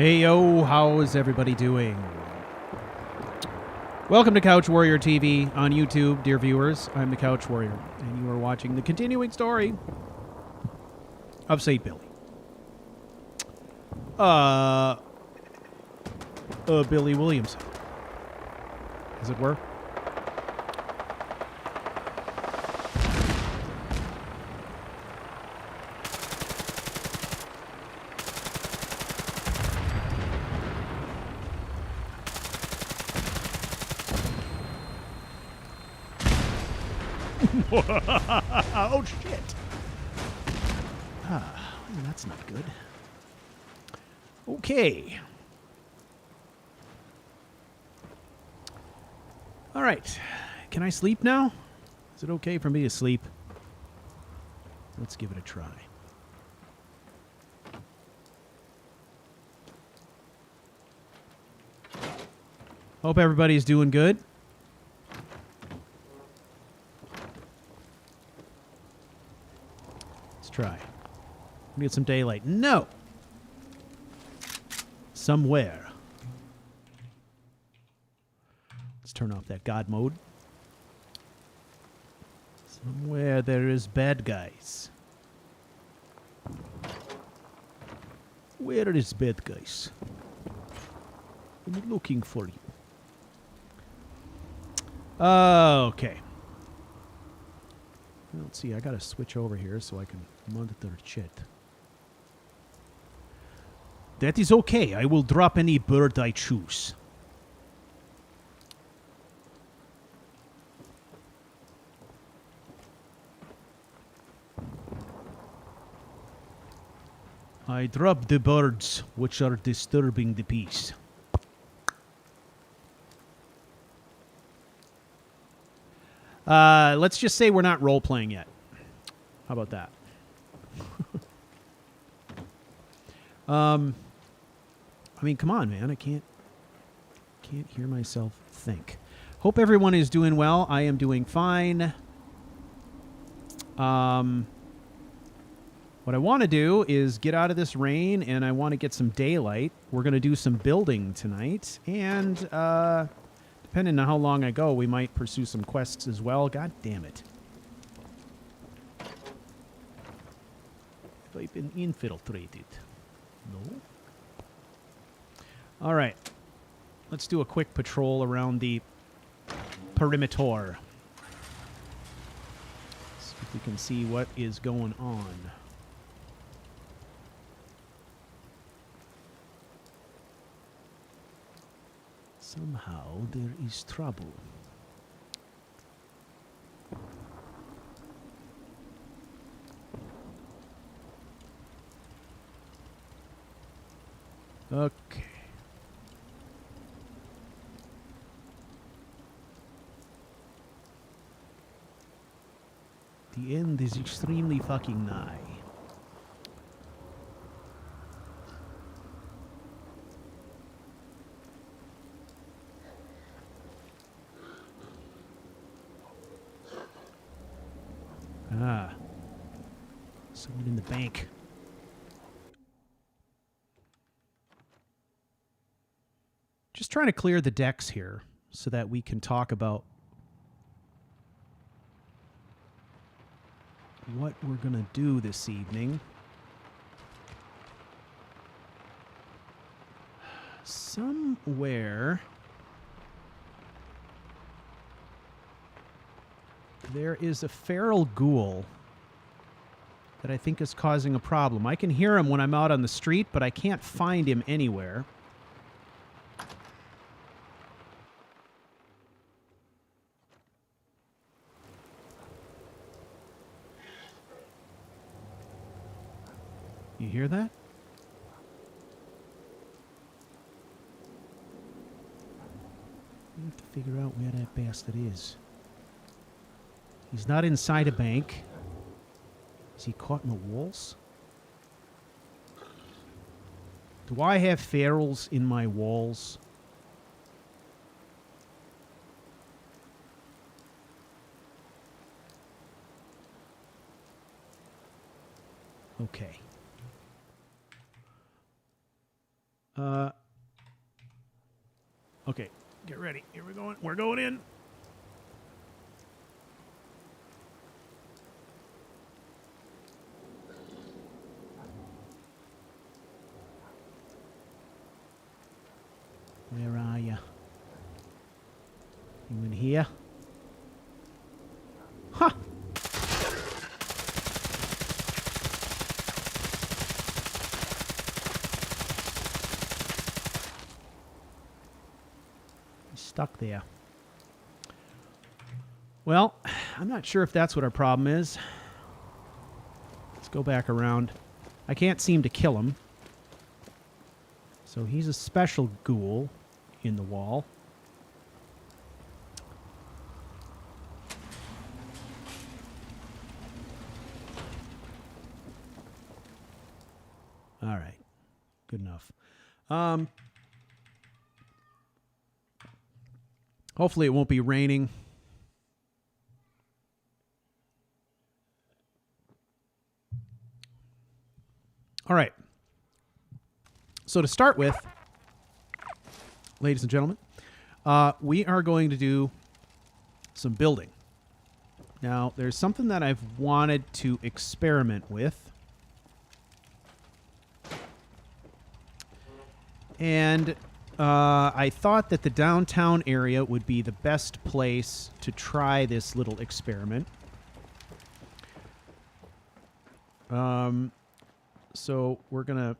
Hey yo, how is everybody doing? Welcome to Couch Warrior TV on YouTube, dear viewers. I'm the Couch Warrior, and you are watching the continuing story of St. Billy. Billy Williams, as it were. Oh, shit. That's not good. Okay. All right. Can I sleep now? Is it okay for me to sleep? Let's give it a try. Hope everybody's doing good. Try. Get some daylight. No! Somewhere. Let's turn off that God mode. Somewhere there is bad guys. Where is bad guys? I'm looking for you. Okay. Let's see, I gotta switch over here so I can monitor chat. That is okay. I will drop any bird I choose. I drop the birds which are disturbing the peace. Let's just say we're not role-playing yet. How about that? I mean, come on, man. I can't hear myself think. Hope everyone is doing well. I am doing fine. What I want to do is get out of this rain, and I want to get some daylight. We're going to do some building tonight, and depending on how long I go, we might pursue some quests as well. God damn it. Have I been infiltrated? No. All right. Let's do a quick patrol around the perimeter. See if we can see what is going on. Somehow there is trouble. Okay. The end is extremely fucking nigh. Ah. Someone in the bank. Just trying to clear the decks here so that we can talk about what we're going to do this evening. Somewhere there is a feral ghoul that I think is causing a problem. I can hear him when I'm out on the street, but I can't find him anywhere. You hear that? I have to figure out where that bastard is. He's not inside a bank. Is he caught in the walls? Do I have ferals in my walls? Okay. Okay, get ready. Here we going. We're going in. Where are you? You in here? Huh. He's stuck there. Well, I'm not sure if that's what our problem is. Let's go back around. I can't seem to kill him. So he's a special ghoul in the wall. All right. Good enough. Hopefully it won't be raining. All right. So to start with, ladies and gentlemen, we are going to do some building. Now, there's something that I've wanted to experiment with. And I thought that the downtown area would be the best place to try this little experiment. So we're going to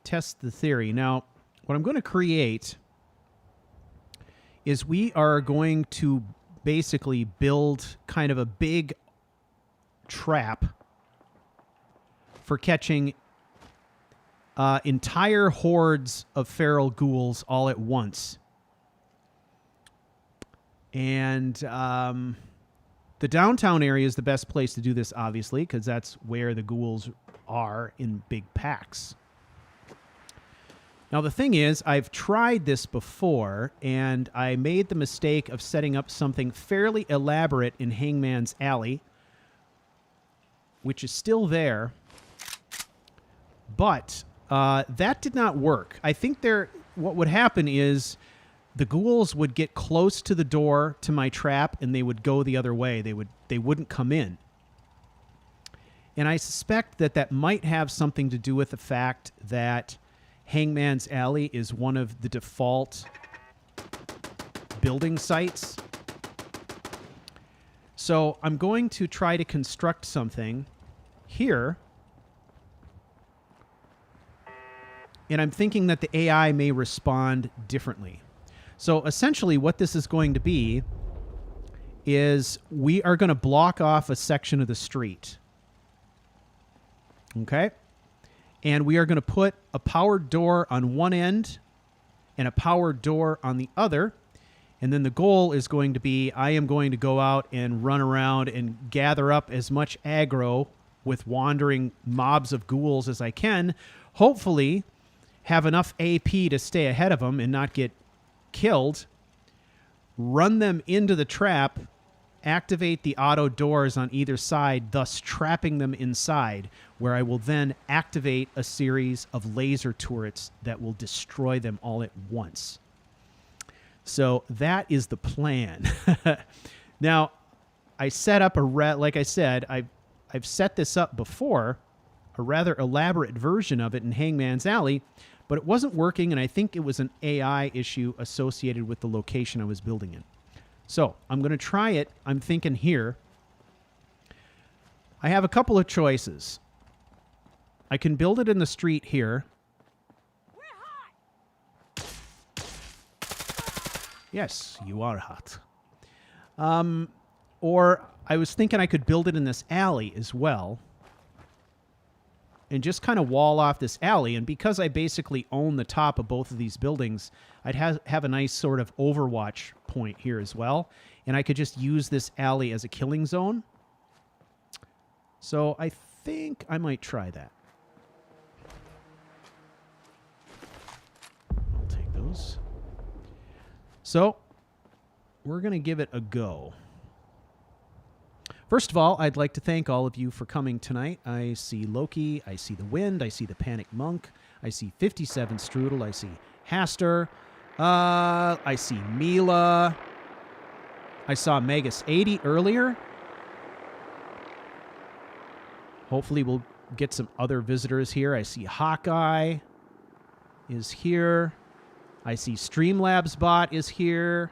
test the theory. Now, what I'm going to create is we are going to basically build kind of a big trap for catching entire hordes of feral ghouls all at once. And the downtown area is the best place to do this, obviously, because that's where the ghouls are in big packs. Now, the thing is, I've tried this before, and I made the mistake of setting up something fairly elaborate in Hangman's Alley, which is still there, but that did not work. I think what would happen is the ghouls would get close to the door to my trap, and they would go the other way. They wouldn't come in. And I suspect that might have something to do with the fact that Hangman's Alley is one of the default building sites. So I'm going to try to construct something here. And I'm thinking that the AI may respond differently. So essentially what this is going to be is we are going to block off a section of the street. Okay? And we are going to put a powered door on one end and a powered door on the other. And then the goal is going to be, I am going to go out and run around and gather up as much aggro with wandering mobs of ghouls as I can. Hopefully have enough AP to stay ahead of them and not get killed. Run them into the trap. Activate the auto doors on either side, thus trapping them inside, where I will then activate a series of laser turrets that will destroy them all at once. So that is the plan. Now, I set up like I said, I've set this up before, a rather elaborate version of it in Hangman's Alley, but it wasn't working, and I think it was an AI issue associated with the location I was building in. So I'm going to try it. I'm thinking here. I have a couple of choices. I can build it in the street here. We're hot. Yes, you are hot. Or I was thinking I could build it in this alley as well. And just kind of wall off this alley. And because I basically own the top of both of these buildings, I'd have a nice sort of overwatch point here as well. And I could just use this alley as a killing zone. So I think I might try that. I'll take those. So we're going to give it a go. First of all, I'd like to thank all of you for coming tonight. I see Loki, I see the Wind, I see the Panic Monk, I see 57 Strudel. I see Haster. I see Mila. I saw Magus 80 earlier. Hopefully we'll get some other visitors here. I see Hawkeye is here. I see Streamlabs bot is here.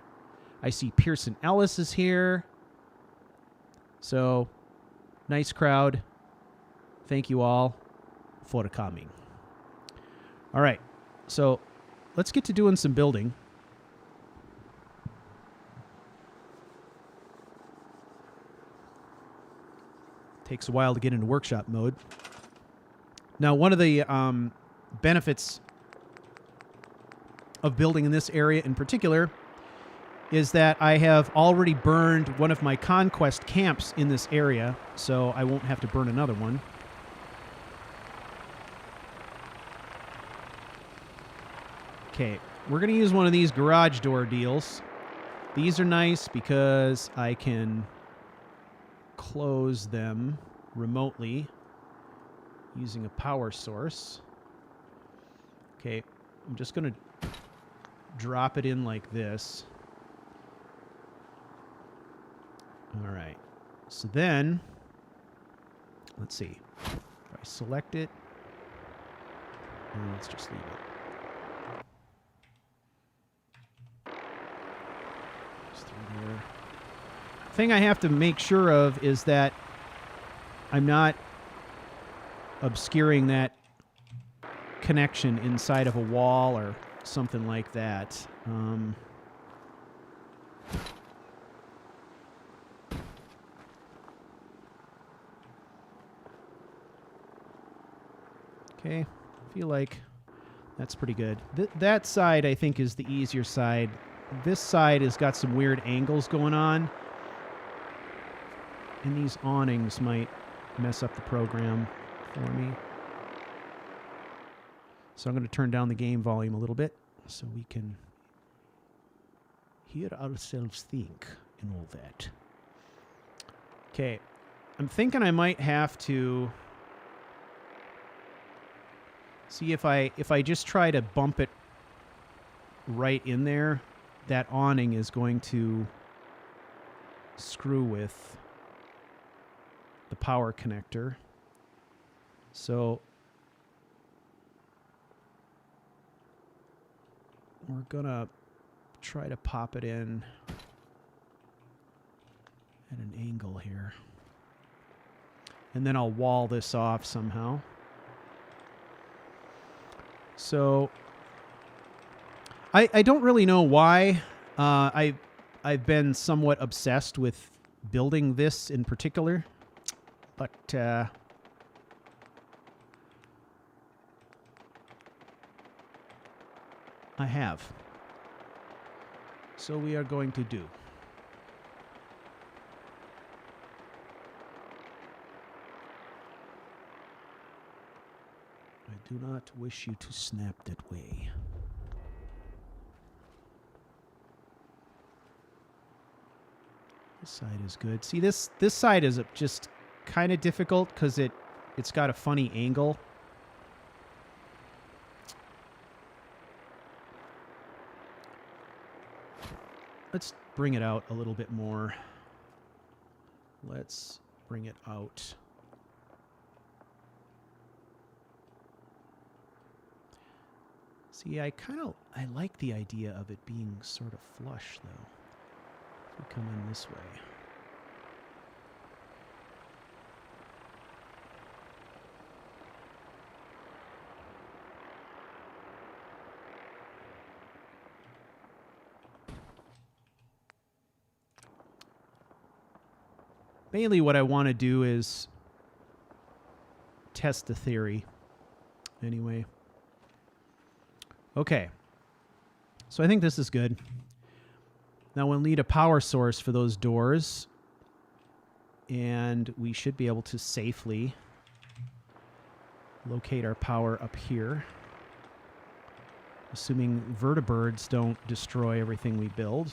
I see Pearson Ellis is here. So, nice crowd. Thank you all for coming. All right, so let's get to doing some building. Takes a while to get into workshop mode. Now, one of the benefits of building in this area in particular is that I have already burned one of my conquest camps in this area, so I won't have to burn another one. Okay, we're going to use one of these garage door deals. These are nice because I can close them remotely using a power source. Okay, I'm just going to drop it in like this. All right, so then, let's see. If I select it, and let's just leave it. Just through there. Thing I have to make sure of is that I'm not obscuring that connection inside of a wall or something like that. Okay, feel like that's pretty good. That side, I think, is the easier side. This side has got some weird angles going on. And these awnings might mess up the program for me. So I'm going to turn down the game volume a little bit so we can hear ourselves think and all that. Okay, I'm thinking I might have to see if I just try to bump it right in there, that awning is going to screw with the power connector. So we're gonna try to pop it in at an angle here. And then I'll wall this off somehow. So I don't really know why I've been somewhat obsessed with building this in particular, but I have. So we are going to do. I do not wish you to snap that way. This side is good. See, this side is just kind of difficult because it's got a funny angle. Let's bring it out a little bit more. Let's bring it out. See, I like the idea of it being sort of flush, though. If we come in this way. Mainly what I want to do is test the theory. Anyway. Okay. So I think this is good. Now we'll need a power source for those doors. And we should be able to safely locate our power up here. Assuming vertibirds don't destroy everything we build.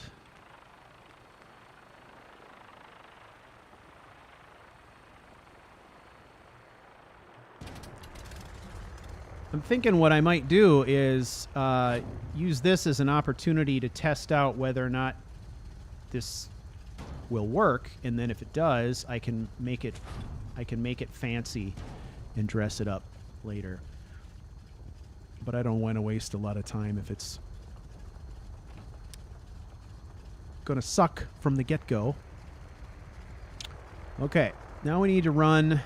I'm thinking what I might do is use this as an opportunity to test out whether or not this will work, and then if it does, I can make it fancy and dress it up later. But I don't want to waste a lot of time if it's going to suck from the get-go. Okay, now we need to run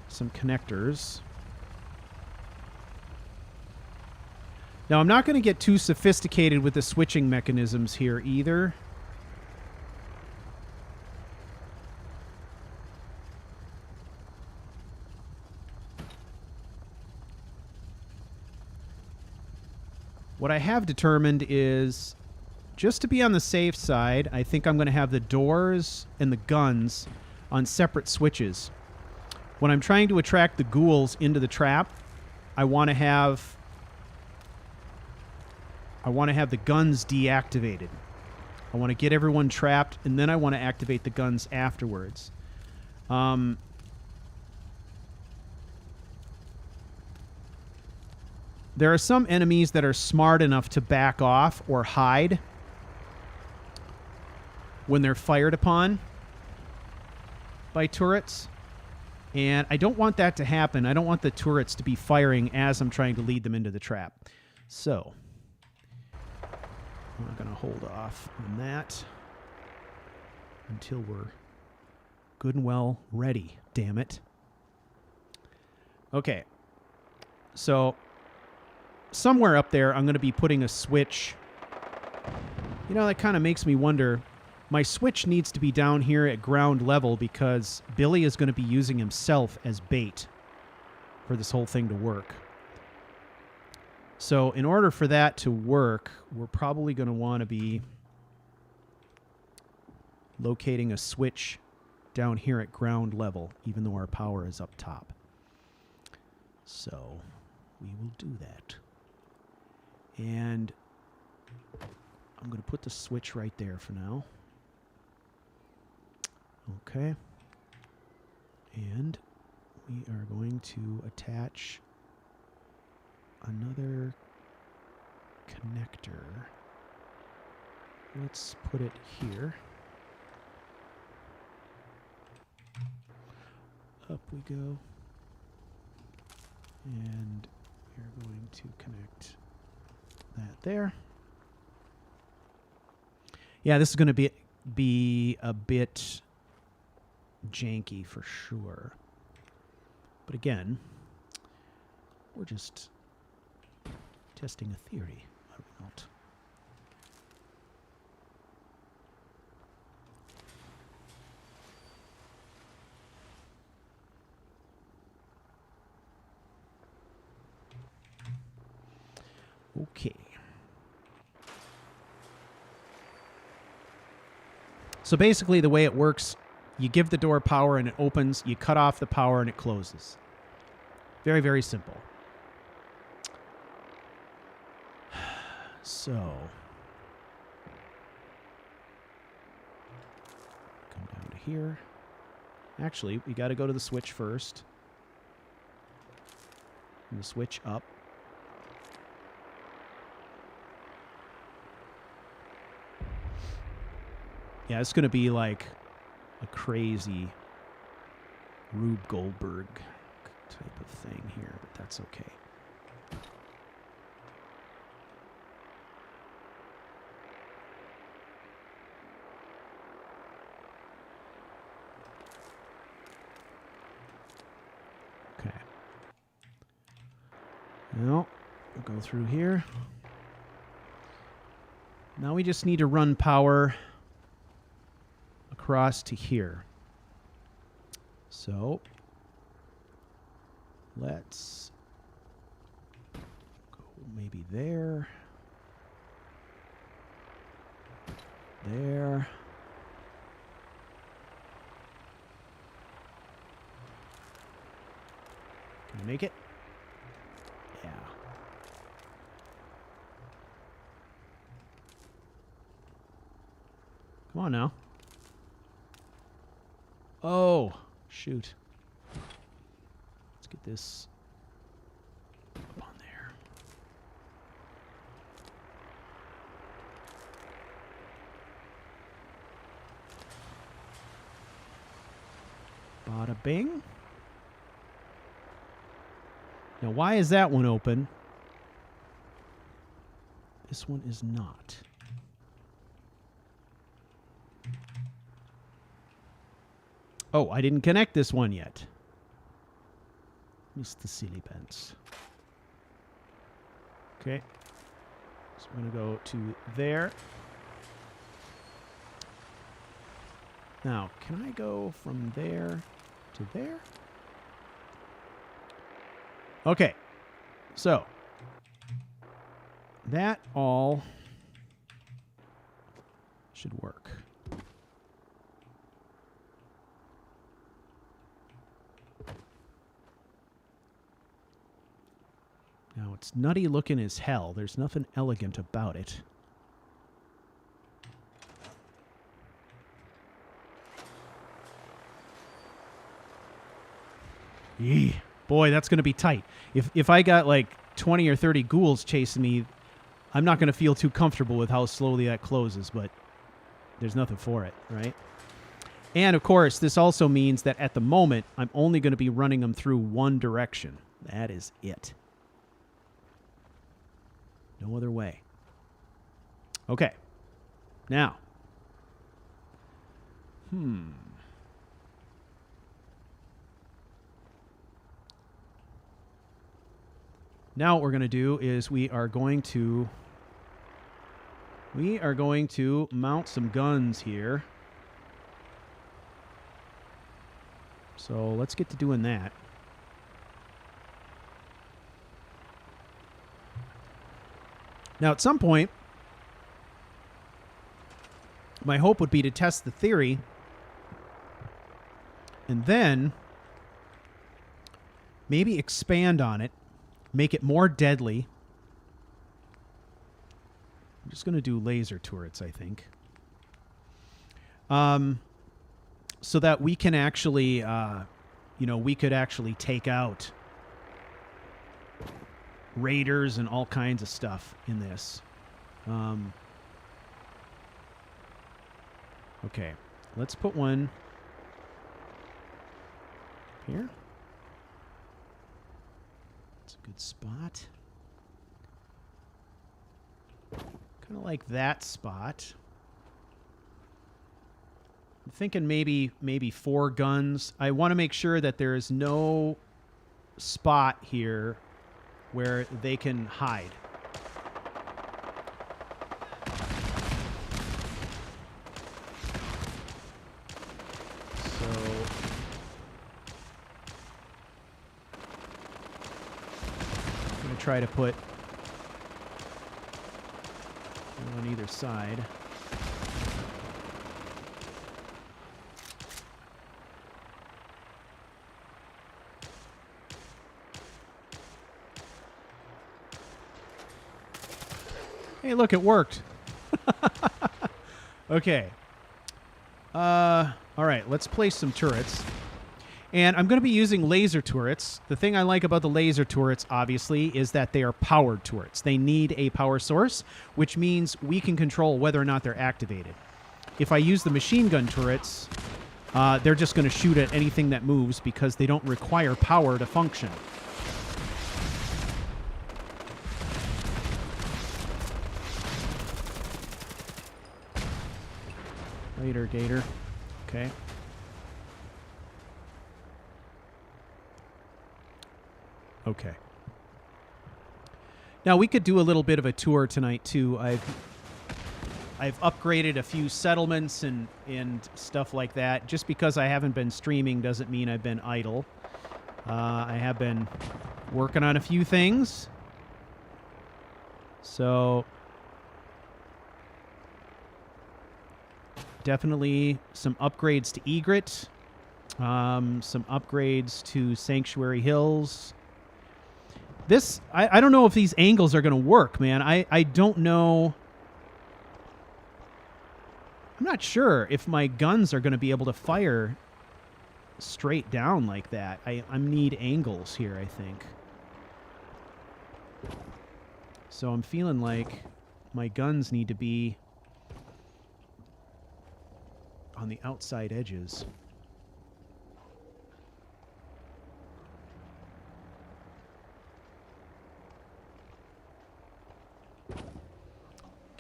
some connectors. Now, I'm not going to get too sophisticated with the switching mechanisms here either. What I have determined is, just to be on the safe side, I think I'm going to have the doors and the guns on separate switches. When I'm trying to attract the ghouls into the trap, I want to have the guns deactivated. I want to get everyone trapped, and then I want to activate the guns afterwards. There are some enemies that are smart enough to back off or hide when they're fired upon by turrets. And I don't want that to happen. I don't want the turrets to be firing as I'm trying to lead them into the trap. So I'm not going to hold off on that until we're good and well ready, damn it. Okay. So somewhere up there, I'm going to be putting a switch. You know, that kind of makes me wonder. My switch needs to be down here at ground level because Billy is going to be using himself as bait for this whole thing to work. So in order for that to work, we're probably going to want to be locating a switch down here at ground level, even though our power is up top. So we will do that. And I'm going to put the switch right there for now. Okay. And we are going to attach another connector. Let's put it here. Up we go. And we're going to connect that there. Yeah, this is going to be a bit janky for sure. But again, we're just testing a theory. Are we not? Okay. So basically the way it works, you give the door power and it opens, you cut off the power and it closes. Very, very simple. So, come down to here. Actually, we got to go to the switch first. And the switch up. Yeah, it's going to be like a crazy Rube Goldberg type of thing here, but that's okay. Okay. Now, we'll go through here. Now we just need to run power across to here. So let's go maybe there. There. Can I make it? Yeah. Come on now. Oh, shoot. Let's get this up on there. Bada bing. Now, why is that one open? This one is not. Oh, I didn't connect this one yet. Missed the silly pants. Okay. So I'm going to go to there. Now, can I go from there to there? Okay. So, that all should work. Now, it's nutty looking as hell. There's nothing elegant about it. Yee. Boy, that's going to be tight. If I got like 20 or 30 ghouls chasing me, I'm not going to feel too comfortable with how slowly that closes, but there's nothing for it, right? And, of course, this also means that at the moment, I'm only going to be running them through one direction. That is it. No other way. Okay. Now. Now what we're going to do is we are going to mount some guns here. So let's get to doing that. Now at some point, my hope would be to test the theory and then maybe expand on it. Make it more deadly. I'm just going to do laser turrets, I think. So that we can actually, we could actually take out raiders and all kinds of stuff in this. Okay, let's put one here. Good spot. Kind of like that spot. I'm thinking maybe 4 guns. I want to make sure that there is no spot here where they can hide. Try to put on either side. Hey, look, it worked. Okay. All right, let's place some turrets. And I'm going to be using laser turrets. The thing I like about the laser turrets, obviously, is that they are powered turrets. They need a power source, which means we can control whether or not they're activated. If I use the machine gun turrets, they're just going to shoot at anything that moves because they don't require power to function. Later, Gator. Okay. Okay. Now we could do a little bit of a tour tonight too. I've upgraded a few settlements and stuff like that. Just because I haven't been streaming doesn't mean I've been idle. I have been working on a few things. So definitely some upgrades to Egret. Some upgrades to Sanctuary Hills. This, I don't know if these angles are going to work, man. I don't know. I'm not sure if my guns are going to be able to fire straight down like that. I need angles here, I think. So I'm feeling like my guns need to be on the outside edges.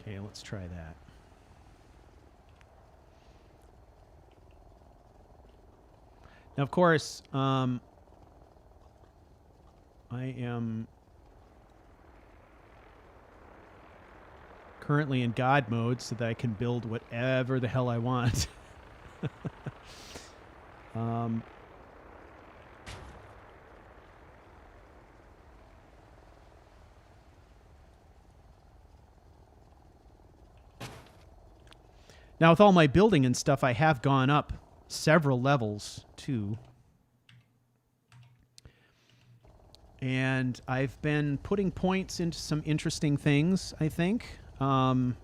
Okay, let's try that. Now, of course, I am currently in God mode so that I can build whatever the hell I want. Now, with all my building and stuff, I have gone up several levels, too. And I've been putting points into some interesting things, I think. Been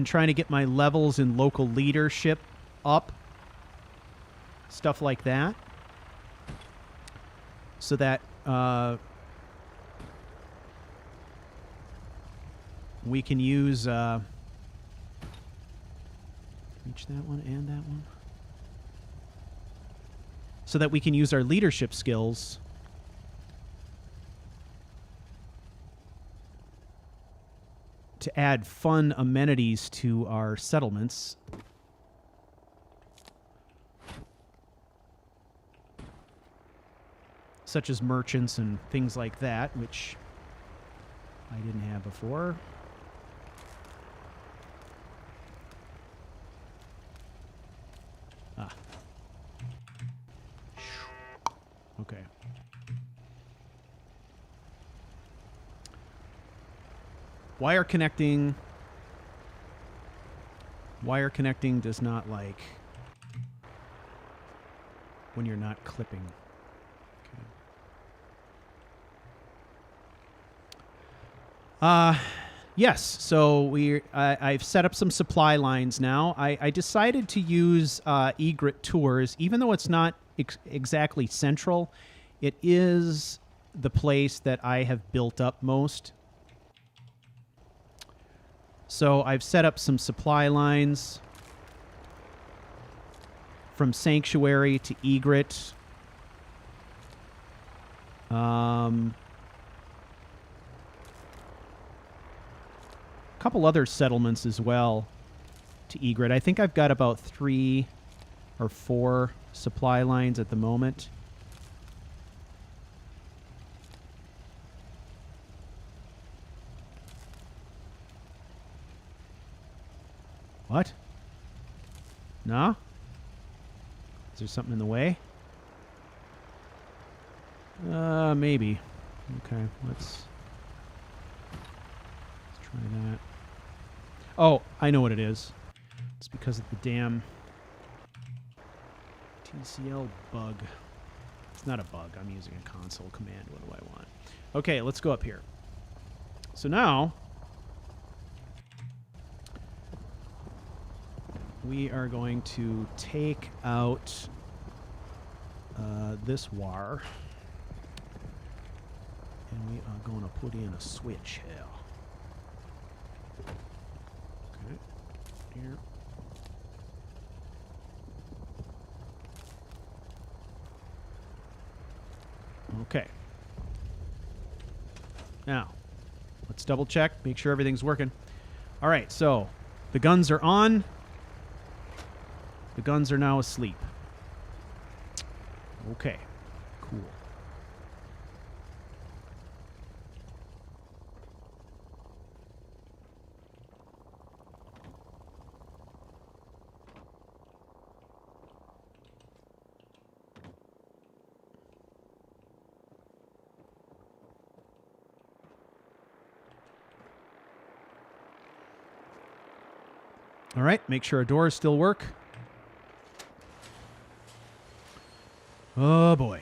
trying to get my levels in local leadership up. Stuff like that. So that we can use reach that one and that one. So that we can use our leadership skills to add fun amenities to our settlements. Such as merchants and things like that, which I didn't have before. Ah. Okay. Wire connecting does not like when you're not clipping. Yes, so I've set up some supply lines now. I decided to use Egret Tours, even though it's not exactly central. It is the place that I have built up most. So I've set up some supply lines from Sanctuary to Egret. Couple other settlements as well to Egret. I think I've got about 3 or 4 supply lines at the moment. What? No? Is there something in the way? Maybe. Okay, let's try that. Oh, I know what it is. It's because of the damn TCL bug. It's not a bug. I'm using a console command. What do I want? Okay, let's go up here. So now we are going to take out this wire, and we are going to put in a switch here. Okay, here. Okay. Now, let's double check, make sure everything's working. All right, so the guns are on. The guns are now asleep. Okay, cool. All right, make sure our doors still work. Oh, boy.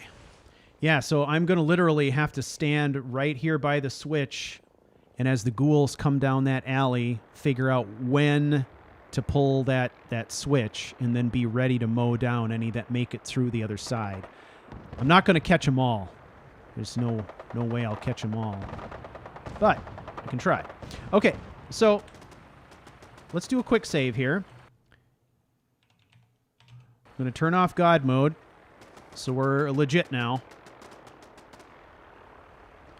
Yeah, so I'm going to literally have to stand right here by the switch And as the ghouls come down that alley, figure out when to pull that switch and then be ready to mow down any that make it through the other side. I'm not going to catch them all. There's no way I'll catch them all. But I can try. Okay, so let's do a quick save here. I'm going to turn off God mode, so we're legit now.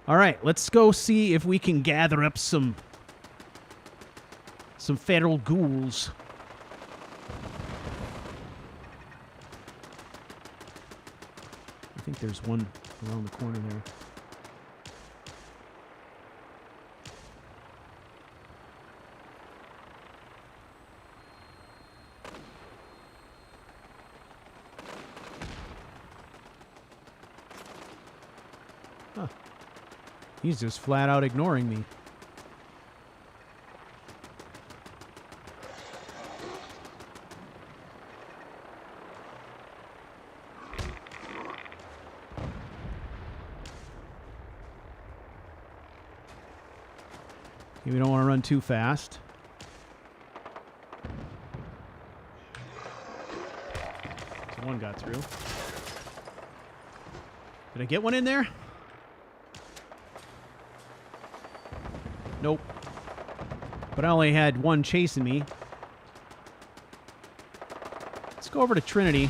All right, let's go see if we can gather up some feral ghouls. I think there's one around the corner there. Huh. He's just flat out ignoring me. We don't want to run too fast. So one got through. Did I get one in there? Nope. But I only had one chasing me. Let's go over to Trinity.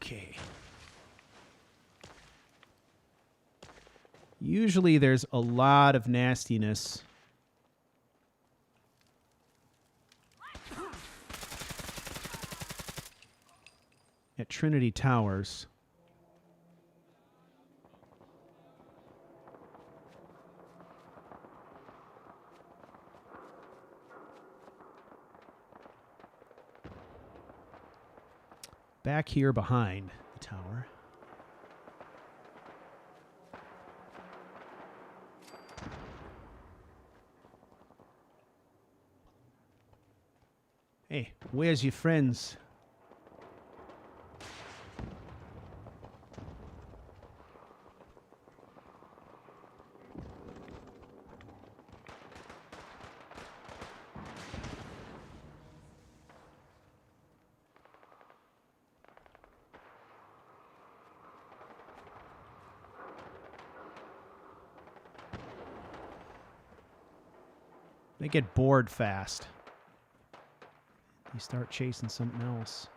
Okay. Usually there's a lot of nastiness. At Trinity Towers. Back here behind the tower. Hey, where's your friends? They get bored fast. You start chasing something else.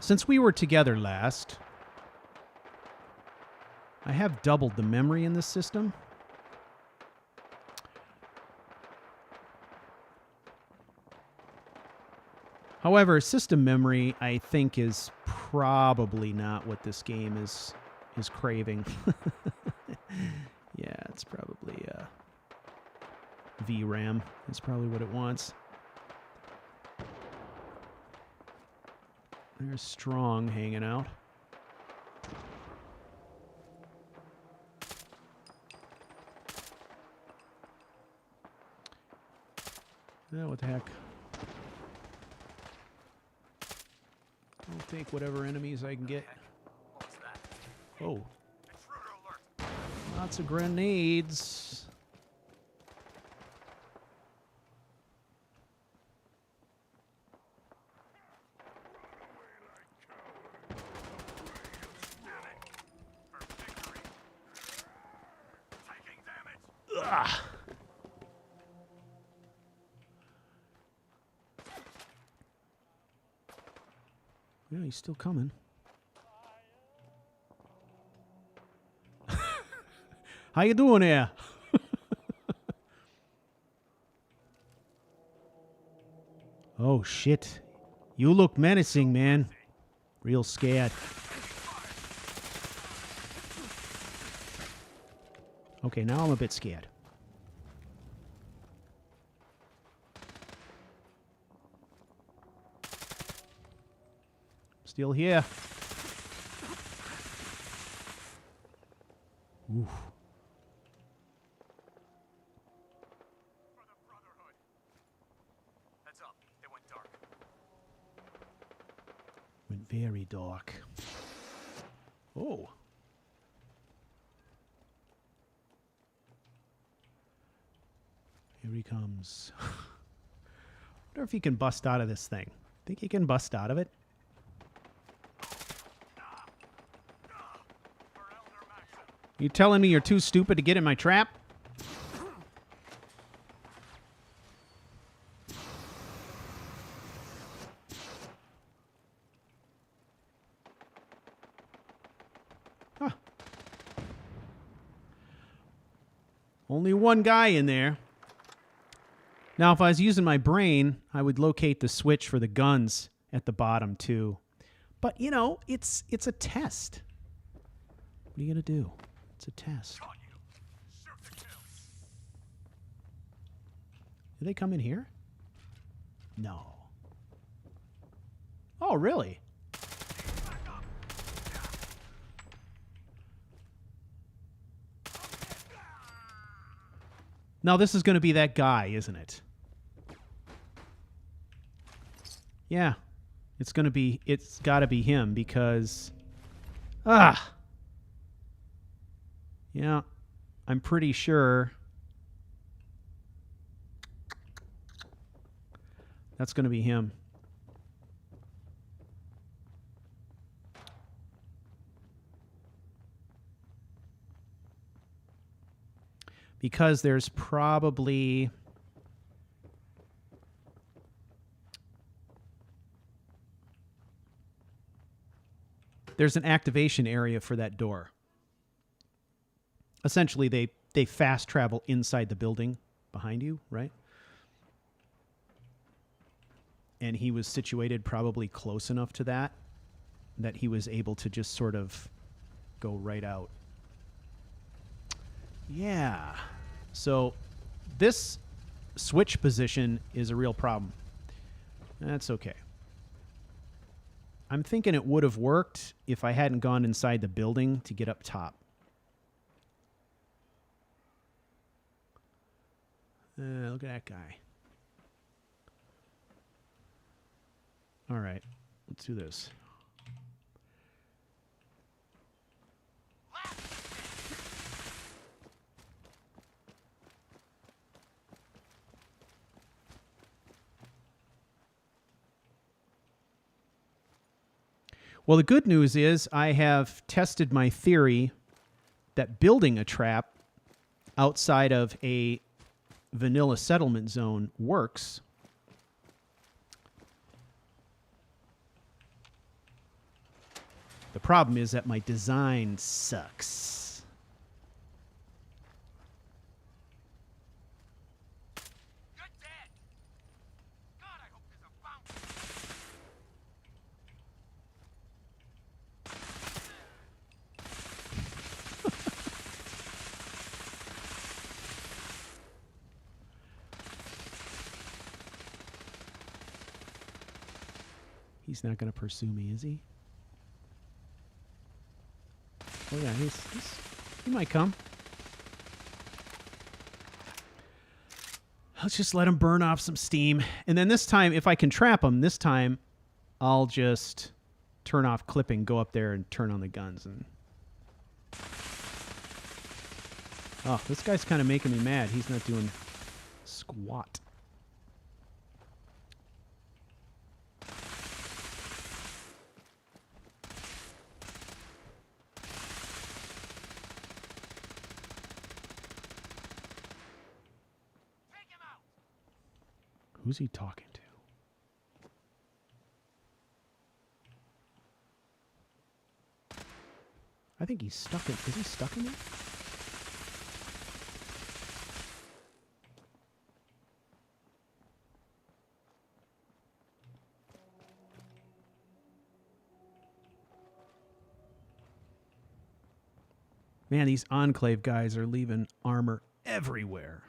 Since we were together last, I have doubled the memory in this system. However, system memory, I think, is probably not what this game is craving. Yeah, it's probably VRAM. It's probably what it wants. There's Strong hanging out. Oh, what the heck? I'll take whatever enemies I can get. Oh. Lots of grenades. Ugh. Yeah, he's still coming. How you doing here? Oh, shit. You look menacing, man. Real scared. Okay, now I'm a bit scared. Still here. Oof. me, Doc. Oh. Here he comes. Wonder if he can bust out of this thing. Think he can bust out of it? You telling me you're too stupid to get in my trap? Huh. Only one guy in there. Now, if I was using my brain, I would locate the switch for the guns at the bottom, too. But, you know, it's a test. What are you going to do? It's a test. Do they come in here? No. Oh, really? Now, this is going to be that guy, isn't it? Yeah. It's got to be him because... Yeah. I'm pretty sure... That's going to be him. Because there's probably... There's an activation area for that door. Essentially, they fast travel inside the building behind you, right? And he was situated probably close enough to that he was able to just sort of go right out. Yeah. So this switch position is a real problem. That's okay. I'm thinking it would have worked if I hadn't gone inside the building to get up top. Look at that guy. All right, let's do this. Well, the good news is I have tested my theory that building a trap outside of a vanilla settlement zone works. The problem is that my design sucks. You're dead. God, I hope there's a bounty. He's not going to pursue me, is he? Oh yeah, he might come. Let's just let him burn off some steam. And then this time, if I can trap him, this time I'll just turn off clipping, go up there and turn on the guns. And oh, this guy's kind of making me mad. He's not doing squat. Who's he talking to? I think he's stuck in... Is he stuck in there? Man, these Enclave guys are leaving armor everywhere.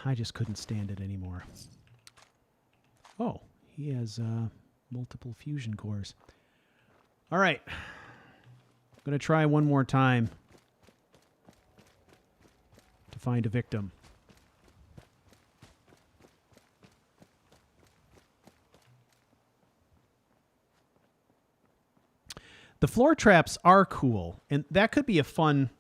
I just couldn't stand it anymore. Oh, he has multiple fusion cores. All right. going to try one more time to find a victim. The floor traps are cool, and that could be a fun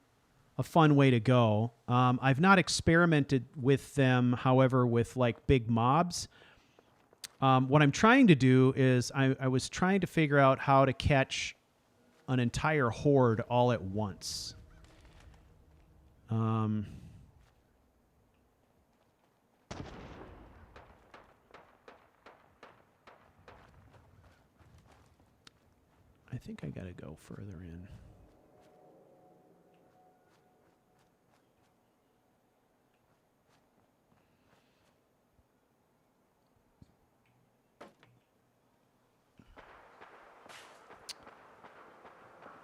way to go. I've not experimented with them, however, with like big mobs. What I'm trying to do is I was trying to figure out how to catch an entire horde all at once. I think I gotta go further in.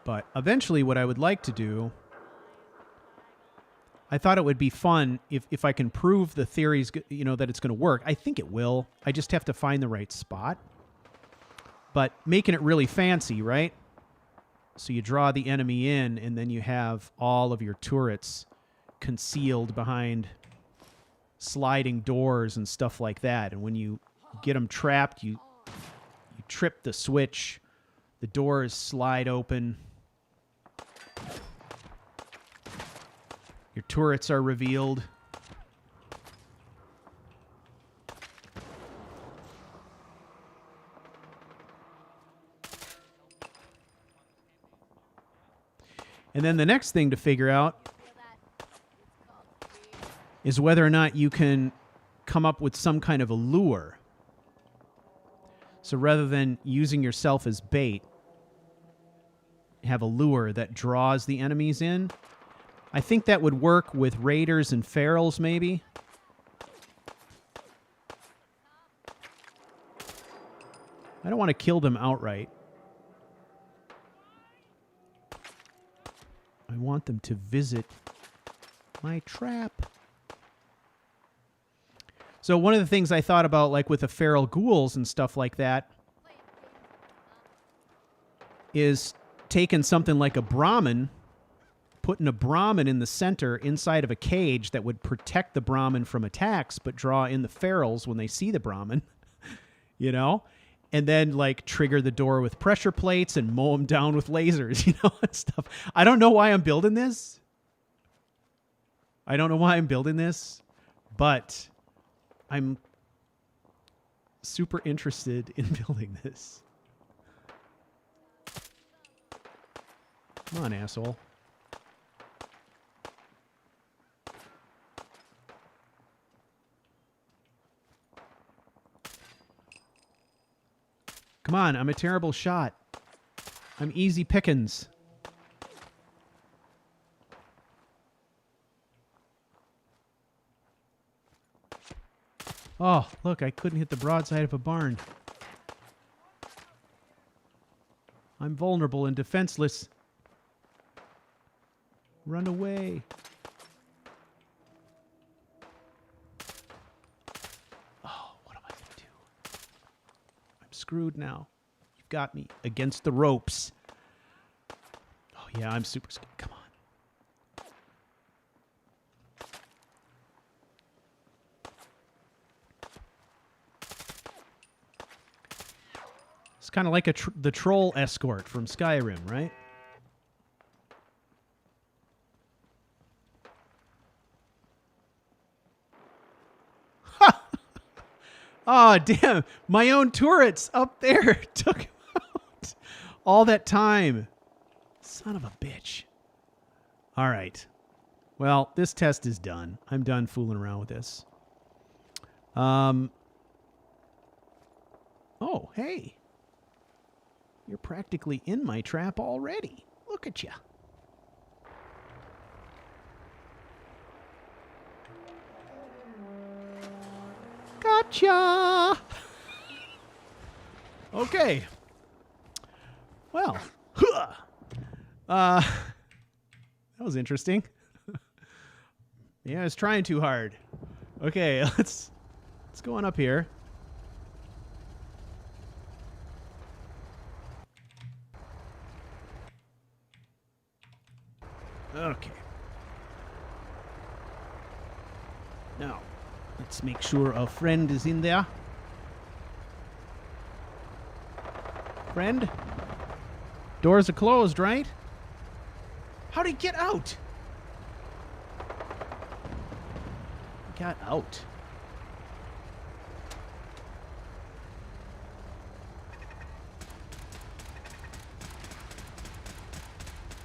But eventually what I would like to do, I thought it would be fun if I can prove the theories, you know, that it's going to work. I think it will. I just have to find the right spot. But making it really fancy, right? So you draw the enemy in, and then you have all of your turrets concealed behind sliding doors and stuff like that. And when you get them trapped, you trip the switch. The doors slide open. Your turrets are revealed. And then the next thing to figure out is whether or not you can come up with some kind of a lure. So rather than using yourself as bait, have a lure that draws the enemies in. I think that would work with raiders and ferals, maybe. I don't want to kill them outright. I want them to visit my trap. So one of the things I thought about, like with the feral ghouls and stuff like that, is taking something like a Brahmin, putting a Brahmin in the center inside of a cage that would protect the Brahmin from attacks, but draw in the ferals when they see the Brahmin, you know? And then, like, trigger the door with pressure plates and mow them down with lasers, you know, and stuff. I don't know why I'm building this. But I'm super interested in building this. Come on, asshole. Come on, I'm a terrible shot. I'm easy pickings. Oh, look, I couldn't hit the broadside of a barn. I'm vulnerable and defenseless. Run away. Oh, what am I going to do? I'm screwed now. You've got me against the ropes. Oh, yeah, I'm super scared. Come on. It's kind of like the troll escort from Skyrim, right? Oh, damn. My own turrets up there took him out. All that time. Son of a bitch. All right. Well, this test is done. I'm done fooling around with this. Oh, hey. You're practically in my trap already. Look at you. Gotcha! Okay. Well, that was interesting. Yeah, I was trying too hard. Okay, let's go on up here. Okay. Now, let's make sure our friend is in there. Friend? Doors are closed, right? How'd he get out? He got out.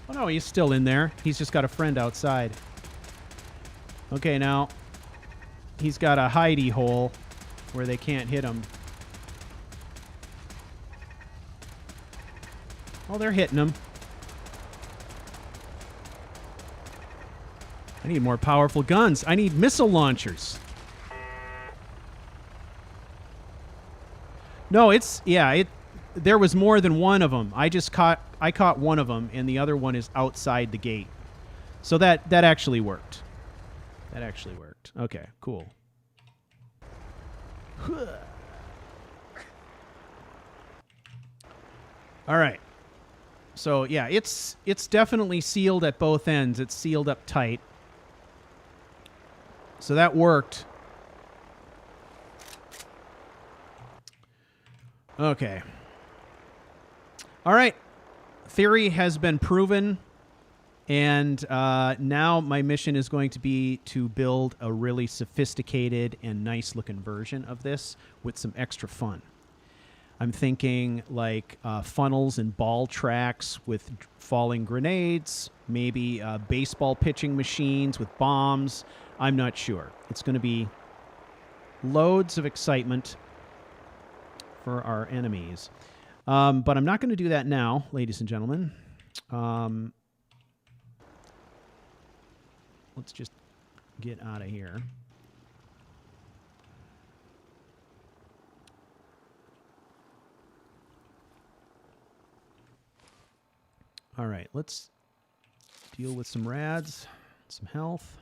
Oh no, he's still in there. He's just got a friend outside. Okay, now he's got a hidey hole where they can't hit him. Oh, they're hitting him. I need more powerful guns. I need missile launchers. No, there was more than one of them. I caught one of them, and the other one is outside the gate. So that actually worked. That actually worked. Okay, cool. All right. So yeah, it's definitely sealed at both ends. It's sealed up tight. So that worked. Okay. All right. Theory has been proven. And now my mission is going to be to build a really sophisticated and nice-looking version of this with some extra fun. I'm thinking like funnels and ball tracks with falling grenades, maybe baseball pitching machines with bombs. I'm not sure. It's going to be loads of excitement for our enemies. But I'm not going to do that now, ladies and gentlemen. Let's just get out of here. All right, let's deal with some rads, some health.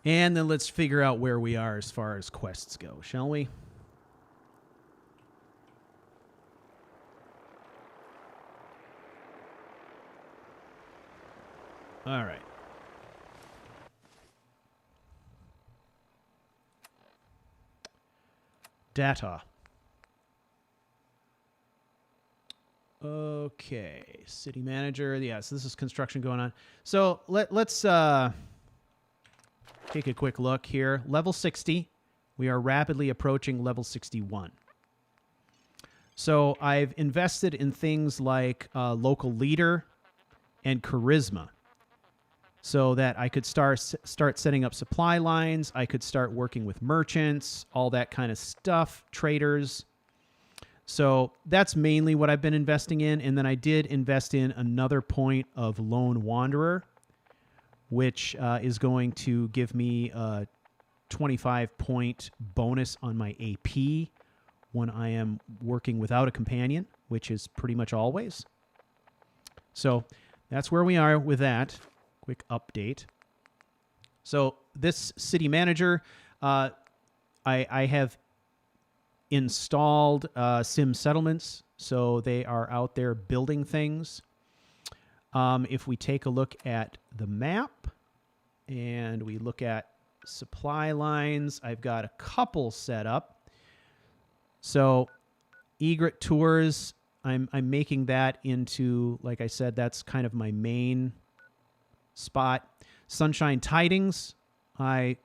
And then let's figure out where we are as far as quests go, shall we? All right. Data. Okay, city manager. Yeah, so this is construction going on. So let's take a quick look here. Level 60. We are rapidly approaching level 61. So I've invested in things like local leader and charisma, so that I could start setting up supply lines. I could start working with merchants, all that kind of stuff, traders. So that's mainly what I've been investing in. And then I did invest in another point of Lone Wanderer, which is going to give me a 25-point bonus on my AP when I am working without a companion, which is pretty much always. So that's where we are with that. Quick update. So this city manager, I have installed sim settlements, so they are out there building things. If we take a look at the map and we look at supply lines, I've got a couple set up. So Egret Tours, I'm making that into, like I said, that's kind of my main spot. Sunshine Tidings, I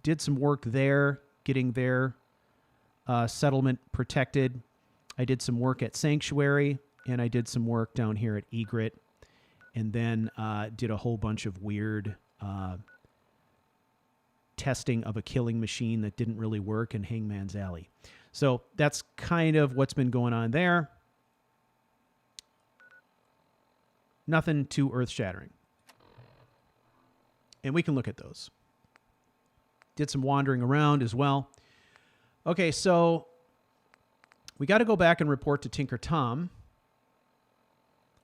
did some work there, getting their settlement protected. I did some work at Sanctuary, and I did some work down here at Egret, and then did a whole bunch of weird testing of a killing machine that didn't really work in Hangman's Alley. So that's kind of what's been going on there. Nothing too earth-shattering. And we can look at those. Did some wandering around as well. Okay, so we got to go back and report to Tinker Tom.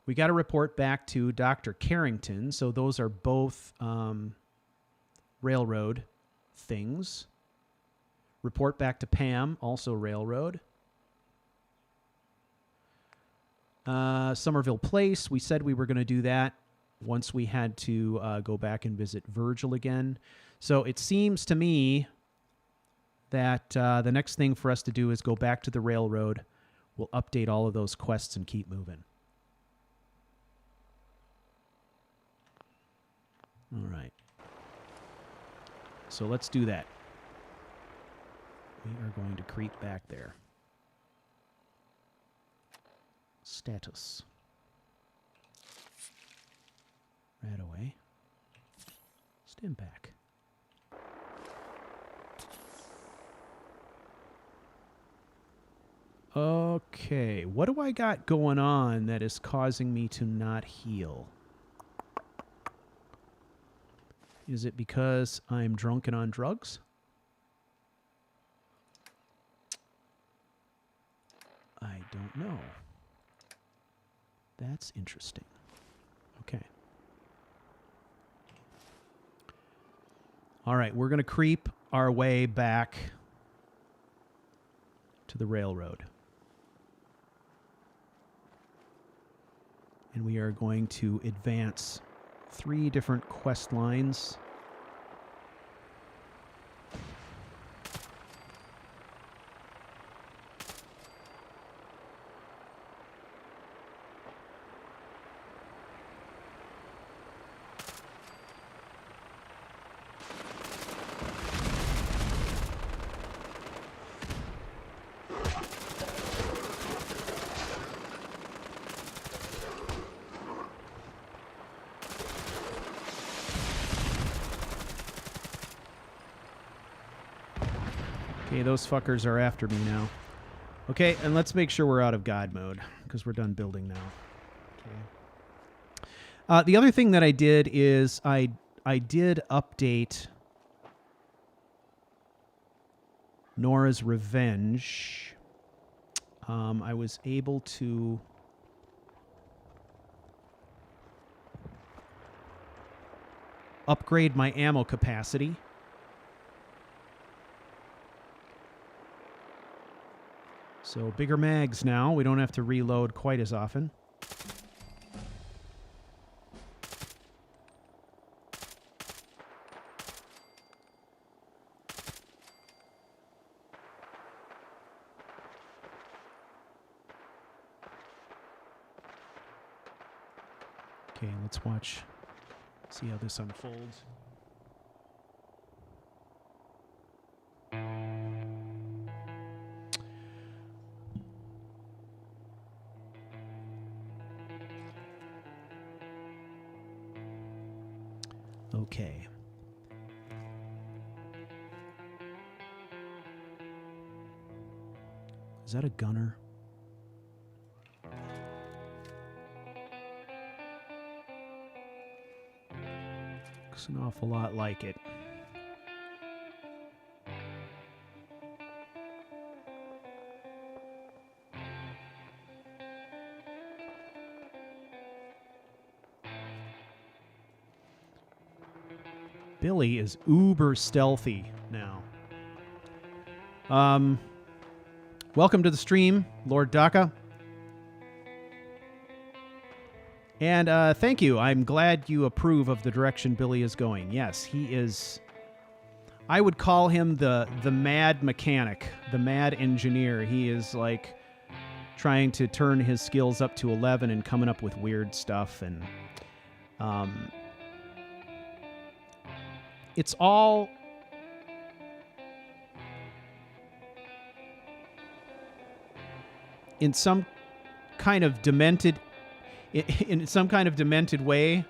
We got to report back to Dr. Carrington. So those are both railroad things. Report back to Pam, also railroad. Somerville Place, we said we were going to do that once we had to go back and visit Virgil again. So it seems to me that the next thing for us to do is go back to the railroad. We'll update all of those quests and keep moving. All right. So let's do that. We are going to creep back there. Status. Right away. Stand back. Okay, what do I got going on that is causing me to not heal? Is it because I'm drunk and on drugs? I don't know. That's interesting. Okay. All right, we're going to creep our way back to the railroad. And we are going to advance 3 different quest lines. Okay, those fuckers are after me now. Okay, and let's make sure we're out of God mode, because we're done building now. Okay. The other thing that I did is I did update Nora's Revenge. I was able to upgrade my ammo capacity. So bigger mags now. We don't have to reload quite as often. Okay, let's watch. See how this unfolds. Okay. Is that a gunner? Looks an awful lot like it. Billy is uber stealthy now. Welcome to the stream, Lord Daka. And thank you. I'm glad you approve of the direction Billy is going. Yes, he is. I would call him the mad mechanic, the mad engineer. He is like trying to turn his skills up to 11 and coming up with weird stuff. And it's all in some kind of demented in some kind of demented way.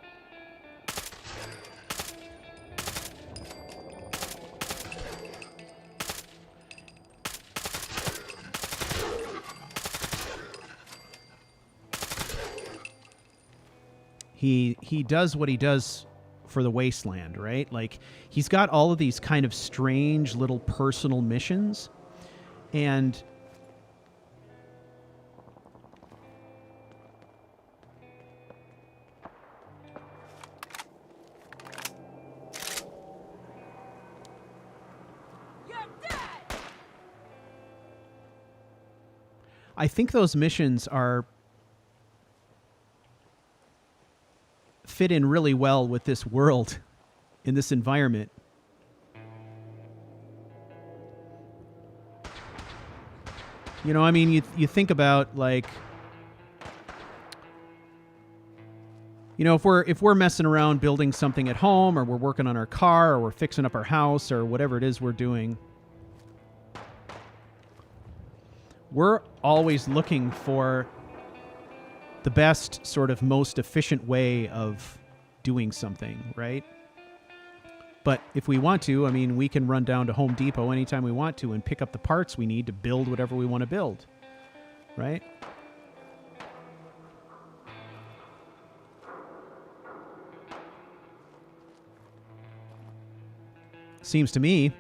He does what he does for the Wasteland, right? Like, he's got all of these kind of strange little personal missions, and I think those missions are fit in really well with this world, in this environment. You know, I mean, you think about, like, you know, if we're messing around building something at home, or we're working on our car, or we're fixing up our house, or whatever it is we're doing, we're always looking for the best, sort of most efficient way of doing something, right? But if we want to, I mean, we can run down to Home Depot anytime we want to and pick up the parts we need to build whatever we want to build, right? Seems to me.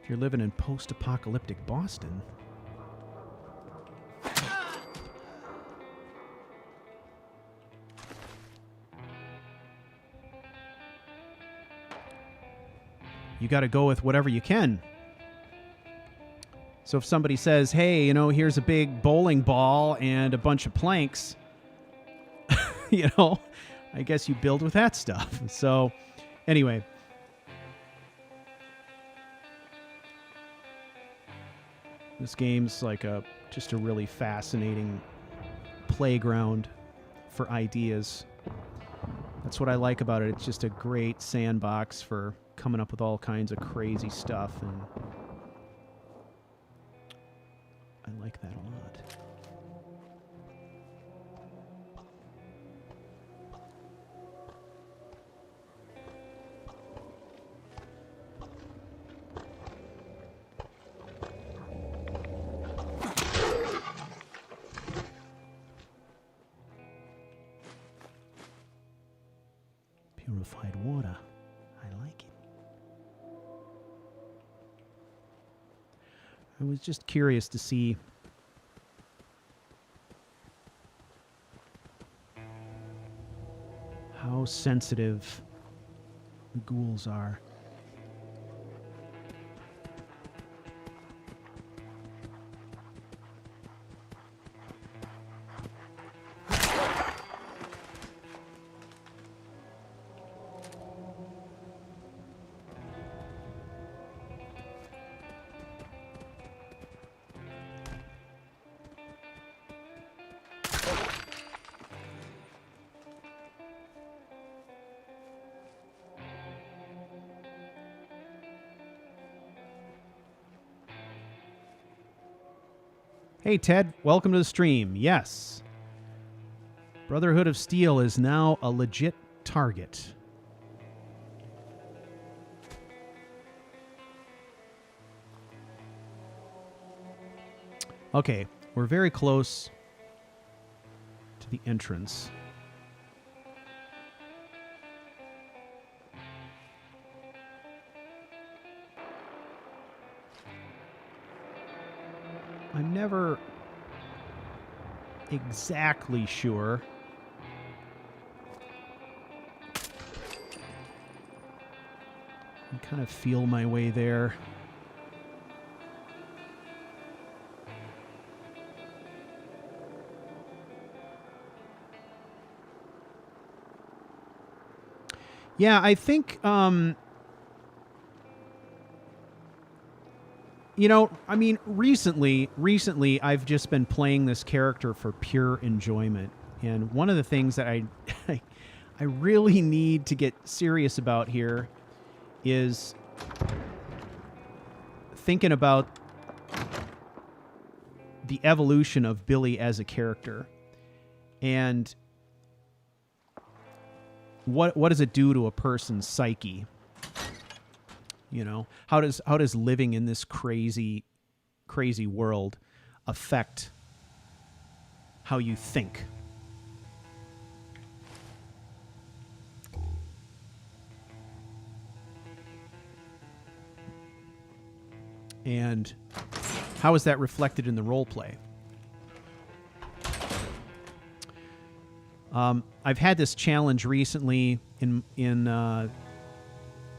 If you're living in post-apocalyptic Boston. You got to go with whatever you can. So if somebody says, hey, you know, here's a big bowling ball and a bunch of planks, you know, I guess you build with that stuff. So anyway. This game's like just a really fascinating playground for ideas. That's what I like about it. It's just a great sandbox for coming up with all kinds of crazy stuff, and I like that a lot. Purified water. I like it. I was just curious to see how sensitive the ghouls are. Hey, Ted, welcome to the stream. Yes. Brotherhood of Steel is now a legit target. Okay, we're very close to the entrance. I'm never exactly sure. I kind of feel my way there. Yeah, I think you know, I mean, recently I've just been playing this character for pure enjoyment. And one of the things that I really need to get serious about here is thinking about the evolution of Billy as a character. And what does it do to a person's psyche? You know, how does living in this crazy world affect how you think? And how is that reflected in the role play? I've had this challenge recently in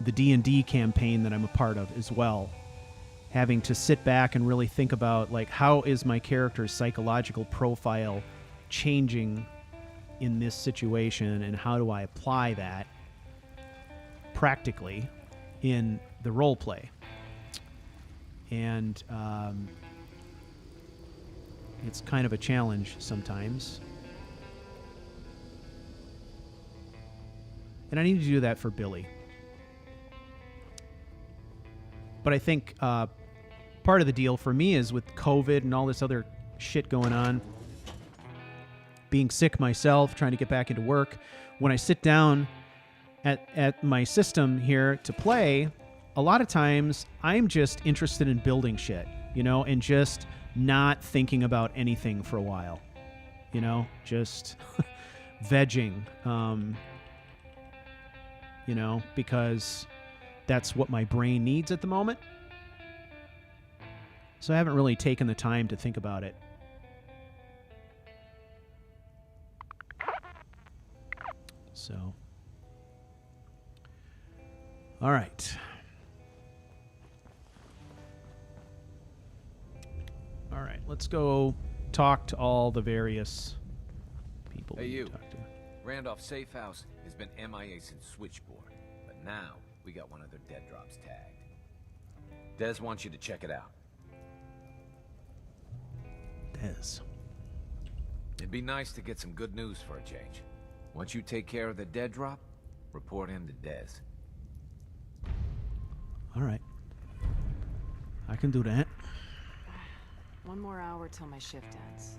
the D&D campaign that I'm a part of as well. having to sit back and really think about, like, how is my character's psychological profile changing in this situation, and how do I apply that practically in the role play. And it's kind of a challenge sometimes. And I need to do that for Billy. But I think part of the deal for me is with COVID and all this other shit going on, being sick myself, trying to get back into work, when I sit down at my system here to play, a lot of times I'm just interested in building shit, you know, and just not thinking about anything for a while, you know, just vegging, you know, because that's what my brain needs at the moment. So I haven't really taken the time to think about it. So, all right. All right, let's go talk to all the various people Hey, we you. can talk to. Randolph's safe house has been MIA since Switchboard, but now we got one of their dead drops tagged. Des wants you to check it out. Des. It'd be nice to get some good news for a change. Once you take care of the dead drop, report him to Des. All right. I can do that. One more hour till my shift ends.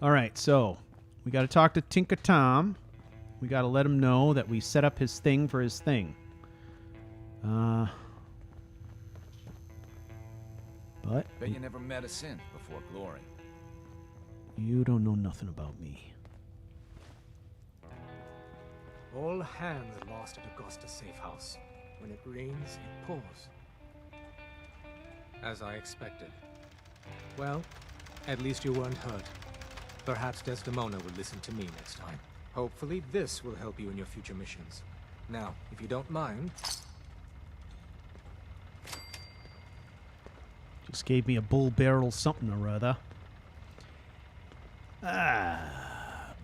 All right, so we got to talk to Tinker Tom. We got to let him know that we set up his thing for his thing. But Bet you never met a synth before Glory. you don't know nothing about me. All hands lost at Augusta's safe house. When it rains, it pours. As I expected. Well, at least you weren't hurt. Perhaps Desdemona will listen to me next time. Hopefully this will help you in your future missions. Now, if you don't mind... Just gave me a bull barrel something or other.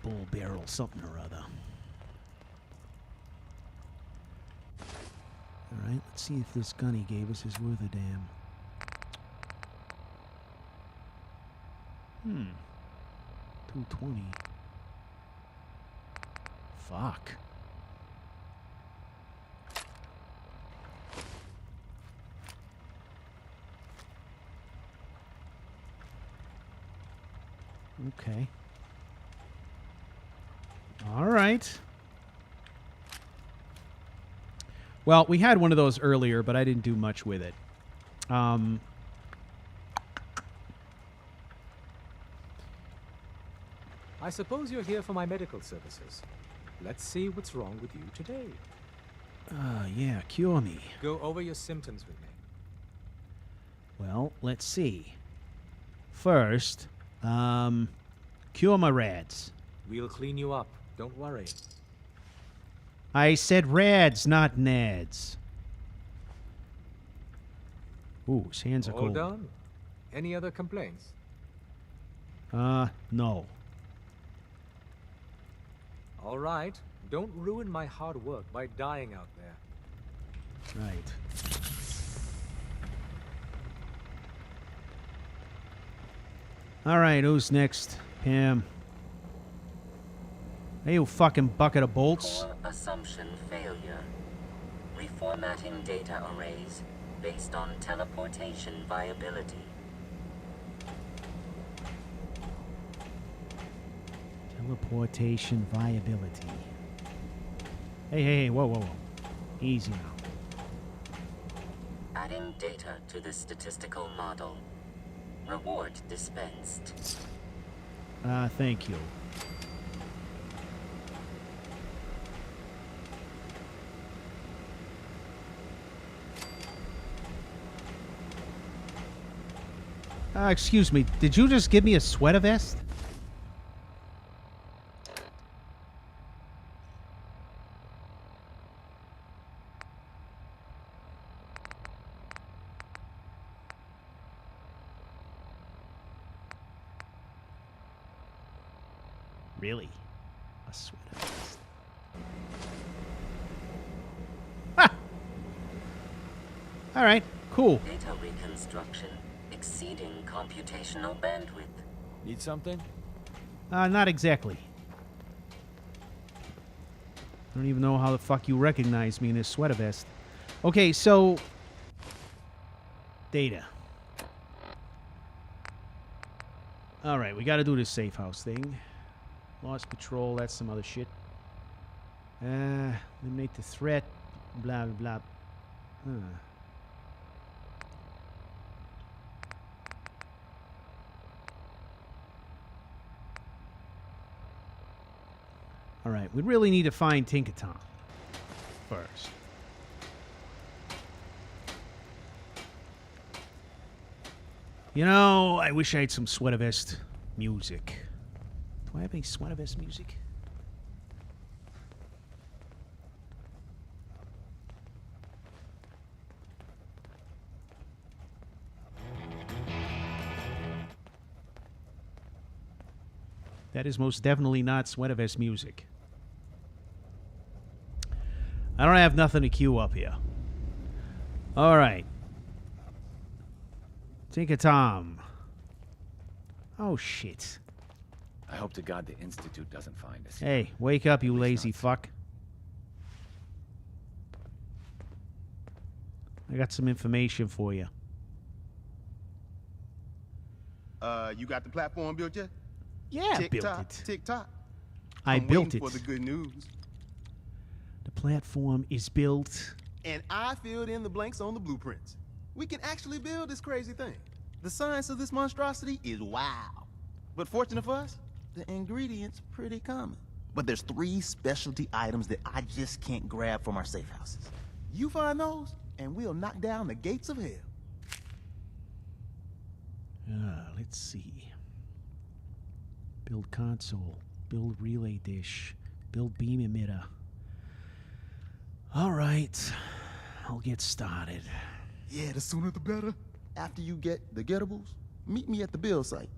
Bull barrel something or other. All right, let's see if this gun he gave us is worth a damn. 220. Fuck. Okay. All right. Well, we had one of those earlier, but I didn't do much with it. I suppose you're here for my medical services. Let's see what's wrong with you today. Yeah, cure me. Go over your symptoms with me. Well, let's see. First, cure my rads. We'll clean you up. Don't worry. I said rads, not nads. Ooh, his hands are All cold. done? Any other complaints? No. All right. Don't ruin my hard work by dying out there. Right. All right, who's next? Pam. Hey, you fucking bucket of bolts. Core assumption failure. Reformatting data arrays based on teleportation viability. Teleportation viability. Hey, whoa. Easy now. Adding data to the statistical model. Reward dispensed. Thank you. Excuse me, did you just give me a sweater vest? Really? A sweater vest. Ha! All right, cool. Data reconstruction exceeding computational bandwidth. Need something? Not exactly. I don't even know how the fuck you recognize me in this sweater vest. Okay, so... Data. Alright, we gotta do this safe house thing. Lost patrol, that's some other shit. Eliminate the threat. Blah, blah, blah. Alright, we really need to find Tinkaton first. You know, I wish I had some sweater vest music. Do I have any sweater vest music? That is most definitely not sweater vest music. I don't have nothing to queue up here. All right. Take a Tom. Oh, shit. I hope to God the Institute doesn't find us. Hey, wake up, you lazy fuck. I got some information for you. You got the platform built yet? Yeah, I built Tick-tock, it. tick-tock. I I'm built waiting it. for the good news. The platform is built. And I filled in the blanks on the blueprints. We can actually build this crazy thing. The science of this monstrosity is wow. But fortunate for us, the ingredients pretty common. But there's 3 specialty items that I just can't grab from our safe houses. You find those, and we'll knock down the gates of hell. Let's see. Build console. Build relay dish. Build beam emitter. All right. I'll get started. Yeah, the sooner the better. After you get the gettables, meet me at the build site.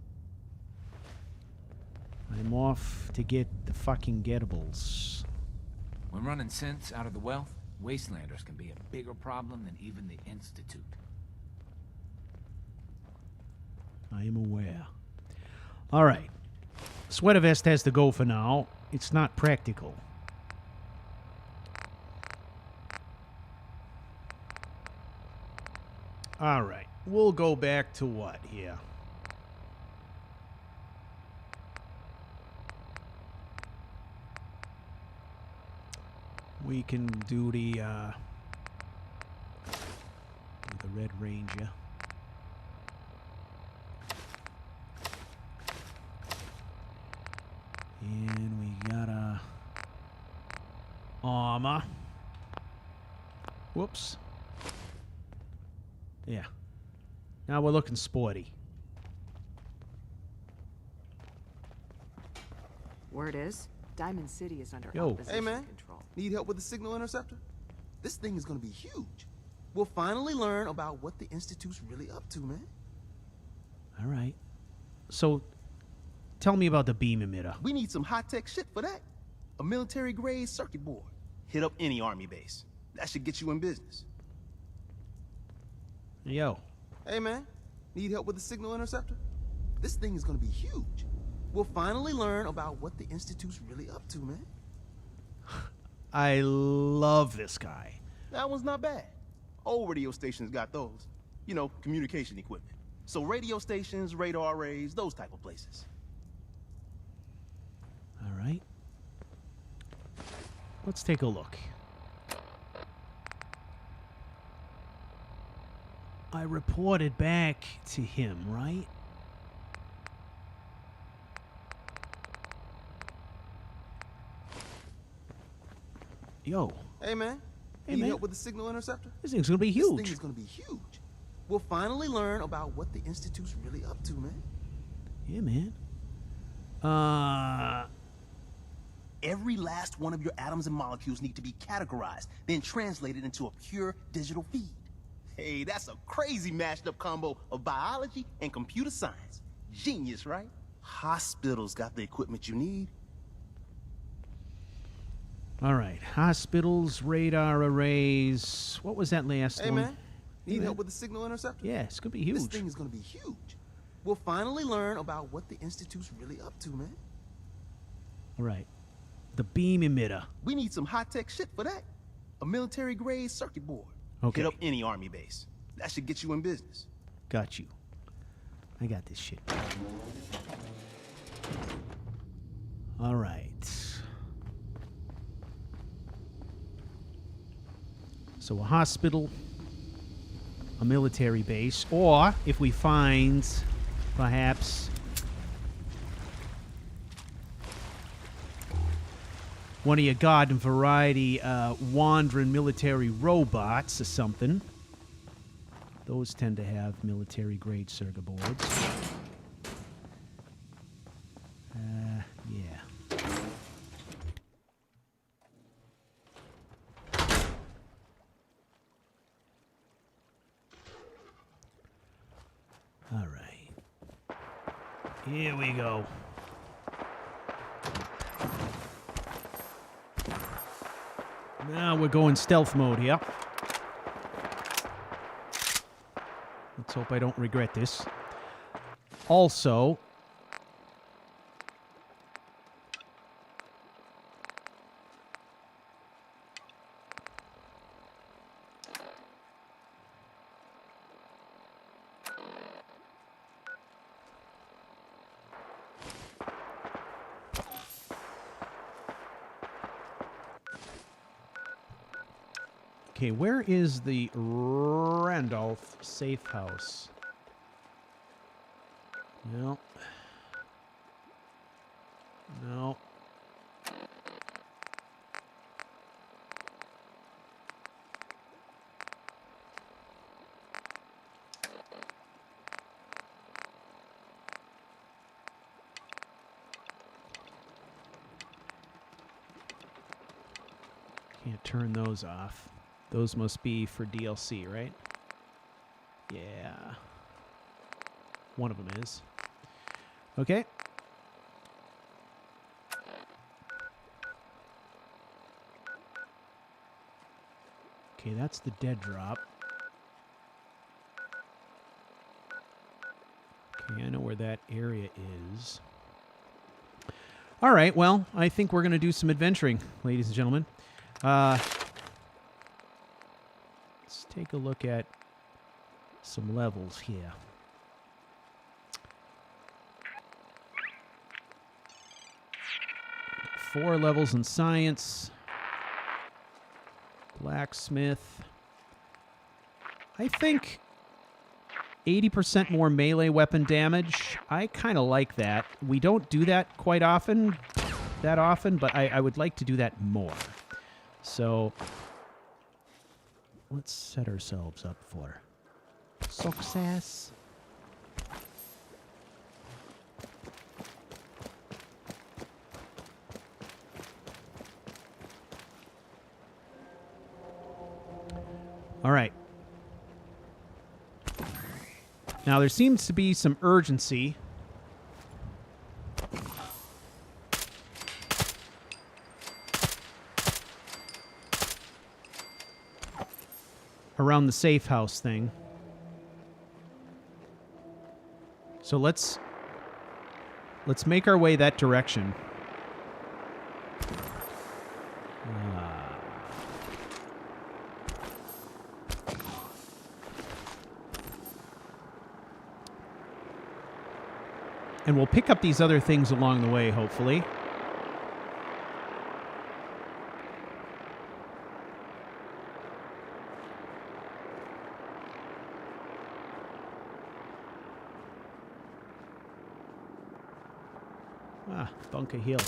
I'm off to get the fucking gettables. When running synths out of the wealth, Wastelanders can be a bigger problem than even the Institute. I am aware. All right. Sweater vest has to go for now. It's not practical. All right. We'll go back to what here? We can do the Red Ranger. And we got a armor. Whoops. Yeah. Now we're looking sporty. Word is, Diamond City is under Yo. opposition Hey, man. control. Need help with the signal interceptor? This thing is gonna be huge. We'll finally learn about what the Institute's really up to, man. All right. So, tell me about the beam emitter. We need some high-tech shit for that. A military-grade circuit board. Hit up any army base. That should get you in business. Yo. Hey, man. Need help with the signal interceptor? This thing is gonna be huge. We'll finally learn about what the Institute's really up to, man. I love this guy. That one's not bad. Old radio stations got those. You know, communication equipment. So radio stations, radar arrays, those type of places. All right. Let's take a look. I reported back to him, right? Yo, Hey, man. Hey, Need man. help with the signal interceptor? this thing's gonna be This thing huge. is gonna be huge. We'll finally learn about what the Institute's really up to, man. Yeah, man. Every last one of your atoms and molecules need to be categorized, then translated into a pure digital feed. Hey, that's a crazy mashed up combo of biology and computer science. Genius, right? Hospitals got the equipment you need. All right. Hospitals, radar arrays. What was that last Hey, one? man. Need help with the signal interceptor? Yeah, it's going to be huge. This thing is going to be huge. We'll finally learn about what the Institute's really up to, man. All right. The beam emitter. We need some high-tech shit for that. A military-grade circuit board. Okay. Hit up any army base. That should get you in business. Got you. I got this shit. All right. So a hospital, a military base, or if we find perhaps one of your garden variety wandering military robots or something. Those tend to have military grade circuit boards. Yeah. All right. Here we go. Now we're going stealth mode here. Let's hope I don't regret this. Also, okay, where is the Randolph safe house? No. No. Can't turn those off. Those must be for DLC, right? Yeah. One of them is. Okay. Okay, that's the dead drop. Okay, I know where that area is. All right, well, I think we're going to do some adventuring, ladies and gentlemen. Let's take a look at some levels here. Four levels in science. Blacksmith. I think 80% more melee weapon damage. I kind of like that. We don't do that quite often, but I would like to do that more. So let's set ourselves up for success. All right. Now, there seems to be some urgency. Around the safe house thing. So let's make our way that direction. And we'll pick up these other things along the way, hopefully. Ah, Bunker Hill.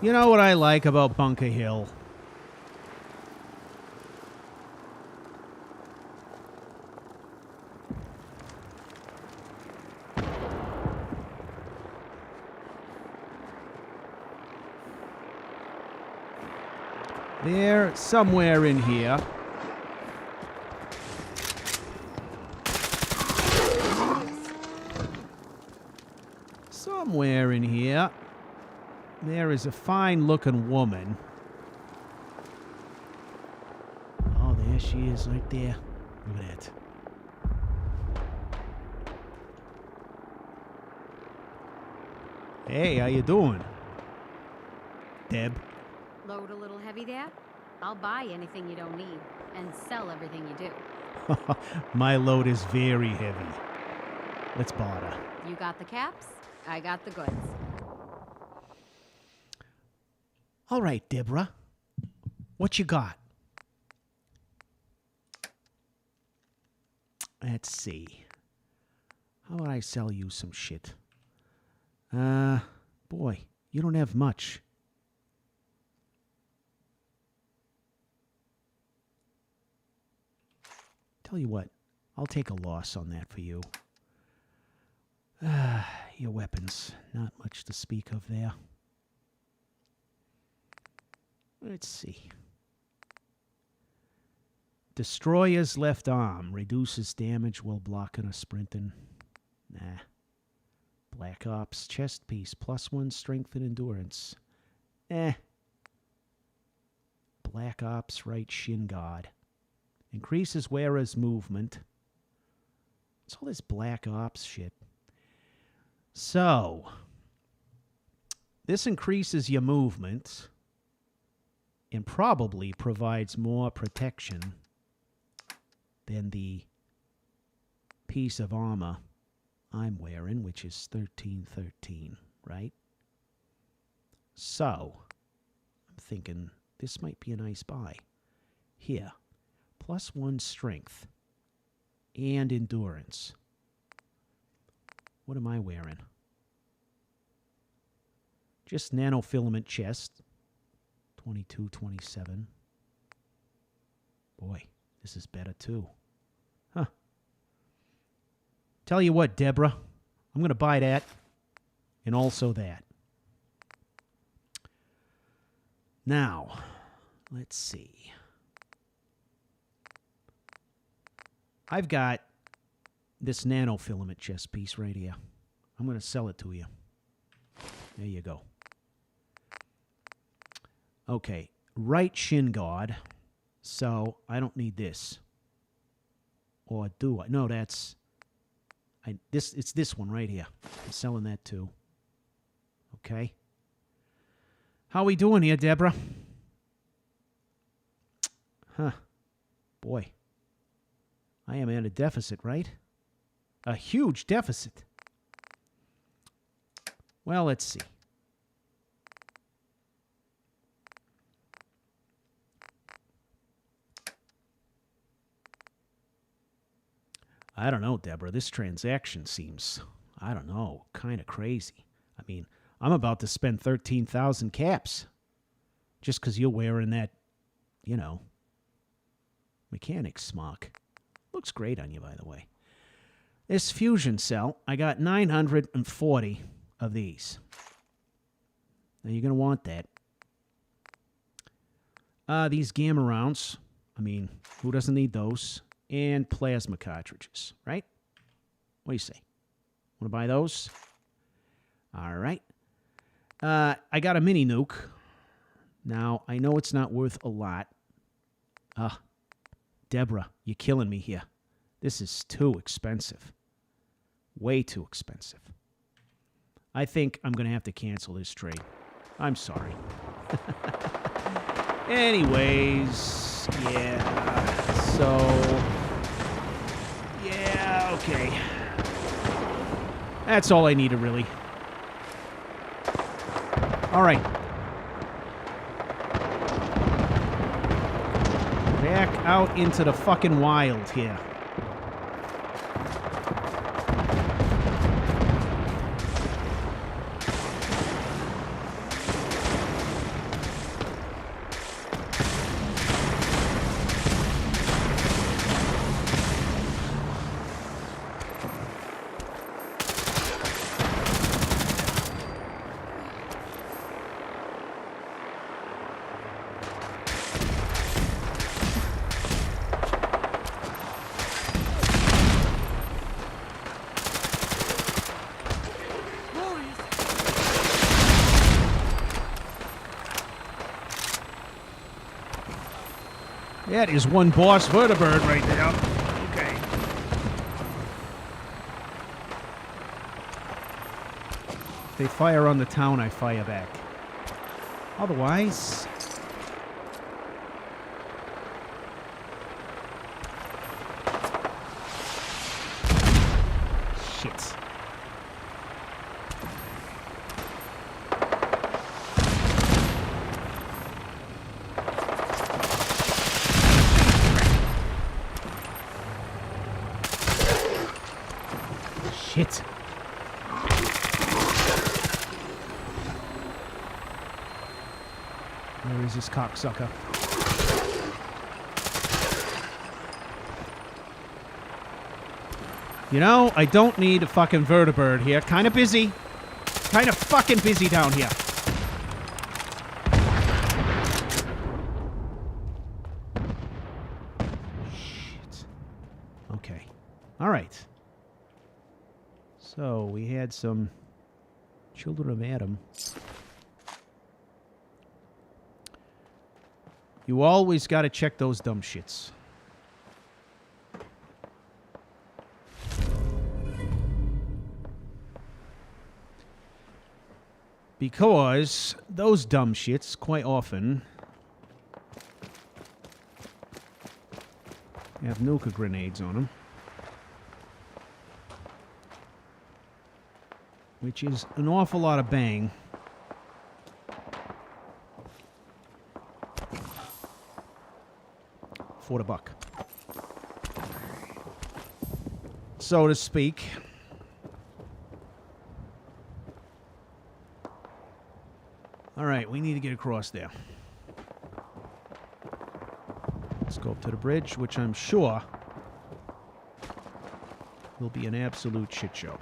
You know what I like about Bunker Hill? They're somewhere in here. somewhere in here, there is a fine-looking woman. Oh, there she is, right there. Look at that. Hey, how you doing? Deb. Load a little heavy there? I'll buy anything you don't need and sell everything you do. My load is very heavy. Let's barter. You got the caps, I got the goods. All right, Deborah. What you got? Let's see. How about I sell you some shit? Boy, you don't have much. Tell you what, I'll take a loss on that for you. Your weapons, not much to speak of there. Let's see. Destroyer's left arm reduces damage while blocking or sprinting. Nah. Black Ops chest piece, +1 strength and endurance. Black Ops right shin guard. Increases wearer's movement. What's all this Black Ops shit? So, this increases your movement and probably provides more protection than the piece of armor I'm wearing, which is 1313, right? So, I'm thinking this might be a nice buy. Here, +1 strength and endurance. What am I wearing? Just nanofilament chest. 22, 27. Boy, this is better too. Huh. Tell you what, Deborah. I'm going to buy that. And also that. Now, let's see. I've got this nanofilament chest piece right here. I'm going to sell it to you. There you go. Okay, right shin guard. So I don't need this. Or do I? No, that's... It's this one right here. I'm selling that too. Okay. How we doing here, Deborah? Huh. Boy. I am at a deficit, right? A huge deficit. Well, let's see. I don't know, Deborah. This transaction seems, I don't know, kind of crazy. I mean, I'm about to spend 13,000 caps just because you're wearing that, you know, mechanic smock. Looks great on you, by the way. This fusion cell, I got 940 of these. Now, you're going to want that. These gamma rounds, I mean, who doesn't need those? And plasma cartridges, right? What do you say? Want to buy those? All right. I got a mini nuke. Now, I know it's not worth a lot. Deborah, you're killing me here. This is too expensive. Way too expensive. I think I'm going to have to cancel this trade. I'm sorry. Anyways, yeah. So, yeah, okay. That's all I needed, really. All right. Back out into the fucking wild here. That is one boss vertibird right there. Okay. If they fire on the town, I fire back. Otherwise... Shit. Shit. Where is this cocksucker? You know, I don't need a fucking vertibird here. Kind of busy. Kind of fucking busy down here. Shit. Okay. All right. So, we had some Children of Adam. You always got to check those dumb shits. Because those dumb shits, quite often, have nuka grenades on them. Which is an awful lot of bang. For the buck. So to speak. Alright, we need to get across there. Let's go up to the bridge, which I'm sure will be an absolute shit show.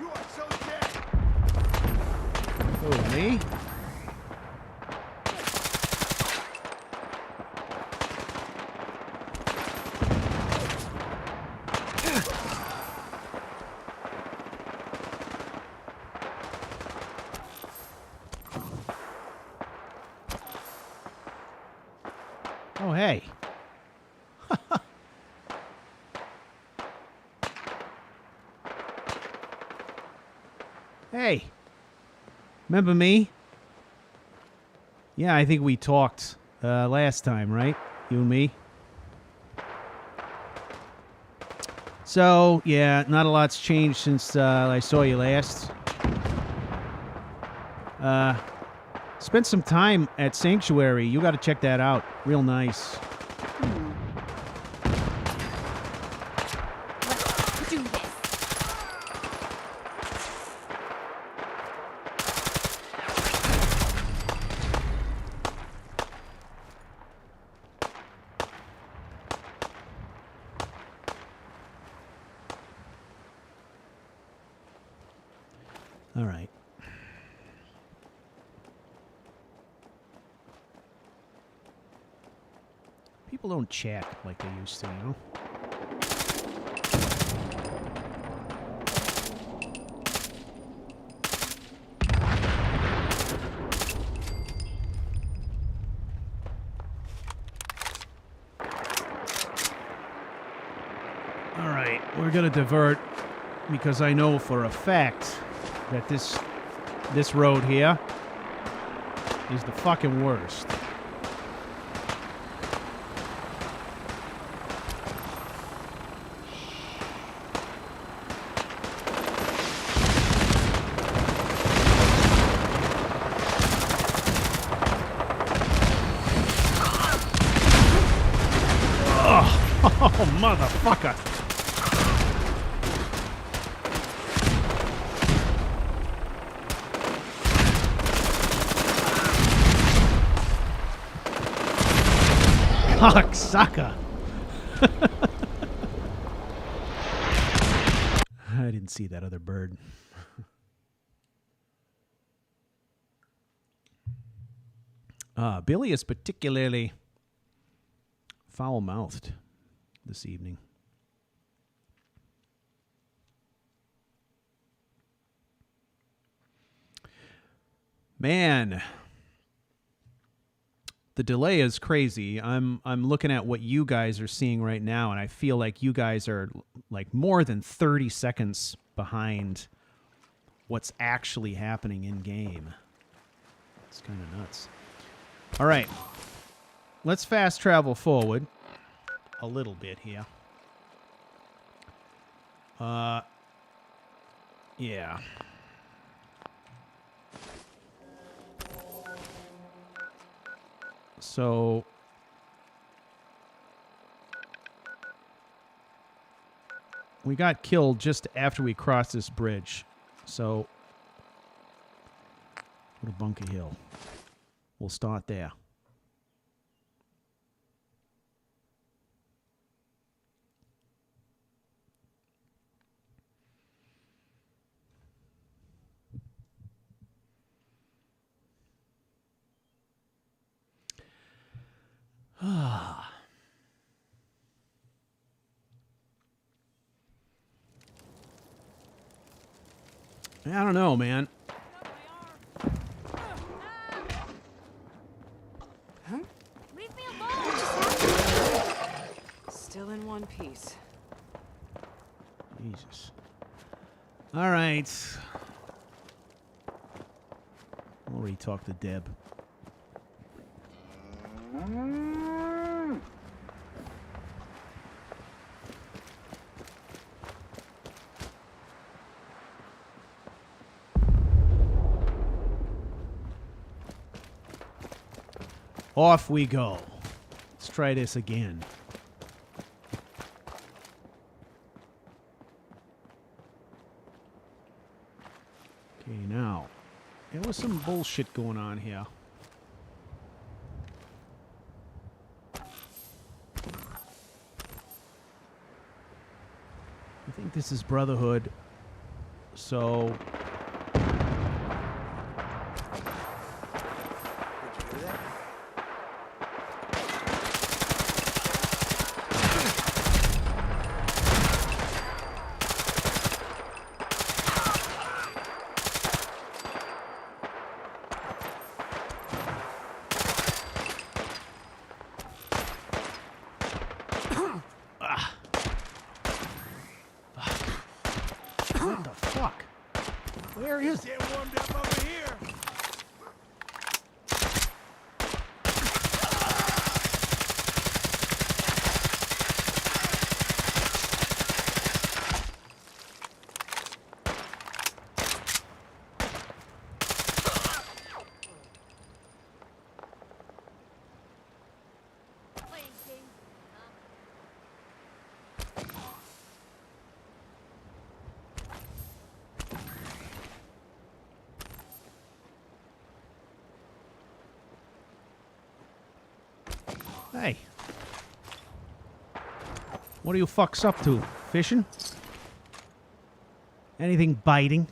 You are so dead. Oh, me? Oh, hey. Hey. Remember me? Yeah, I think we talked last time, right? You and me? So, yeah, not a lot's changed since I saw you last. Spent some time at Sanctuary. You got to check that out. Real nice. Let's do this. All right. People don't chat like they used to, you know? All right, we're gonna divert because I know for a fact that this road here is the fucking worst. Oh, motherfucker! Cocksucker! I didn't see that other bird. Billy is particularly foul-mouthed this evening. Man, the delay is crazy. I'm looking at what you guys are seeing right now, and I feel like you guys are like more than 30 seconds behind what's actually happening in game. It's kind of nuts. All right. Let's fast travel forward a little bit here. Yeah. So we got killed just after we crossed this bridge. So go to Bunker Hill. We'll start there. I don't know, man. Leave me alone! Still in one piece. Jesus. All right. Already talked to Deb. Off we go. Let's try this again. Okay, now, there was some bullshit going on here. I think this is Brotherhood, so... What the fuck? Where is it? Get warmed up over here. Hey. What are you fucks up to? Fishing? Anything biting?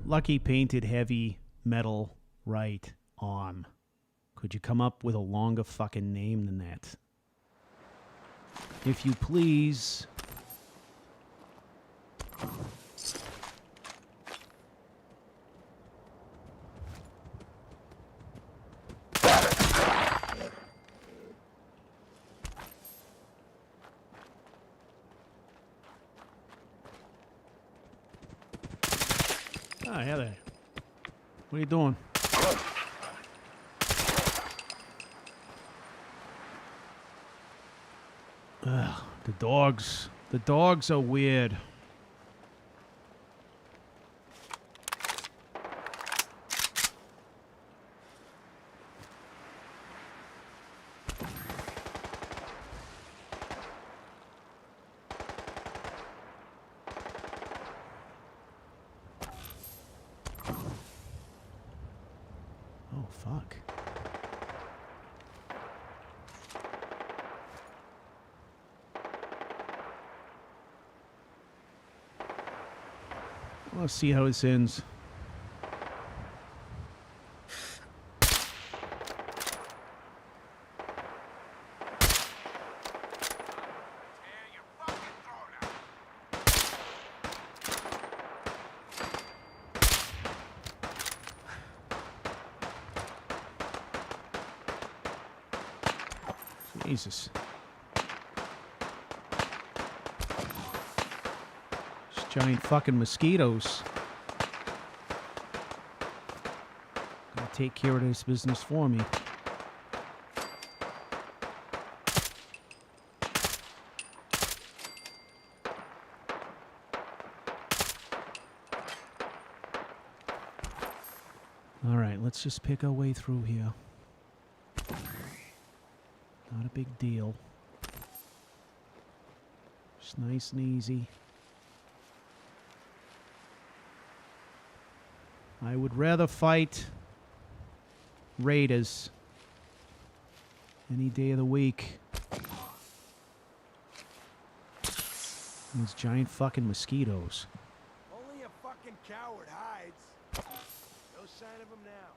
Lucky painted heavy metal right arm. Could you come up with a longer fucking name than that? If you please. Ah, hey there. What are you doing? Ugh, the dogs. The dogs are weird. Oh, fuck. Let's see how this ends. Tear your fucking throat out. Jesus. These giant fucking mosquitoes. Gonna take care of this business for me. All right, let's just pick our way through here. Not a big deal. Just nice and easy. I would rather fight raiders any day of the week. These giant fucking mosquitoes. Only a fucking coward hides. No sign of him now.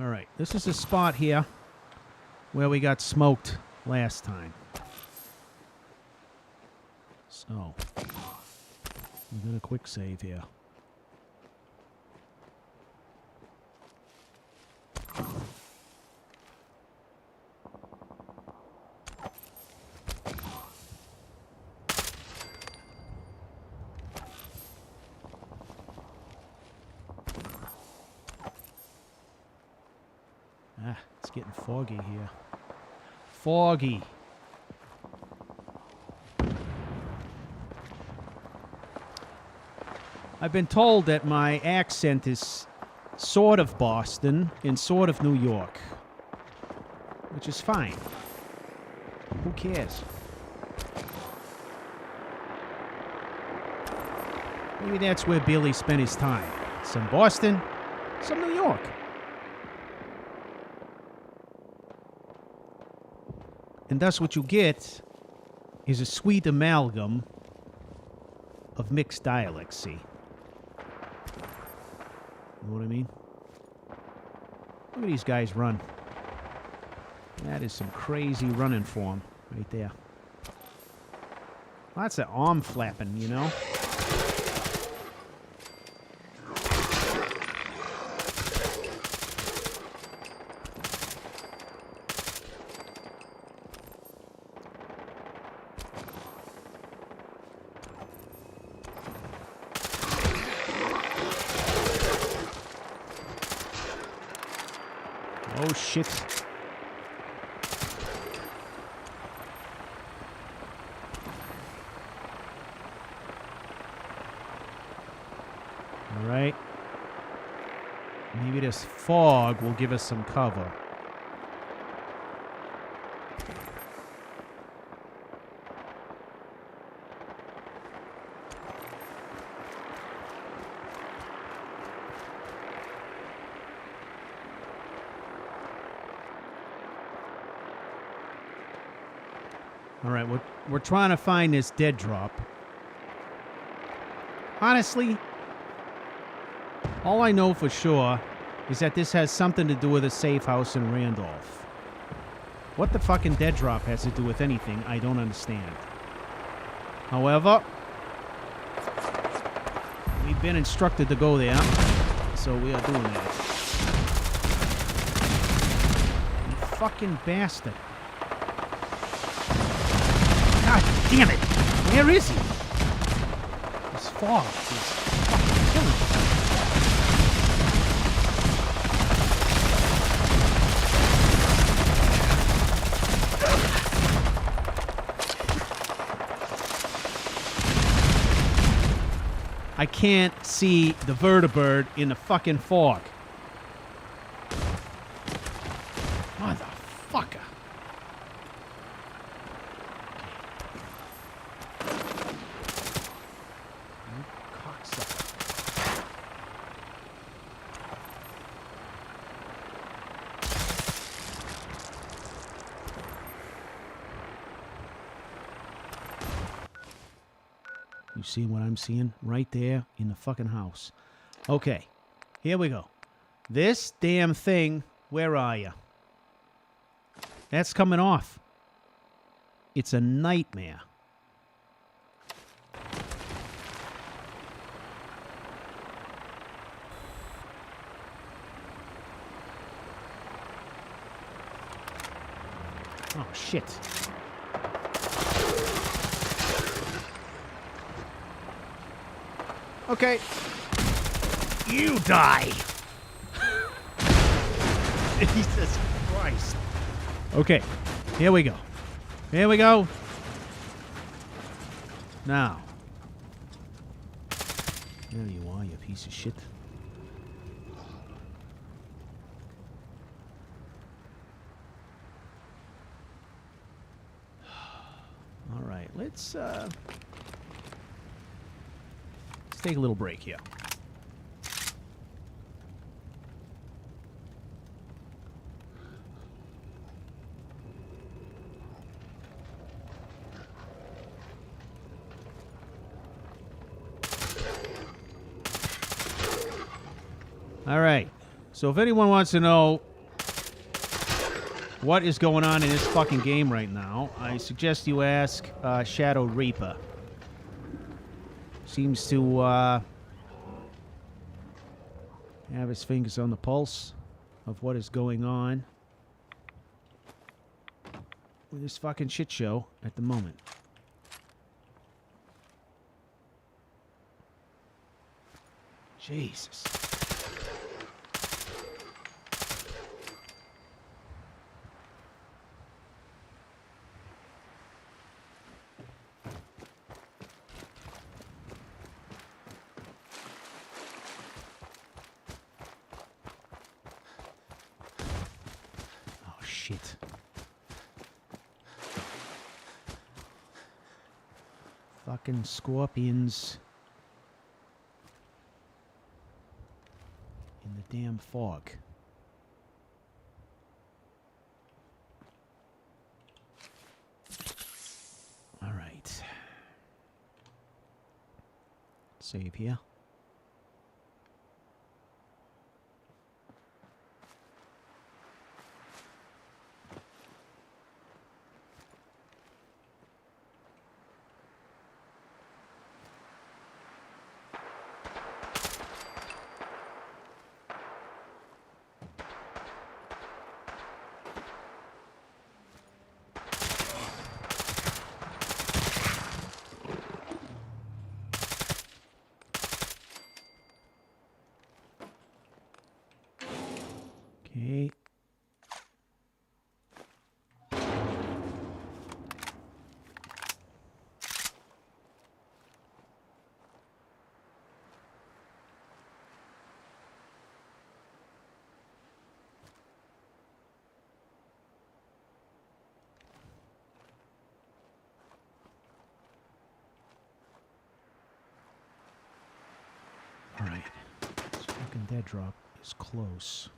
All right, this is a spot here where we got smoked last time. So, we got a quick save here. Ah, it's getting foggy here. Foggy. I've been told that my accent is sort of Boston and sort of New York, which is fine. Who cares? Maybe that's where Billy spent his time. Some Boston, some New York. And thus what you get is a sweet amalgam of mixed dialects, see? You know what I mean? Look at these guys run. That is some crazy running form right there. Lots of arm flapping, you know? Oh, shit. All right. Maybe this fog will give us some cover. All right, we're trying to find this dead drop. Honestly, all I know for sure is that this has something to do with a safe house in Randolph. What the fucking dead drop has to do with anything, I don't understand. However, we've been instructed to go there, so we are doing that. You fucking bastard. God damn it! Where is he? This fog is fucking killing me. I can't see the vertibird in the fucking fog. Motherfucker. You see what I'm seeing? Right there in the fucking house. Okay, here we go. This damn thing, where are you? That's coming off. It's a nightmare. Oh, shit. Okay. You die. Jesus Christ. Okay. Here we go. Here we go. Now. There you are, you piece of shit. All right, let's take a little break here. All right. So if anyone wants to know what is going on in this fucking game right now, I suggest you ask Shadow Reaper. Seems to have his fingers on the pulse of what is going on with this fucking shit show at the moment. Jesus. Shit. Fucking scorpions in the damn fog. All right. Save here. Okay. All right. This fucking dead drop is close.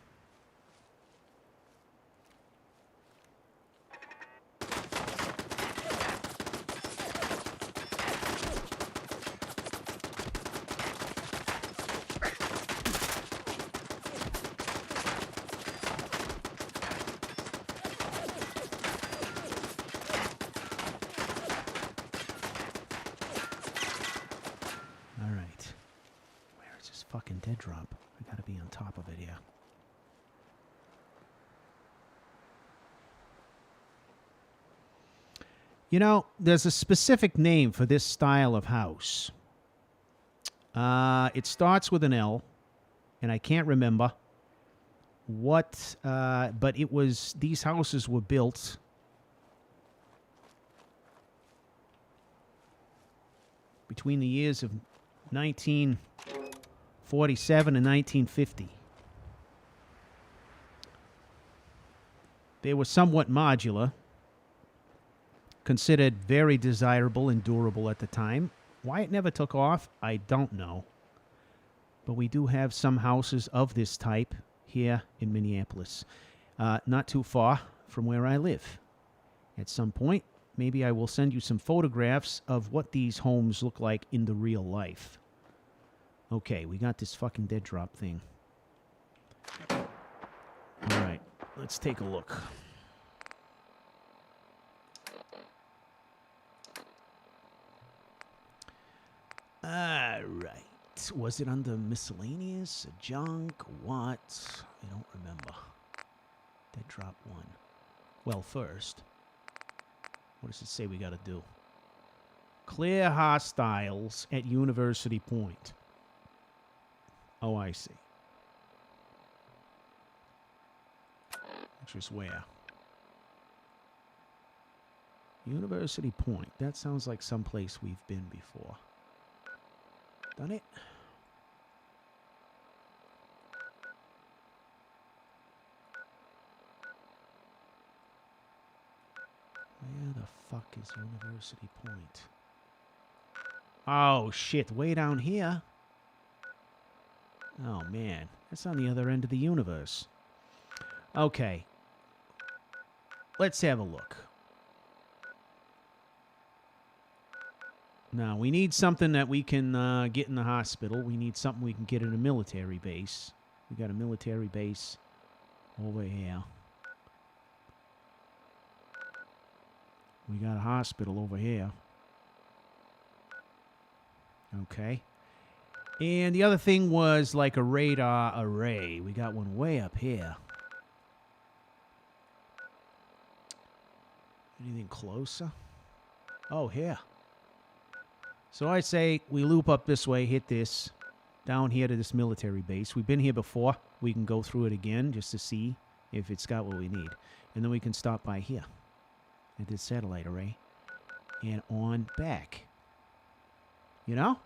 Fucking dead drop. I gotta be on top of it here. You know, there's a specific name for this style of house. It starts with an L, and I can't remember what, but it was, these houses were built between the years of 1947 and 1950. They were somewhat modular, considered very desirable and durable at the time. Why it never took off, I don't know. But we do have some houses of this type here in Minneapolis. Not too far from where I live. At some point, maybe I will send you some photographs of what these homes look like in the real life. Okay, we got this fucking dead drop thing. Alright, let's take a look. Alright. Was it under miscellaneous? Junk? What? I don't remember. Dead drop 1. Well, first, what does it say we gotta do? Clear hostiles at University Point. Oh, I see. Which is where? University Point. That sounds like someplace we've been before. Done it? Where the fuck is University Point? Oh, shit. Way down here. Oh, man. That's on the other end of the universe. Okay. Let's have a look. Now, we need something that we can get in the hospital. We need something we can get in a military base. We got a military base over here. We got a hospital over here. Okay. And the other thing was like a radar array. We got one way up here. Anything closer? Oh, here. So I say we loop up this way, hit this, down here to this military base. We've been here before. We can go through it again just to see if it's got what we need. And then we can stop by here at this satellite array and on back. You know?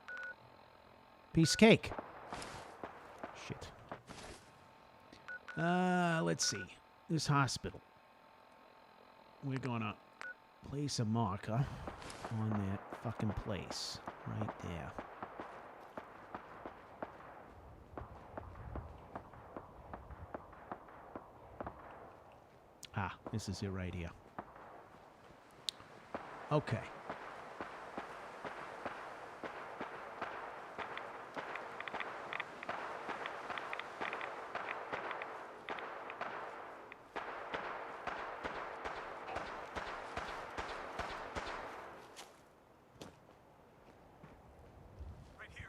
Piece of cake. Shit. Let's see. This hospital. We're gonna place a marker on that fucking place right there. Ah, this is it right here. Okay. Right here.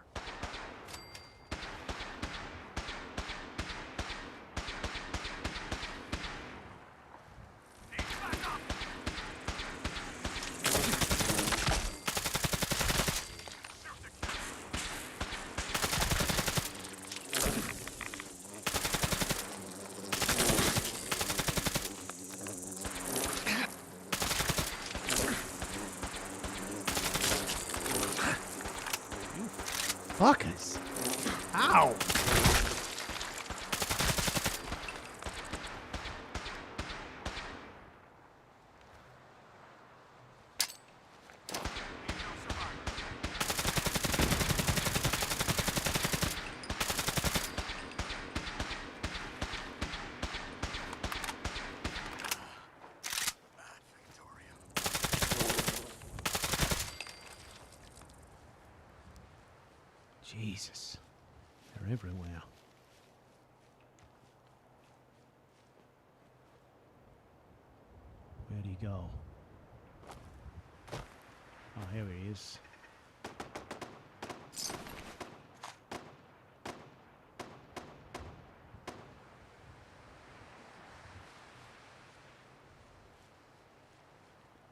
Hey, back up! Fuckers. Ow. Jesus. They're everywhere. Where'd he go? Oh, here he is.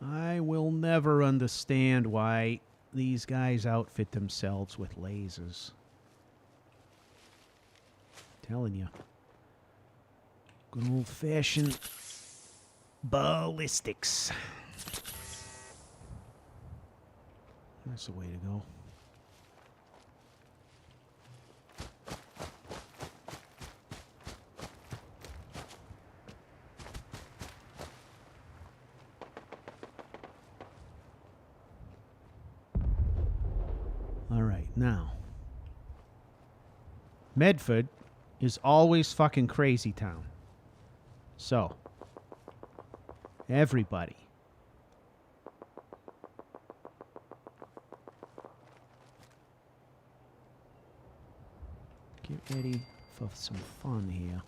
I will never understand why these guys outfit themselves with lasers. Telling you. Good old-fashioned ballistics. That's the way to go. All right, now. Medford is always fucking crazy town. So, everybody, Get ready for some fun here.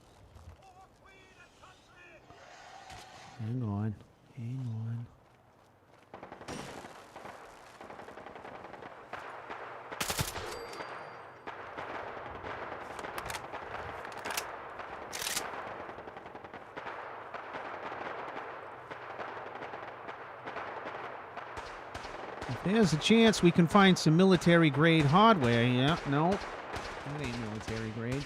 Hang on. Hang on. If there's a chance we can find some military-grade hardware here. No, that ain't military-grade.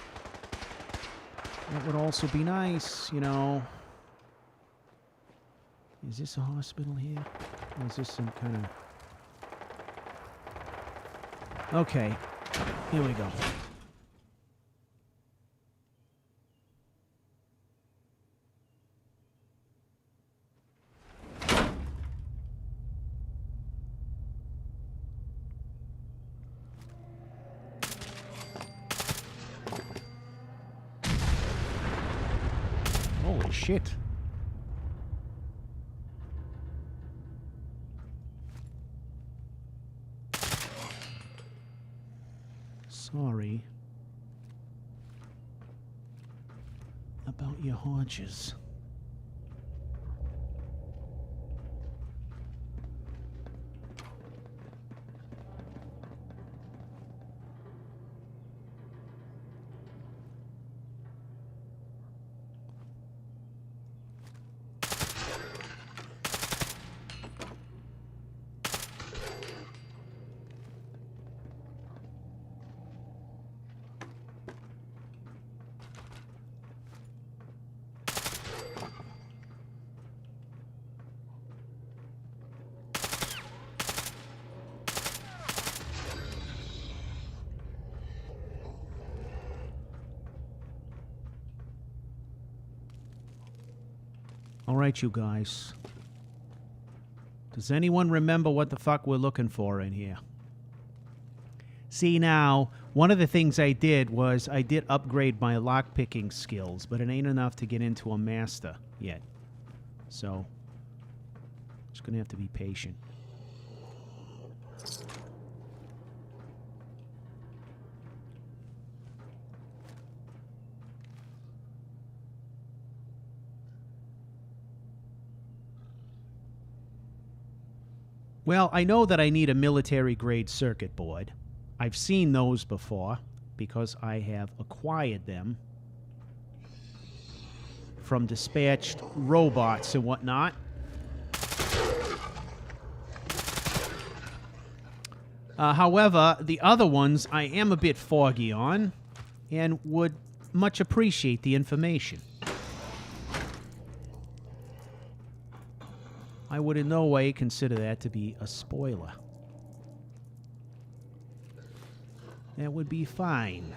That would also be nice, you know. Is this a hospital here? Or is this some kind of... Okay, here we go. Holy shit. Sorry about your haunches. All right, you guys. Does anyone remember what the fuck we're looking for in here? See, now, one of the things I did was I did upgrade my lockpicking skills, but it ain't enough to get into a master yet. So, just gonna have to be patient. Well, I know that I need a military-grade circuit board. I've seen those before because I have acquired them from dispatched robots and whatnot. However, the other ones I am a bit foggy on and would much appreciate the information. I would in no way consider that to be a spoiler. That would be fine.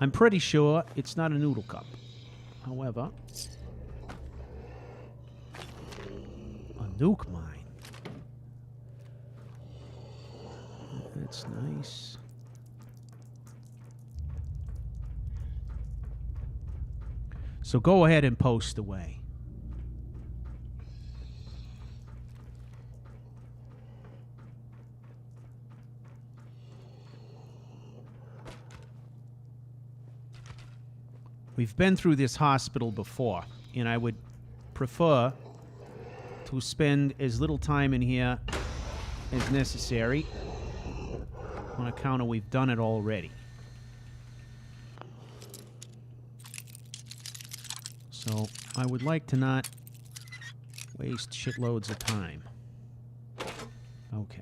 I'm pretty sure it's not a noodle cup. However, a nuke mine. That's nice. So go ahead and post away. We've been through this hospital before, and I would prefer to spend as little time in here as necessary on account of we've done it already. So I would like to not waste shitloads of time. Okay.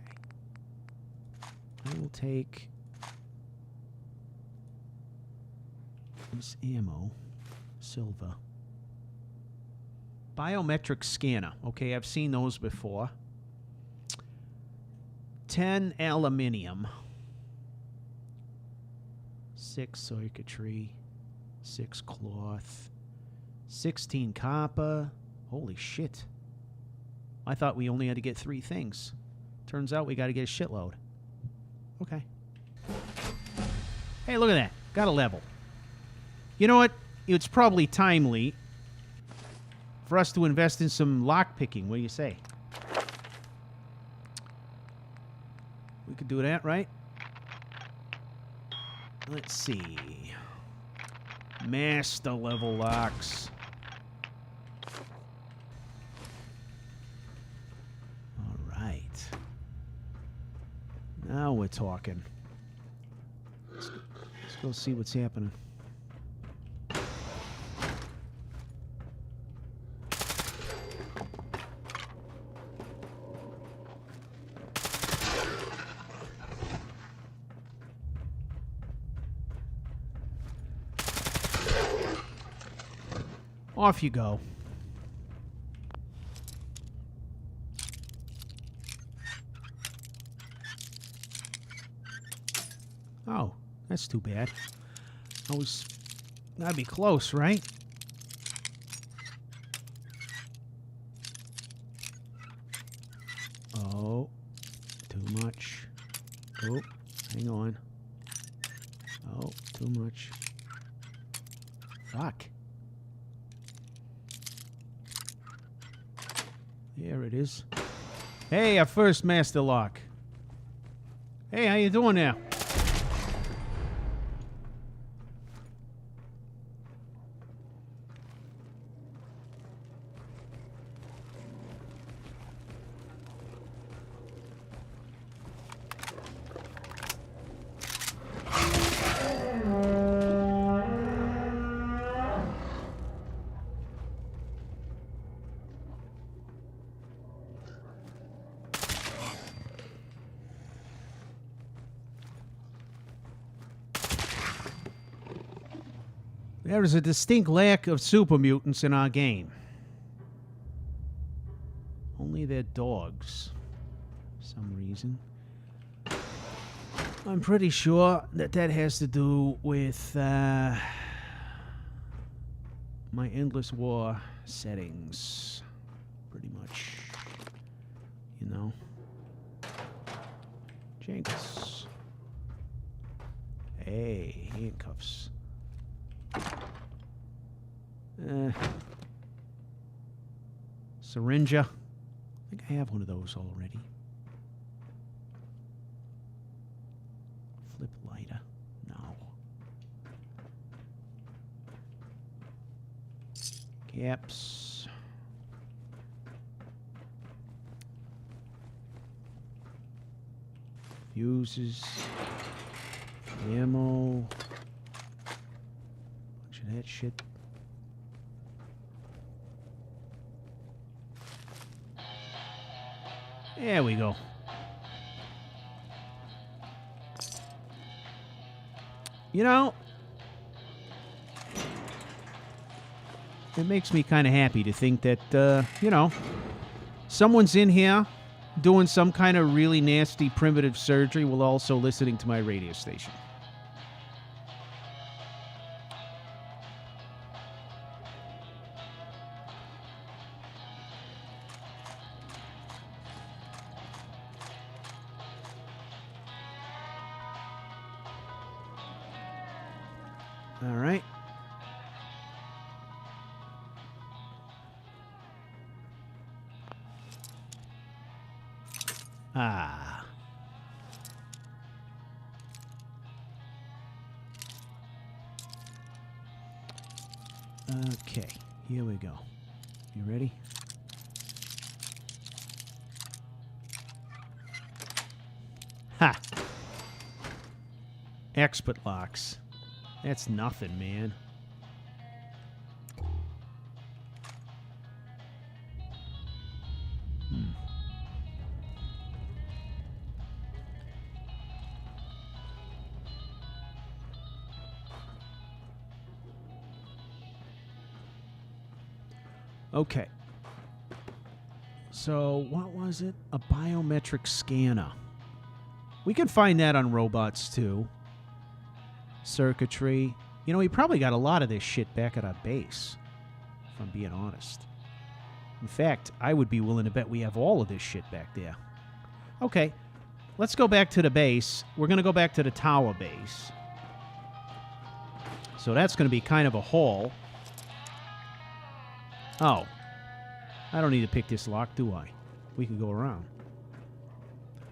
I will take this ammo, silver. Biometric scanner. Okay, I've seen those before. 10 aluminium. 6 circuitry. 6 cloth. 16 copper. Holy shit. I thought we only had to get 3 things. Turns out we got to get a shitload. Okay. Hey, look at that. Got a level. You know what? It's probably timely for us to invest in some lockpicking. What do you say? We could do that, right? Let's see. Master level locks. All right. Now we're talking. Let's go see what's happening. Off you go. Oh, that's too bad. That'd be close, right? Oh, too much. Oh, hang on. Oh, too much. Fuck. There it is. Hey, our first master lock. Hey, how you doing now? There is a distinct lack of super mutants in our game. Only their dogs, for some reason. I'm pretty sure that has to do with my Endless War settings. Pretty much. You know. Jenkins. Hey, handcuffs. Syringa. I think I have one of those already. Flip lighter. No. Caps. Fuses. Ammo. Bunch of that shit. There we go. You know, it makes me kind of happy to think that, you know, someone's in here doing some kind of really nasty primitive surgery while also listening to my radio station. All right. Ah. Okay, here we go. You ready? Ha! Expert locks. That's nothing, man. Okay. So, what was it? A biometric scanner. We can find that on robots, too. Circuitry. You know, we probably got a lot of this shit back at our base, if I'm being honest. In fact, I would be willing to bet we have all of this shit back there. Okay, let's go back to the base. We're going to go back to the tower base. So that's going to be kind of a haul. Oh. I don't need to pick this lock, do I? We can go around.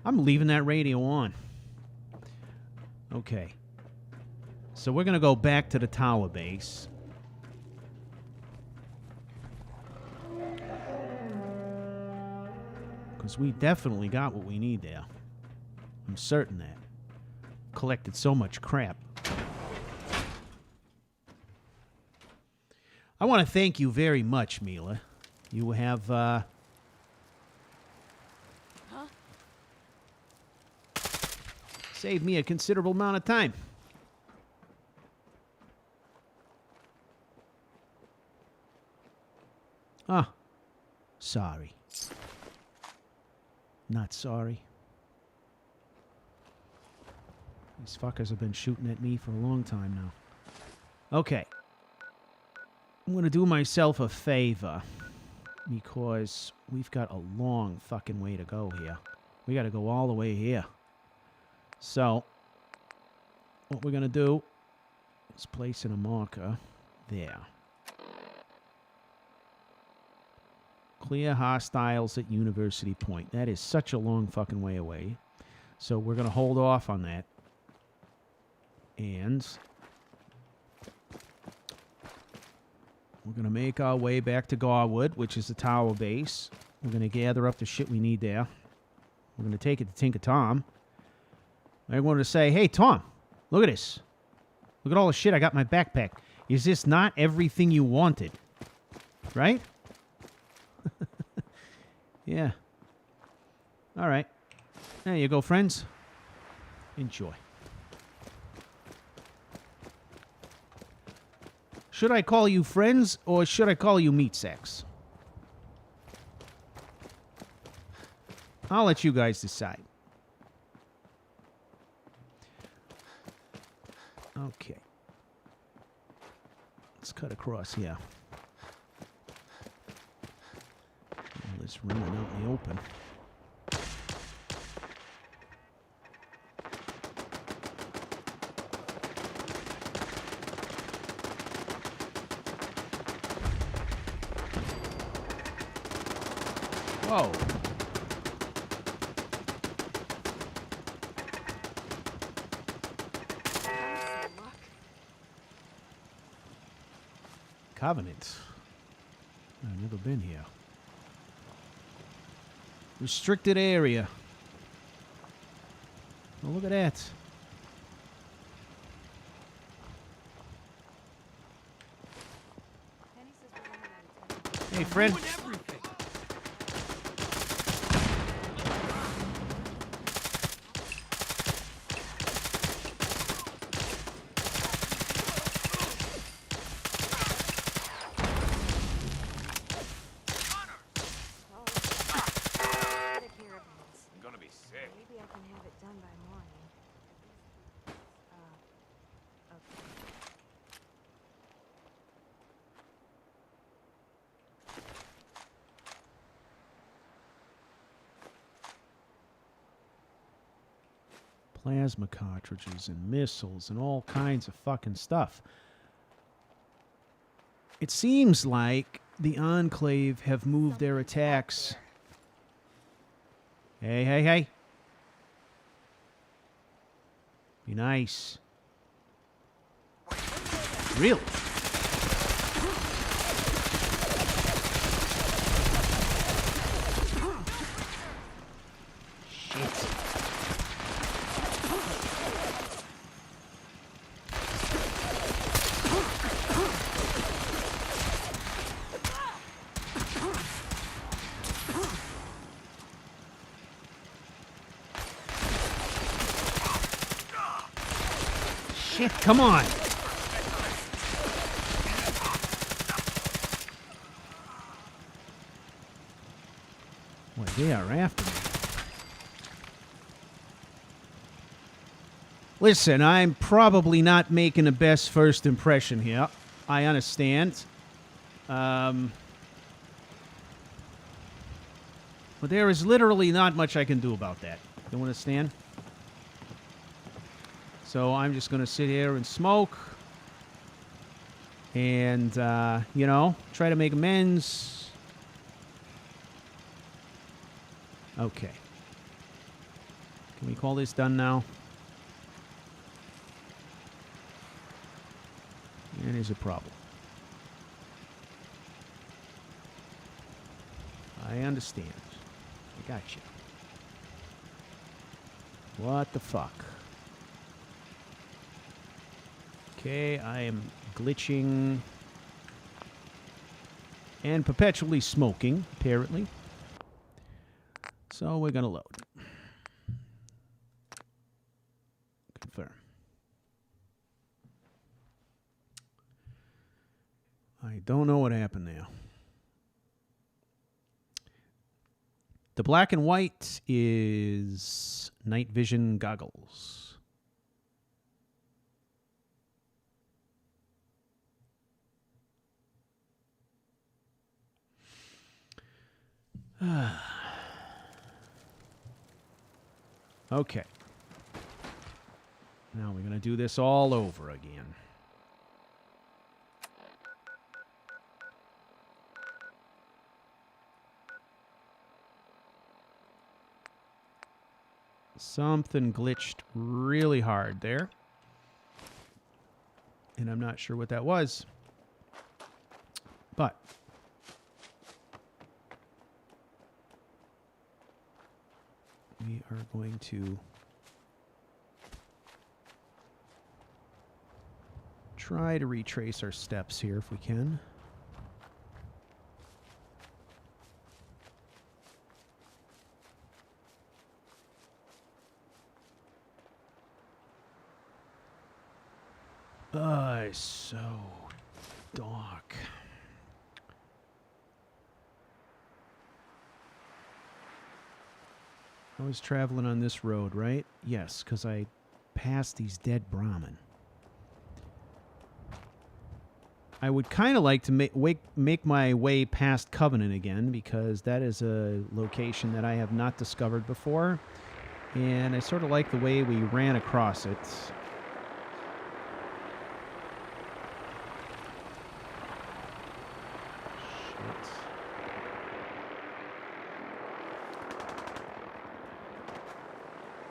I'm leaving that radio on. Okay. So we're going to go back to the tower base. Because we definitely got what we need there. I'm certain that. Collected so much crap. I want to thank you very much, Mila. You have, saved me a considerable amount of time. Ah, sorry. Not sorry. These fuckers have been shooting at me for a long time now. Okay. I'm gonna do myself a favor. Because we've got a long fucking way to go here. We gotta go all the way here. So, what we're gonna do is place in a marker there. Clear hostiles at University Point. That is such a long fucking way away. So we're going to hold off on that. And we're going to make our way back to Garwood, which is the tower base. We're going to gather up the shit we need there. We're going to take it to Tinker Tom. I'm going to say, hey, Tom, look at this. Look at all the shit I got in my backpack. Is this not everything you wanted? Right? Yeah. All right. There you go, friends. Enjoy. Should I call you friends or should I call you meat sacks? I'll let you guys decide. Okay. Let's cut across here. All this running out in the open. Whoa. Covenant. I've never been here. Restricted area. Oh, look at that. Hey, friend. Plasma cartridges and missiles and all kinds of fucking stuff. It seems like the Enclave have moved their attacks. Hey, hey, hey. Be nice. Really? Shit. Shit, come on. Boy, they are after me. Listen, I'm probably not making the best first impression here. I understand. But there is literally not much I can do about that. You understand? So I'm just going to sit here and smoke and, you know, try to make amends. Okay. Can we call this done now? That is a problem. I understand. I got you. What the fuck? Okay, I am glitching and perpetually smoking, apparently. So we're gonna load. Confirm. I don't know what happened there. The black and white is night vision goggles. Okay. Now we're going to do this all over again. Something glitched really hard there. And I'm not sure what that was. But we are going to try to retrace our steps here if we can. It's so dark. I was traveling on this road, right? Yes, because I passed these dead Brahmin. I would kind of like to make my way past Covenant again, because that is a location that I have not discovered before. And I sort of like the way we ran across it.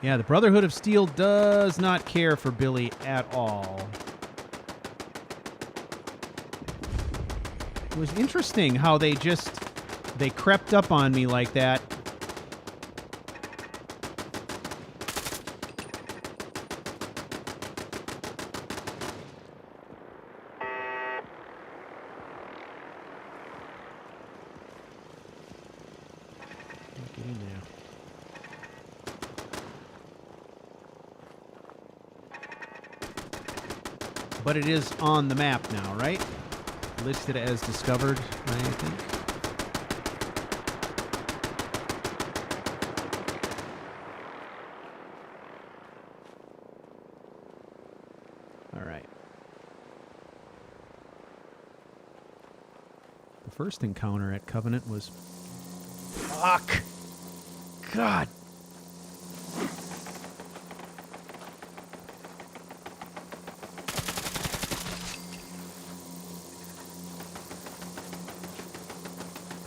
Yeah, the Brotherhood of Steel does not care for Billy at all. It was interesting how they crept up on me like that. Get in there. But it is on the map now, right? Listed as discovered, I think. All right. The first encounter at Covenant was... Fuck! God!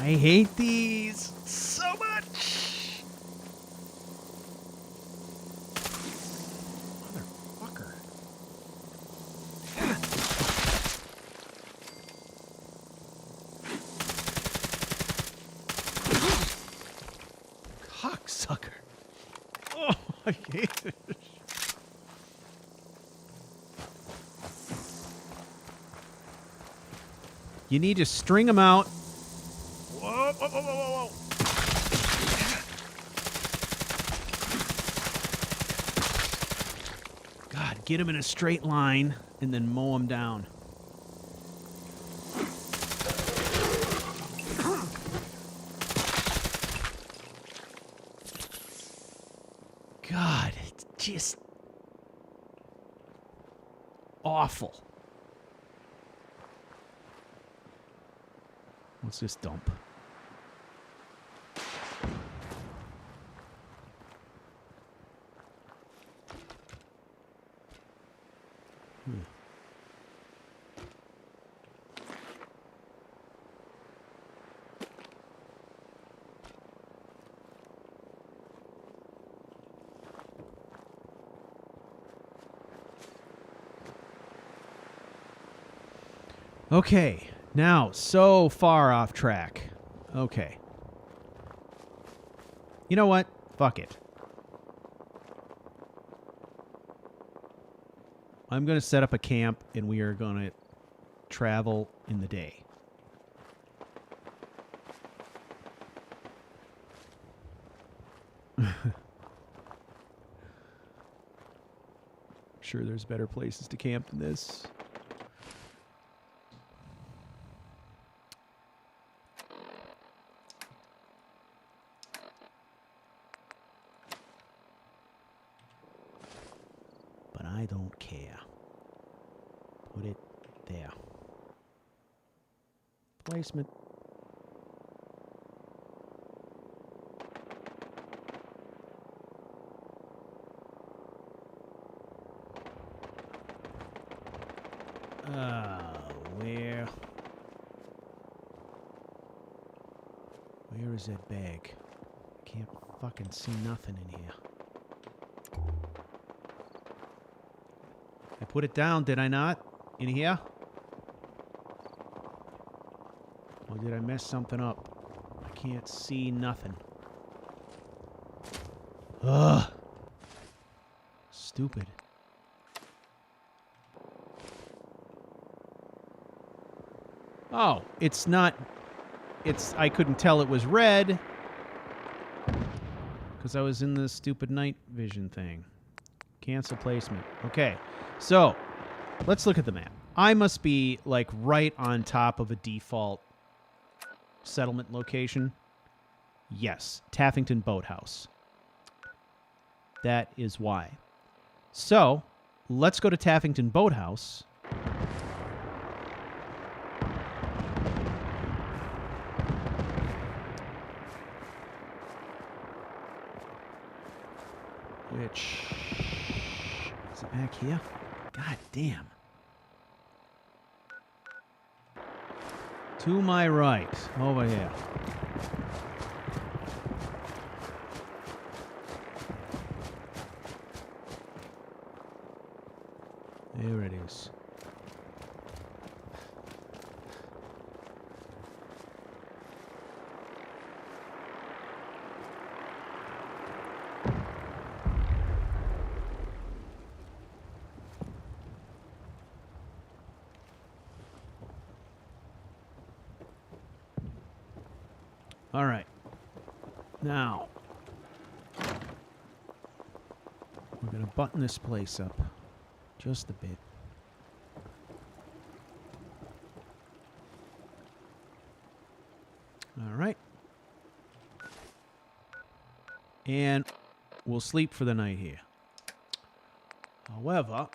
I hate these so much. Motherfucker. Cocksucker. Oh, I hate it. You need to string them out. Whoa, whoa, whoa, whoa, whoa. God, get him in a straight line and then mow him down. God, it's just awful. What's this dump? Okay, now, so far off track. Okay. You know what? Fuck it. I'm going to set up a camp, and we are going to travel in the day. Sure, there's better places to camp than this. But I don't care. Put it there. Placement. Where? Where is that bag? Can't fucking see nothing in here. I put it down, did I not? In here? Or did I mess something up? I can't see nothing. Ugh. Stupid. Oh, it's not... I couldn't tell it was red. Because I was in the stupid night vision thing. Cancel placement. Okay. So, let's look at the map. I must be, like, right on top of a default settlement location. Yes. Taffington Boathouse. That is why. So, let's go to Taffington Boathouse. Which... Is it back here? God damn. To my right. Over here. There it is. All right. Now, we're going to button this place up just a bit. All right. And we'll sleep for the night here. However,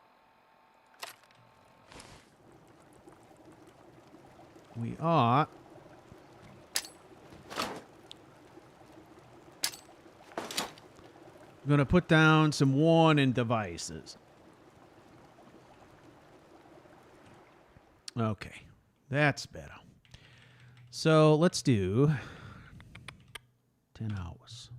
we are... I'm going to put down some warning devices. Okay, that's better. So let's do 10 hours.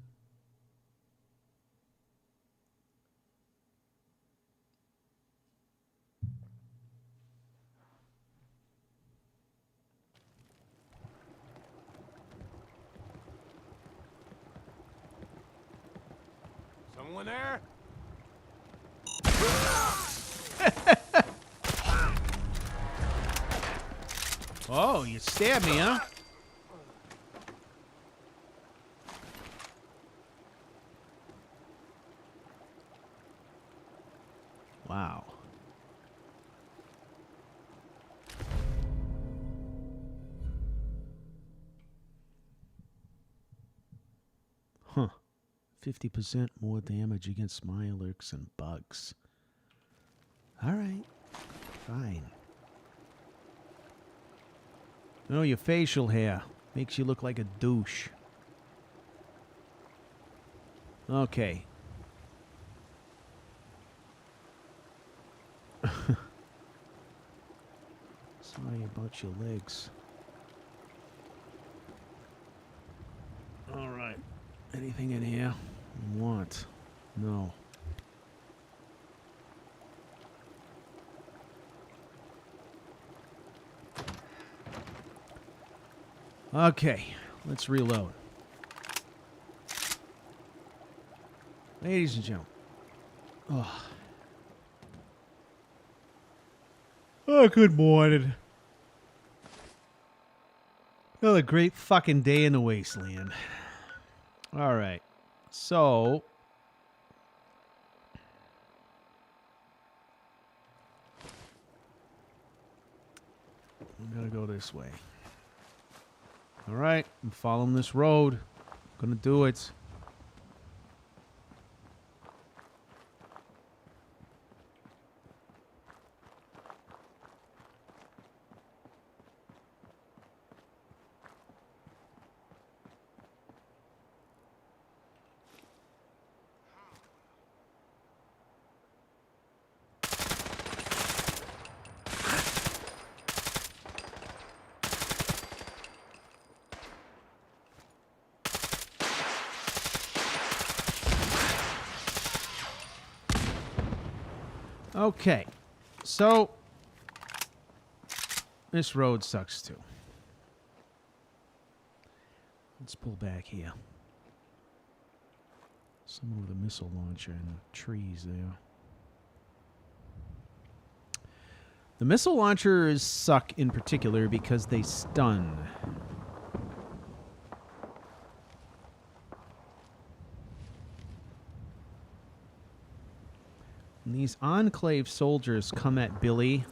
Someone there? Oh, you stabbed me, huh? Wow. Huh. 50% more damage against Mirelurks and bugs. All right. Fine. Oh, your facial hair makes you look like a douche. Okay. Sorry about your legs. All right. Anything in here you want? No. Okay, let's reload. Ladies and gentlemen. Oh, good morning. Another great fucking day in the Wasteland. All right. So, I'm going to go this way. All right. I'm following this road. Going to do it. Okay, so this road sucks too. Let's pull back here. Someone with a missile launcher in the trees there. The missile launchers suck in particular because they stun. And these Enclave soldiers come at Billy.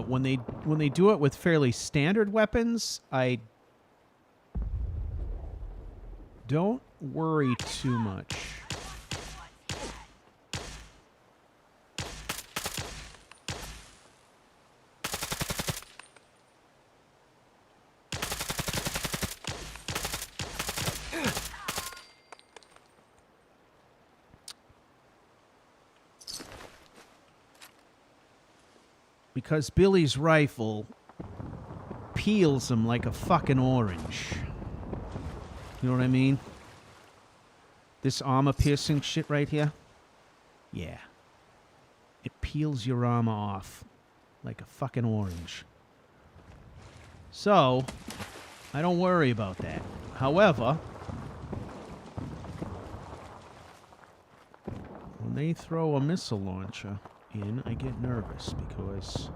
When they do it with fairly standard weapons, I don't worry too much. Because Billy's rifle peels him like a fucking orange. You know what I mean? This armor-piercing shit right here? Yeah. It peels your armor off like a fucking orange. So, I don't worry about that. However, when they throw a missile launcher in, I get nervous because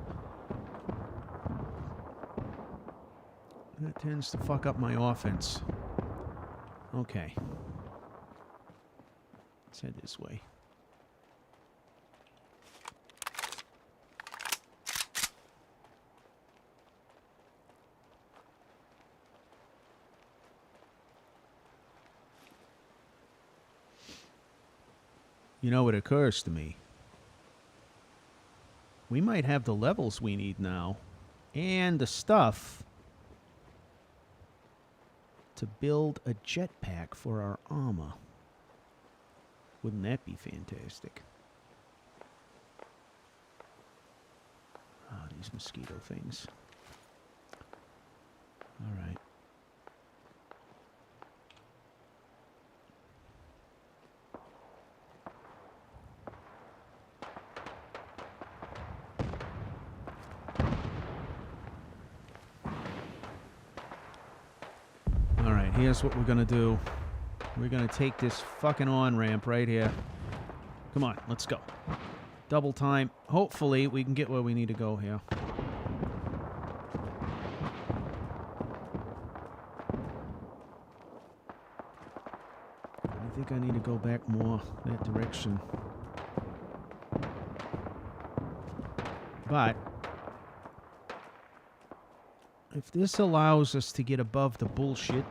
that tends to fuck up my offense. Okay. Let's head this way. You know, it occurs to me. We might have the levels we need now. And the stuff to build a jetpack for our armor. Wouldn't that be fantastic? Ah, these mosquito things. All right. All right, here's what we're gonna do. We're gonna take this fucking on-ramp right here. Come on, let's go. Double time. Hopefully, we can get where we need to go here. I think I need to go back more that direction. But if this allows us to get above the bullshit,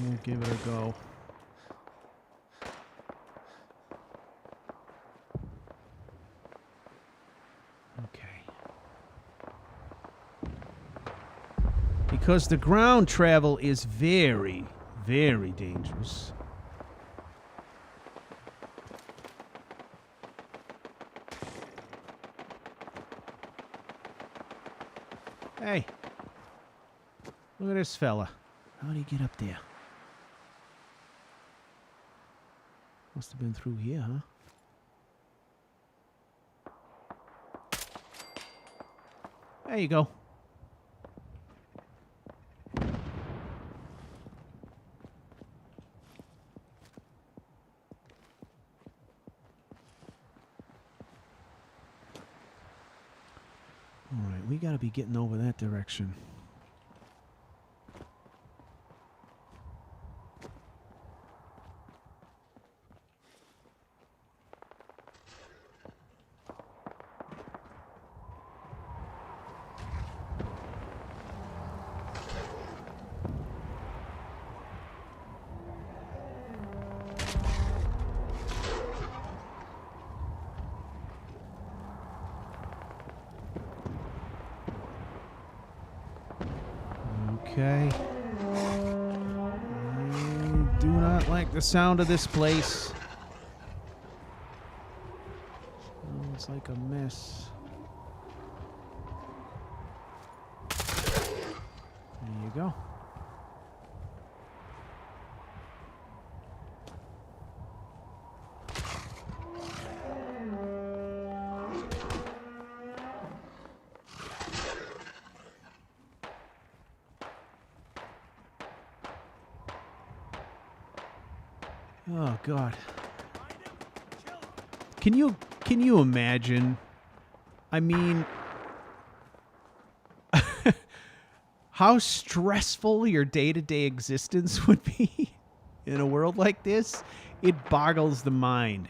we'll give it a go. Okay. Because the ground travel is very, very dangerous. Hey. Look at this fella. How do you get up there? Must have been through here, huh? There you go. All right, we gotta be getting over that direction. Okay. I do not like the sound of this place. Sounds like a mess. There you go. Oh God. Can you imagine? I mean, how stressful your day-to-day existence would be in a world like this? It boggles the mind.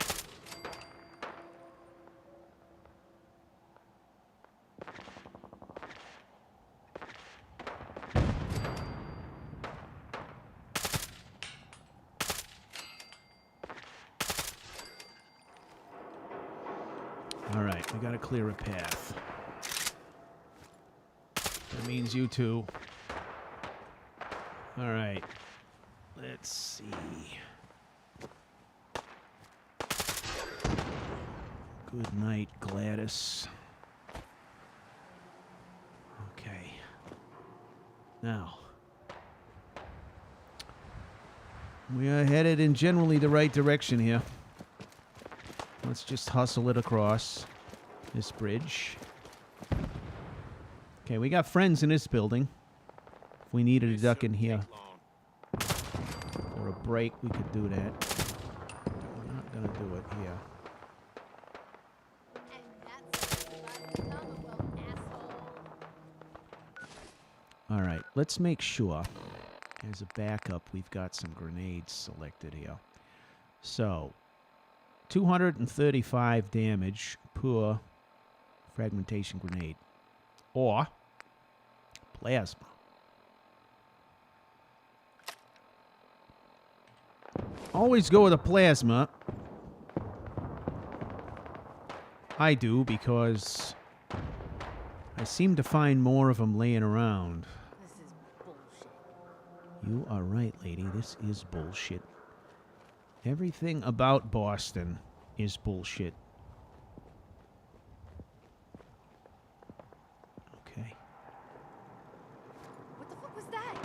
All right, we gotta clear a path. That means you two. All right, let's see. Good night, Gladys. Okay. Now, we are headed in generally the right direction here. Let's just hustle it across this bridge. Okay, we got friends in this building. If we needed a duck in here for a break, we could do that. But we're not gonna do it here. All right, let's make sure, as a backup, we've got some grenades selected here. So, 235 damage per fragmentation grenade. Or plasma. Always go with a plasma. I do, because I seem to find more of them laying around. This is bullshit. You are right, lady. This is bullshit. Everything about Boston is bullshit. Okay. What the fuck was that?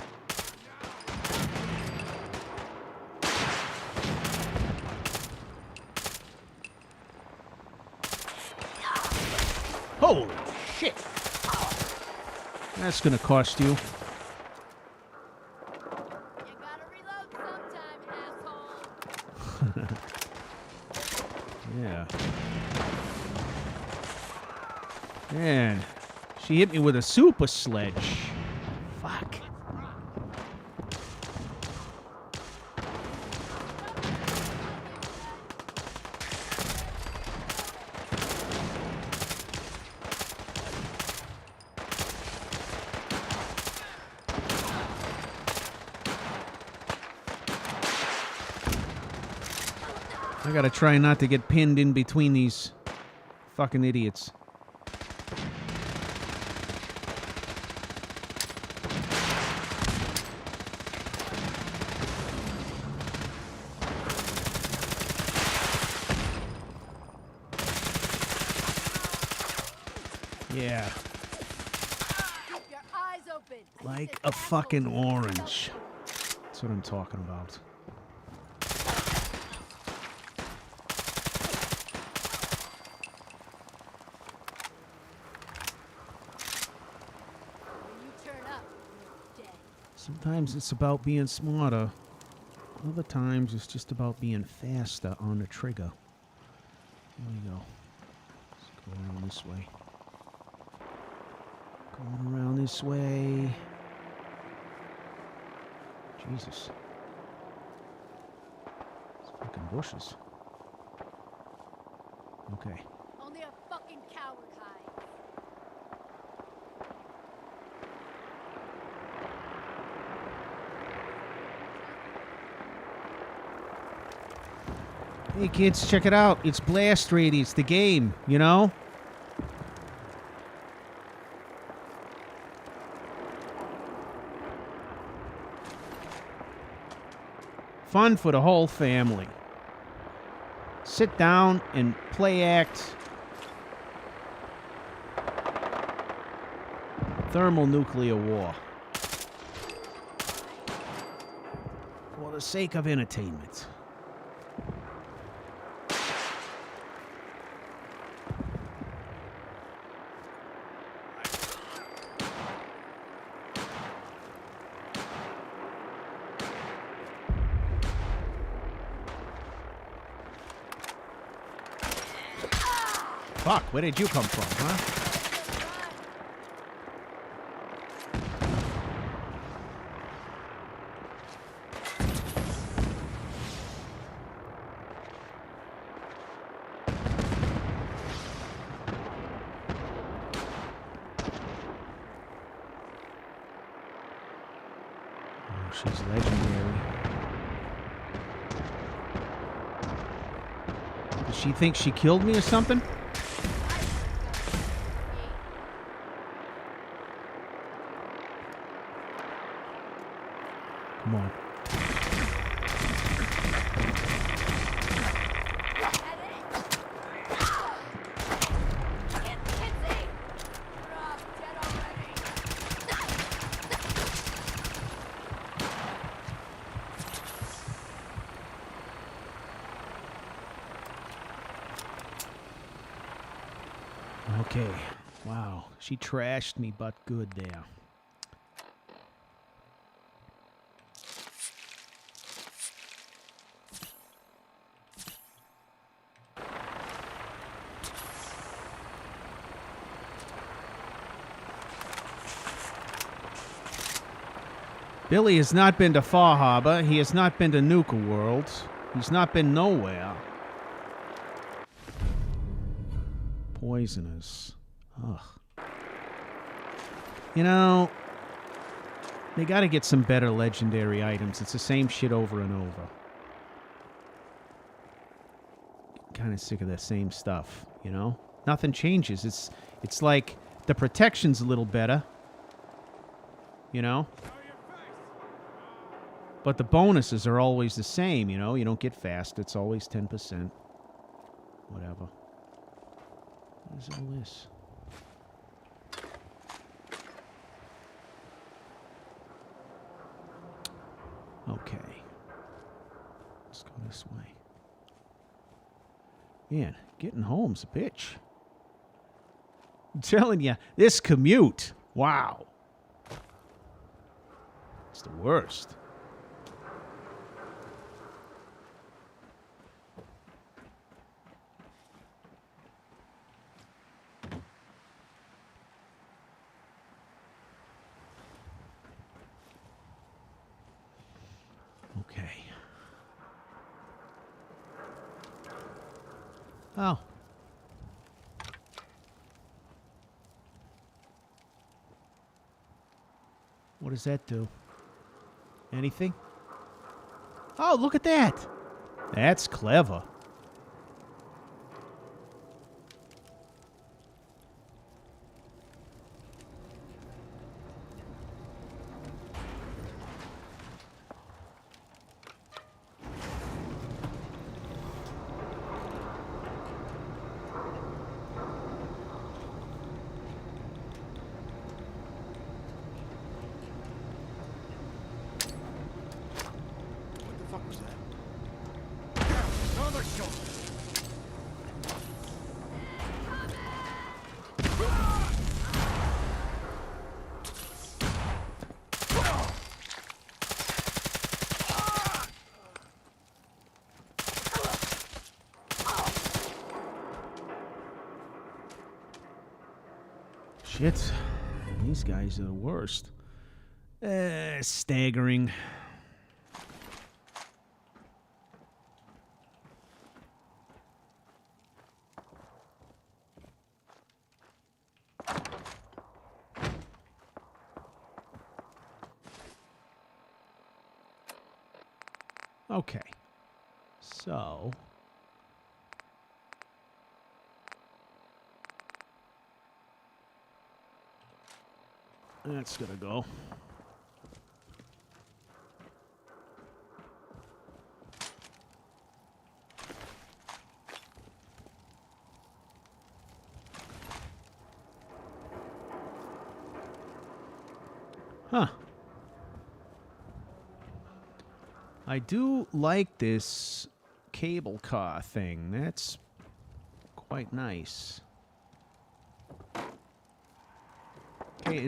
Holy shit! That's gonna cost you. You gotta reload sometime, asshole. Yeah. Man, she hit me with a super sledge. Fuck. I gotta try not to get pinned in between these fucking idiots. Yeah. Keep your eyes open. Like a fucking orange. That's what I'm talking about. When you turn up, you're dead. Sometimes it's about being smarter. Other times it's just about being faster on the trigger. Here we go. Let's go around this way. Going around this way. Jesus. It's fucking bushes. Okay. Only a fucking coward hides. Hey kids, check it out. It's Blast Radius, the game, you know? Fun for the whole family. Sit down and play act thermonuclear war. For the sake of entertainment. Fuck, where did you come from, huh? Oh, she's legendary. Does she think she killed me or something? Come on. Okay. Wow. She trashed me, but good there. Billy has not been to Far Harbor. He has not been to Nuka World. He's not been nowhere. Poisonous. Ugh. You know, they gotta get some better legendary items. It's the same shit over and over. Kind of sick of the same stuff, you know? Nothing changes. It's like the protection's a little better. You know? But the bonuses are always the same, you know? You don't get fast. It's always 10%. Whatever. What is all this? Okay. Let's go this way. Man, getting home's a bitch. I'm telling you, this commute. Wow. It's the worst. Okay. Oh. What does that do? Anything? Oh, look at that. That's clever. Shit. These guys are the worst. Staggering. Okay. So... that's gonna go. Huh. I do like this cable car thing. That's quite nice. Okay,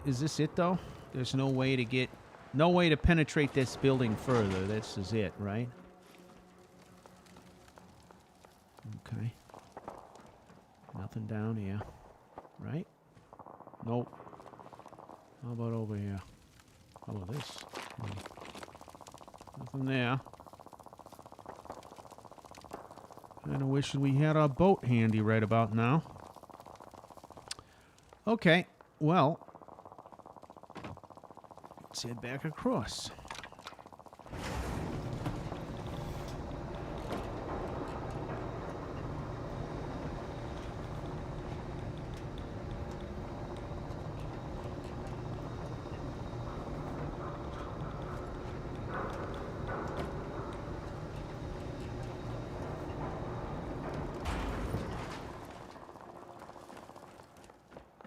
is this it though? There's no way to penetrate this building further. This is it, right? Okay. Nothing down here. Right? Nope. How about over here? How about this? Nothing there. Kinda wish we had our boat handy right about now. Okay, well, let's head back across.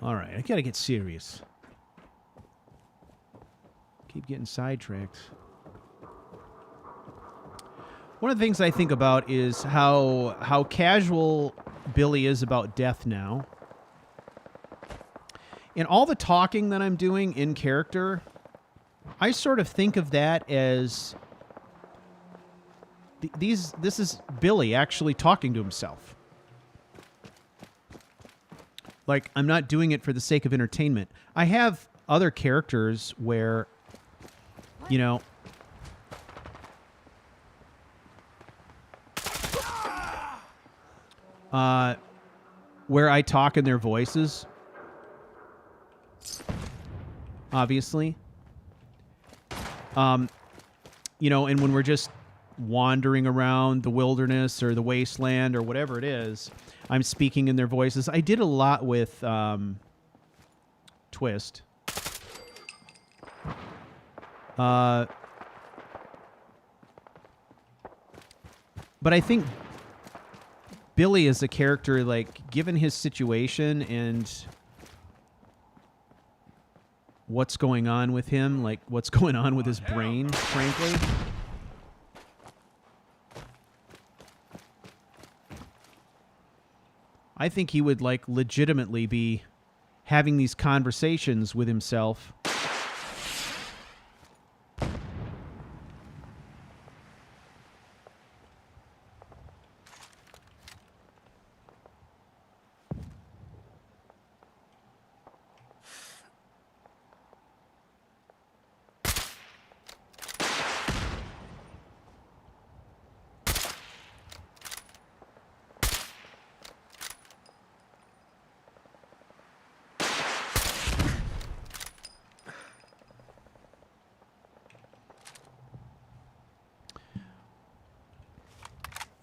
All right, I gotta get serious. Keep getting sidetracked. One of the things I think about is how casual Billy is about death now. And all the talking that I'm doing in character, I sort of think of that as this is Billy actually talking to himself. Like, I'm not doing it for the sake of entertainment. I have other characters where, you know, where I talk in their voices, obviously. You know, and when we're just wandering around the wilderness or the wasteland or whatever it is, I'm speaking in their voices. I did a lot with Twist. But I think Billy is a character, like, given his situation and what's going on with him, like what's going on with his brain, frankly. I think he would, like, legitimately be having these conversations with himself.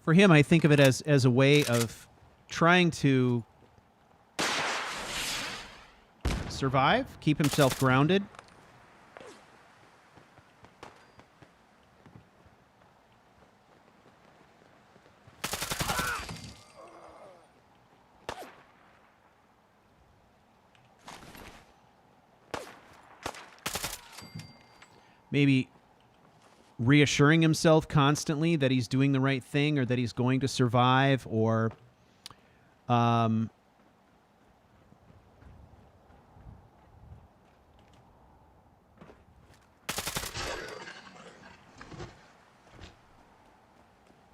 For him, I think of it as a way of trying to survive, keep himself grounded. Maybe reassuring himself constantly that he's doing the right thing or that he's going to survive, or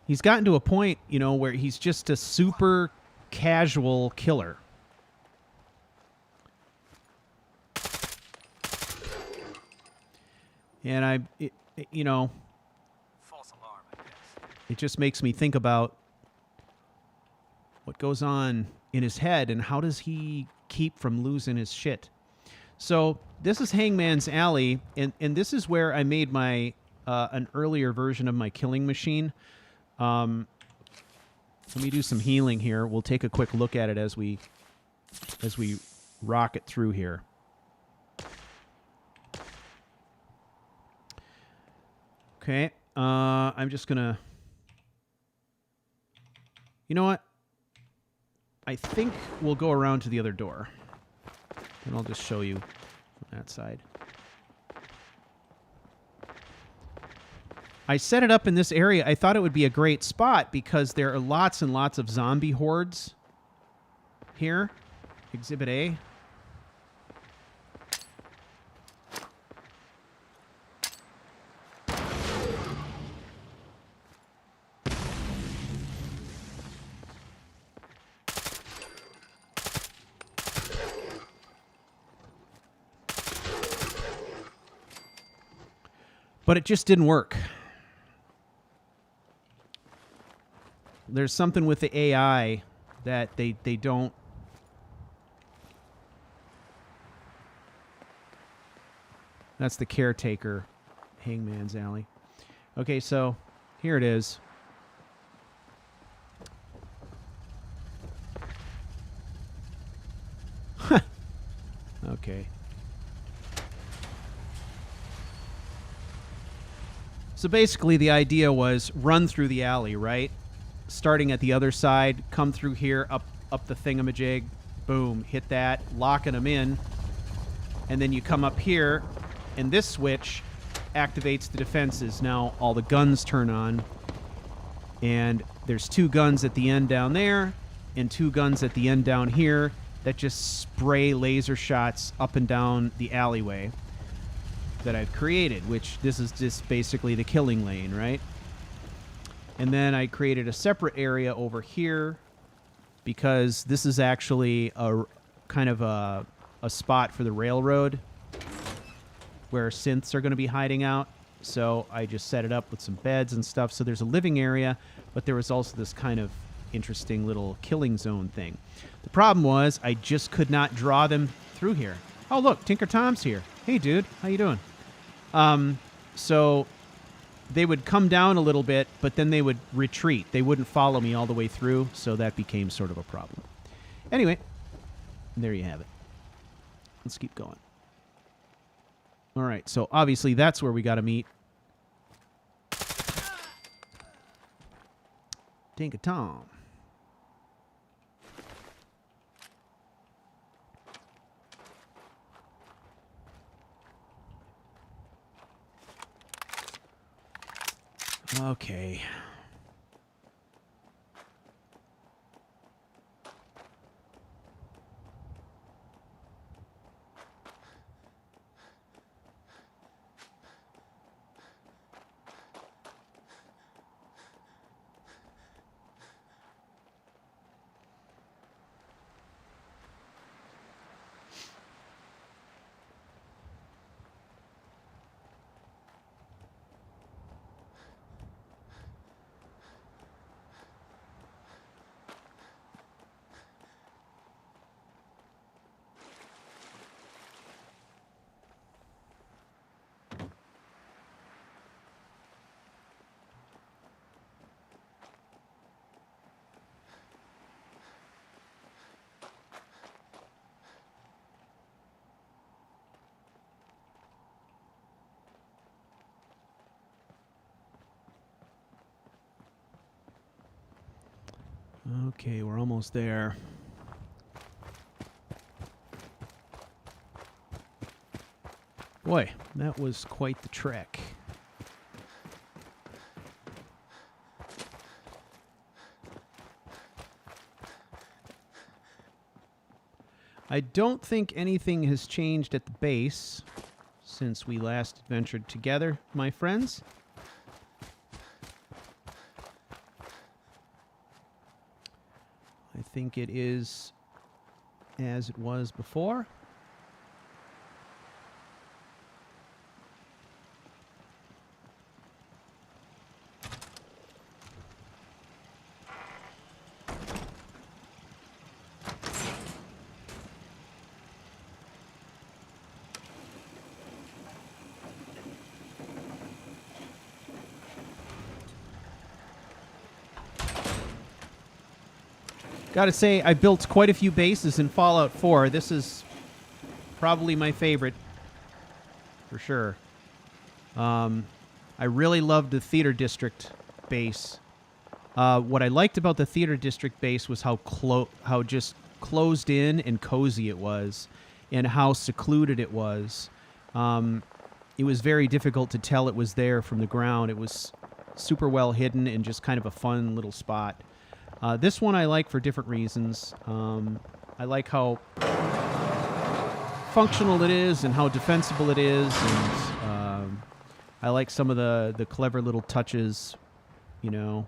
he's gotten to a point, you know, where he's just a super casual killer. And you know, False alarm, I guess. it just makes me think about what goes on in his head and how does he keep from losing his shit. So this is Hangman's Alley, and this is where I made my an earlier version of my killing machine. Let me do some healing here. We'll take a quick look at it as we rock it through here. Okay, I'm just gonna... You know what? I think we'll go around to the other door. And I'll just show you from that side. I set it up in this area. I thought it would be a great spot because there are lots and lots of zombie hordes here. Exhibit A. But it just didn't work. There's something with the AI that they don't... That's the caretaker, Hangman's Alley. Okay, so here it is. Okay. So basically the idea was run through the alley, right? Starting at the other side, come through here, up the thingamajig, boom, hit that, locking them in, and then you come up here, and this switch activates the defenses. Now all the guns turn on, and there's 2 guns at the end down there, and 2 guns at the end down here that just spray laser shots up and down the alleyway that I've created, which this is just basically the killing lane, right? And then I created a separate area over here because this is actually a kind of a spot for the railroad where synths are going to be hiding out. So I just set it up with some beds and stuff. So there's a living area, but there was also this kind of interesting little killing zone thing. The problem was I just could not draw them through here. Oh, look, Tinker Tom's here. Hey, dude, how you doing? So they would come down a little bit, but then they would retreat. They wouldn't follow me all the way through, so that became sort of a problem. Anyway, there you have it. Let's keep going. All right, so obviously that's where we got to meet. Tinker Tom. Okay. Okay, we're almost there. Boy, that was quite the trek. I don't think anything has changed at the base since we last adventured together, my friends. I think it is as it was before. Gotta say, I built quite a few bases in Fallout 4. This is probably my favorite, for sure. I really loved the Theater District base. What I liked about the Theater District base was how just closed in and cozy it was, and how secluded it was. It was very difficult to tell it was there from the ground. It was super well hidden and just kind of a fun little spot. This one I like for different reasons. I like how functional it is and how defensible it is, and I like some of the clever little touches, you know,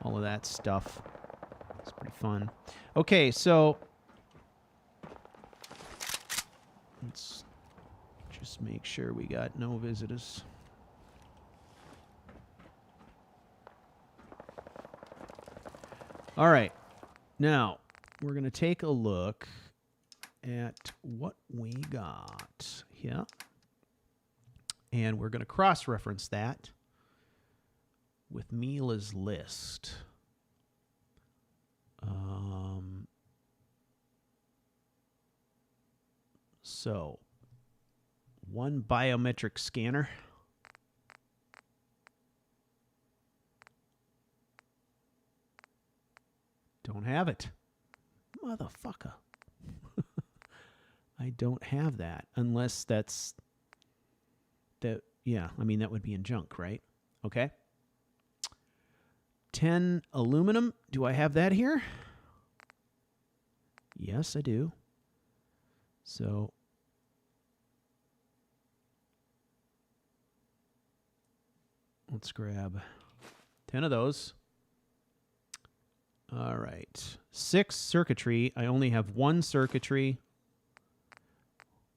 all of that stuff. It's pretty fun. Okay, so let's just make sure we got no visitors. All right, now we're going to take a look at what we got here. And we're going to cross-reference that with Mila's list. So, one biometric scanner. Don't have it. Motherfucker. I don't have that unless that's... that, yeah, I mean, that would be in junk, right? Okay. 10 aluminum. Do I have that here? Yes, I do. So let's grab 10 of those. All right. 6 circuitry. I only have 1 circuitry.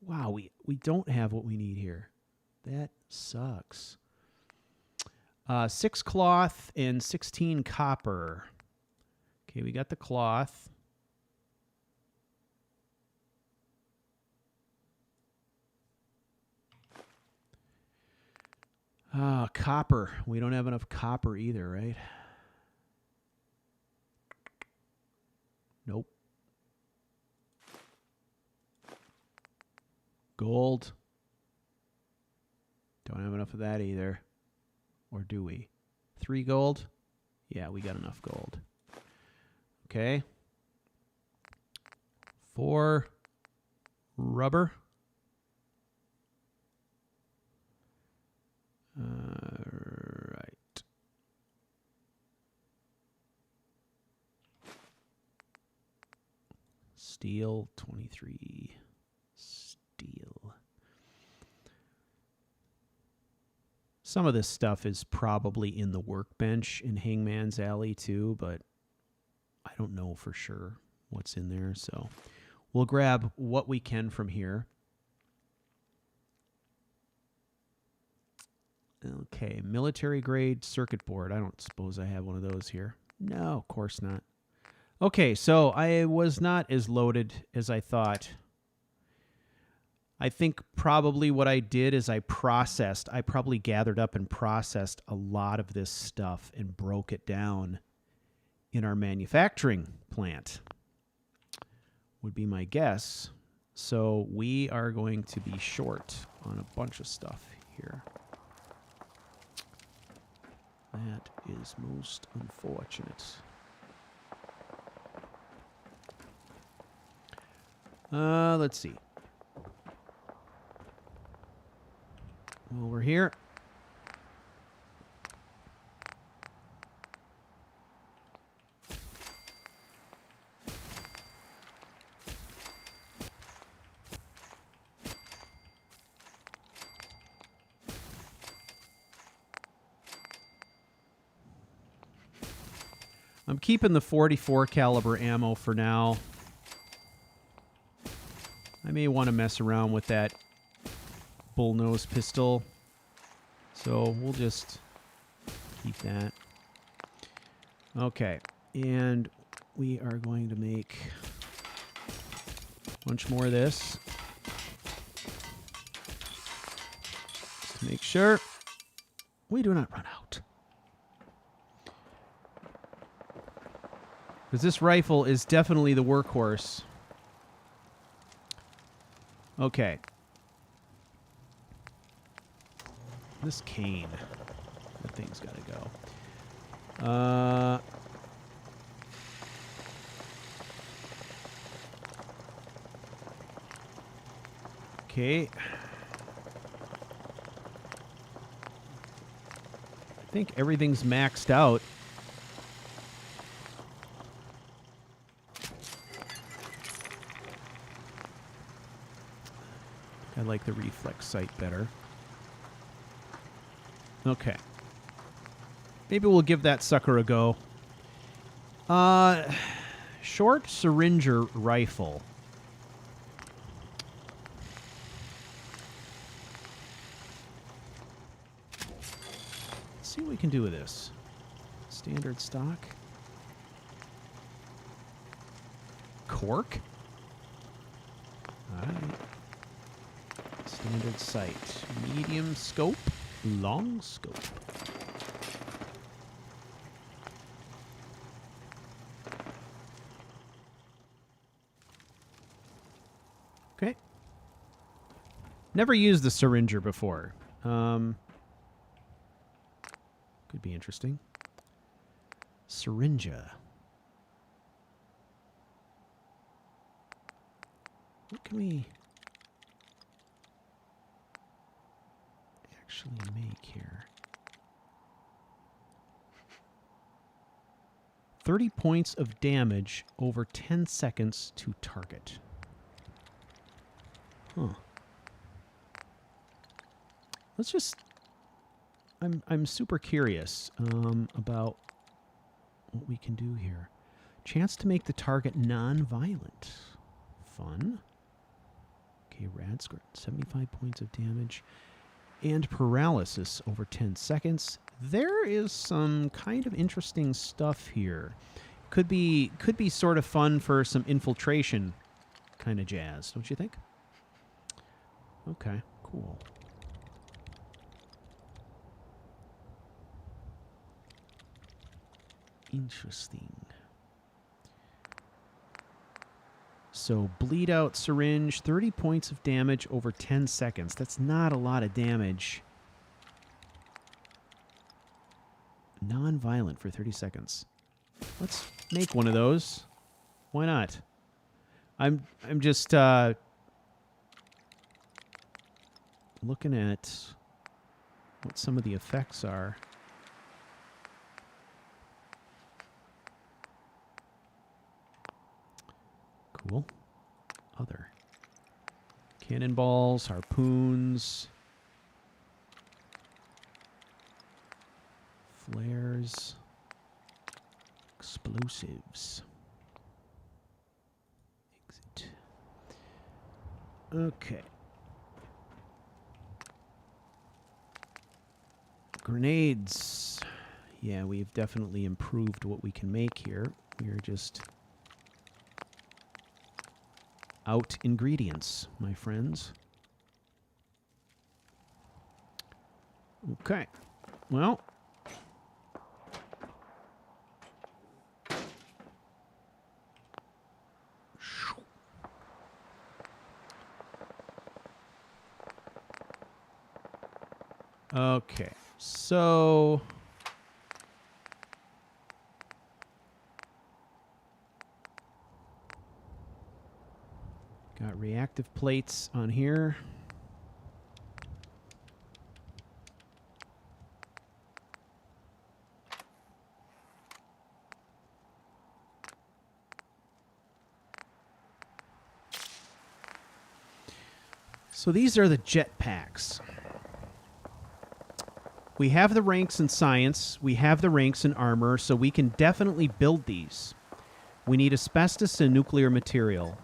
Wow, we don't have what we need here. That sucks. 6 cloth and 16 copper. Okay, we got the cloth. Copper. We don't have enough copper either, right? Nope. Gold. Don't have enough of that either. Or do we? 3 gold? Yeah, we got enough gold. Okay. 4 rubber. Right. Steel, 23. Steel. Some of this stuff is probably in the workbench in Hangman's Alley too, but I don't know for sure what's in there, so we'll grab what we can from here. Okay, military grade circuit board. I don't suppose I have one of those here. No, of course not. Okay, so I was not as loaded as I thought. I think probably what I did is I probably gathered up and processed a lot of this stuff and broke it down in our manufacturing plant, would be my guess. So we are going to be short on a bunch of stuff here. That is most unfortunate. Let's see. Well, we're here. I'm keeping the 44 caliber ammo for now. I may want to mess around with that bullnose pistol, so we'll just keep that. Okay, and we are going to make a bunch more of this to make sure we do not run out. Because this rifle is definitely the workhorse. Okay. This cane. That thing's got to go. Okay. I think everything's maxed out. I like the reflex sight better. Okay. Maybe we'll give that sucker a go. Short syringer rifle. Let's see what we can do with this. Standard stock. Cork? Alright. Standard sight. Medium scope. Long scope. Okay. Never used the syringer before. Could be interesting. Syringa. What can we actually make here? 30 points of damage over 10 seconds to target. Huh. Let's just... I'm super curious about what we can do here. Chance to make the target non-violent. Fun. Okay, rad skirt. 75 points of damage. And paralysis over 10 seconds. There is some kind of interesting stuff here. Could be sort of fun for some infiltration kind of jazz, don't you think? Okay, cool. Interesting. So, bleed out syringe, 30 points of damage over 10 seconds. That's not a lot of damage. Non-violent for 30 seconds. Let's make one of those. Why not? I'm just looking at what some of the effects are. Cool. Other. Cannonballs, harpoons, flares, explosives. Exit. Okay. Grenades. Yeah, we've definitely improved what we can make here. We're just out ingredients, my friends. Okay. Well. Okay. So got reactive plates on here. So these are the jetpacks. We have the ranks in science, we have the ranks in armor, so we can definitely build these. We need asbestos and nuclear material.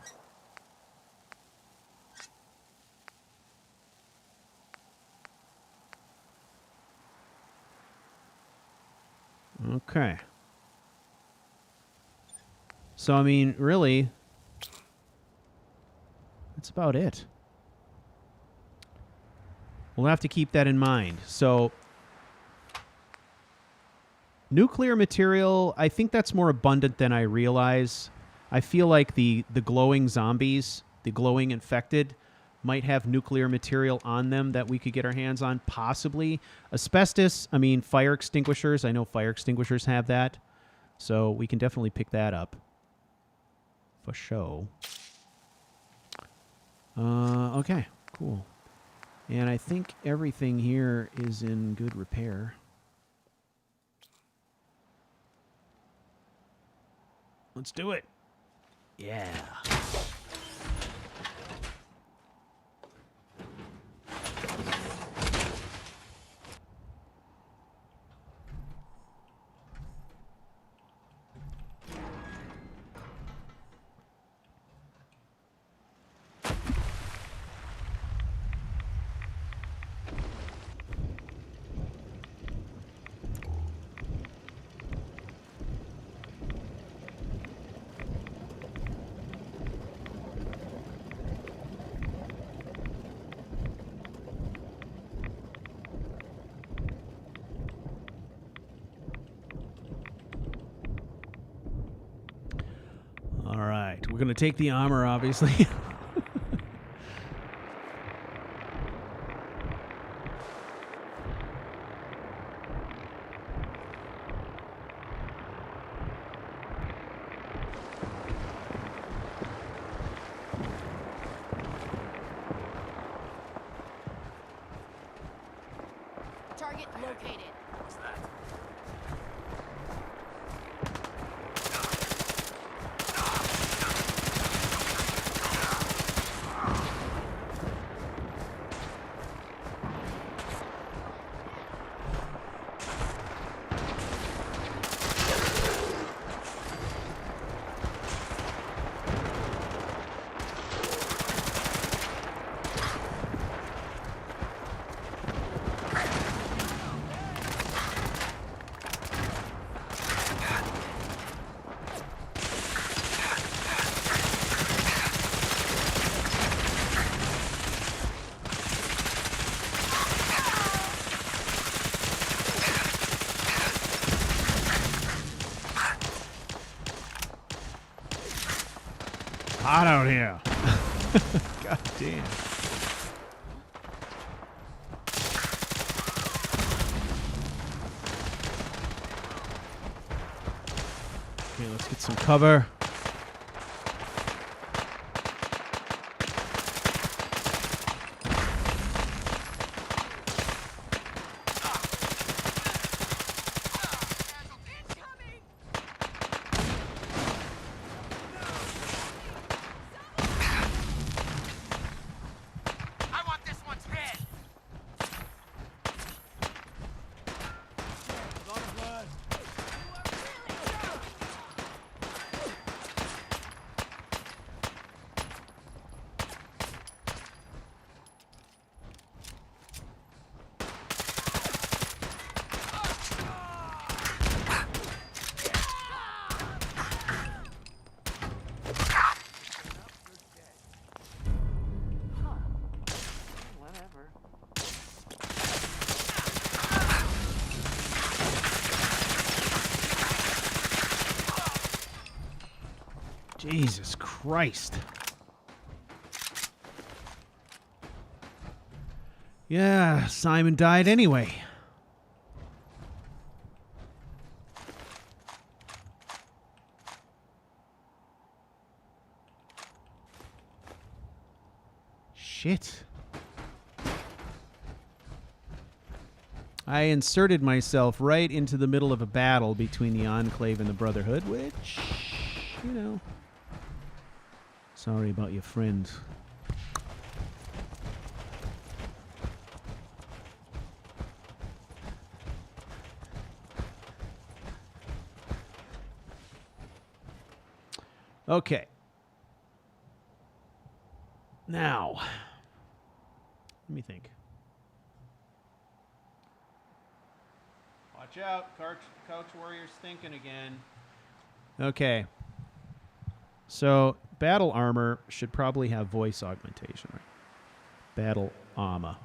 Okay. So, I mean, really, that's about it. We'll have to keep that in mind. So, Nuclear material, I think that's more abundant than I realize. I feel like the glowing zombies, the glowing infected, might have nuclear material on them that we could get our hands on, possibly. Asbestos, I mean, fire extinguishers. I know fire extinguishers have that. So we can definitely pick that up. For show. Okay, cool. And I think everything here is in good repair. Let's do it. Yeah. All right, we're going to take the armor, obviously. Target located. What's that? Hot out here. God damn. Okay, let's get some cover. I want this one's head. Whatever. Jesus Christ. Yeah, Simon died anyway. Shit. I inserted myself right into the middle of a battle between the Enclave and the Brotherhood, which, you know, sorry about your friend. Okay. Now, let me think. Watch out, Couch Warrior's thinking again. Okay. So, battle armor should probably have voice augmentation, right? Battle armor.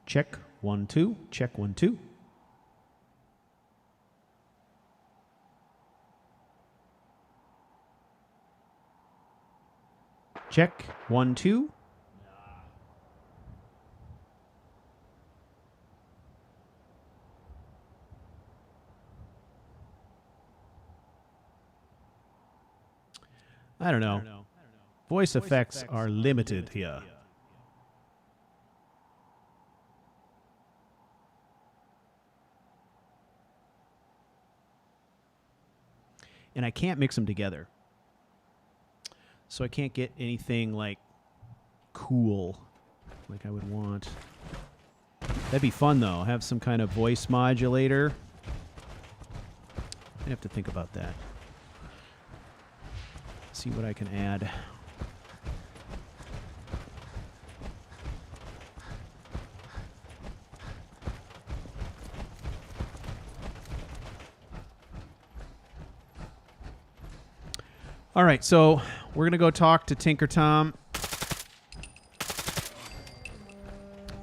Check 1 2. Check 1 2. Check 1 2. I don't know. Voice effects are limited here. And I can't mix them together. So I can't get anything like cool like I would want. That'd be fun though. Have some kind of voice modulator. I have to think about that. See what I can add. All right, so we're going to go talk to Tinker Tom.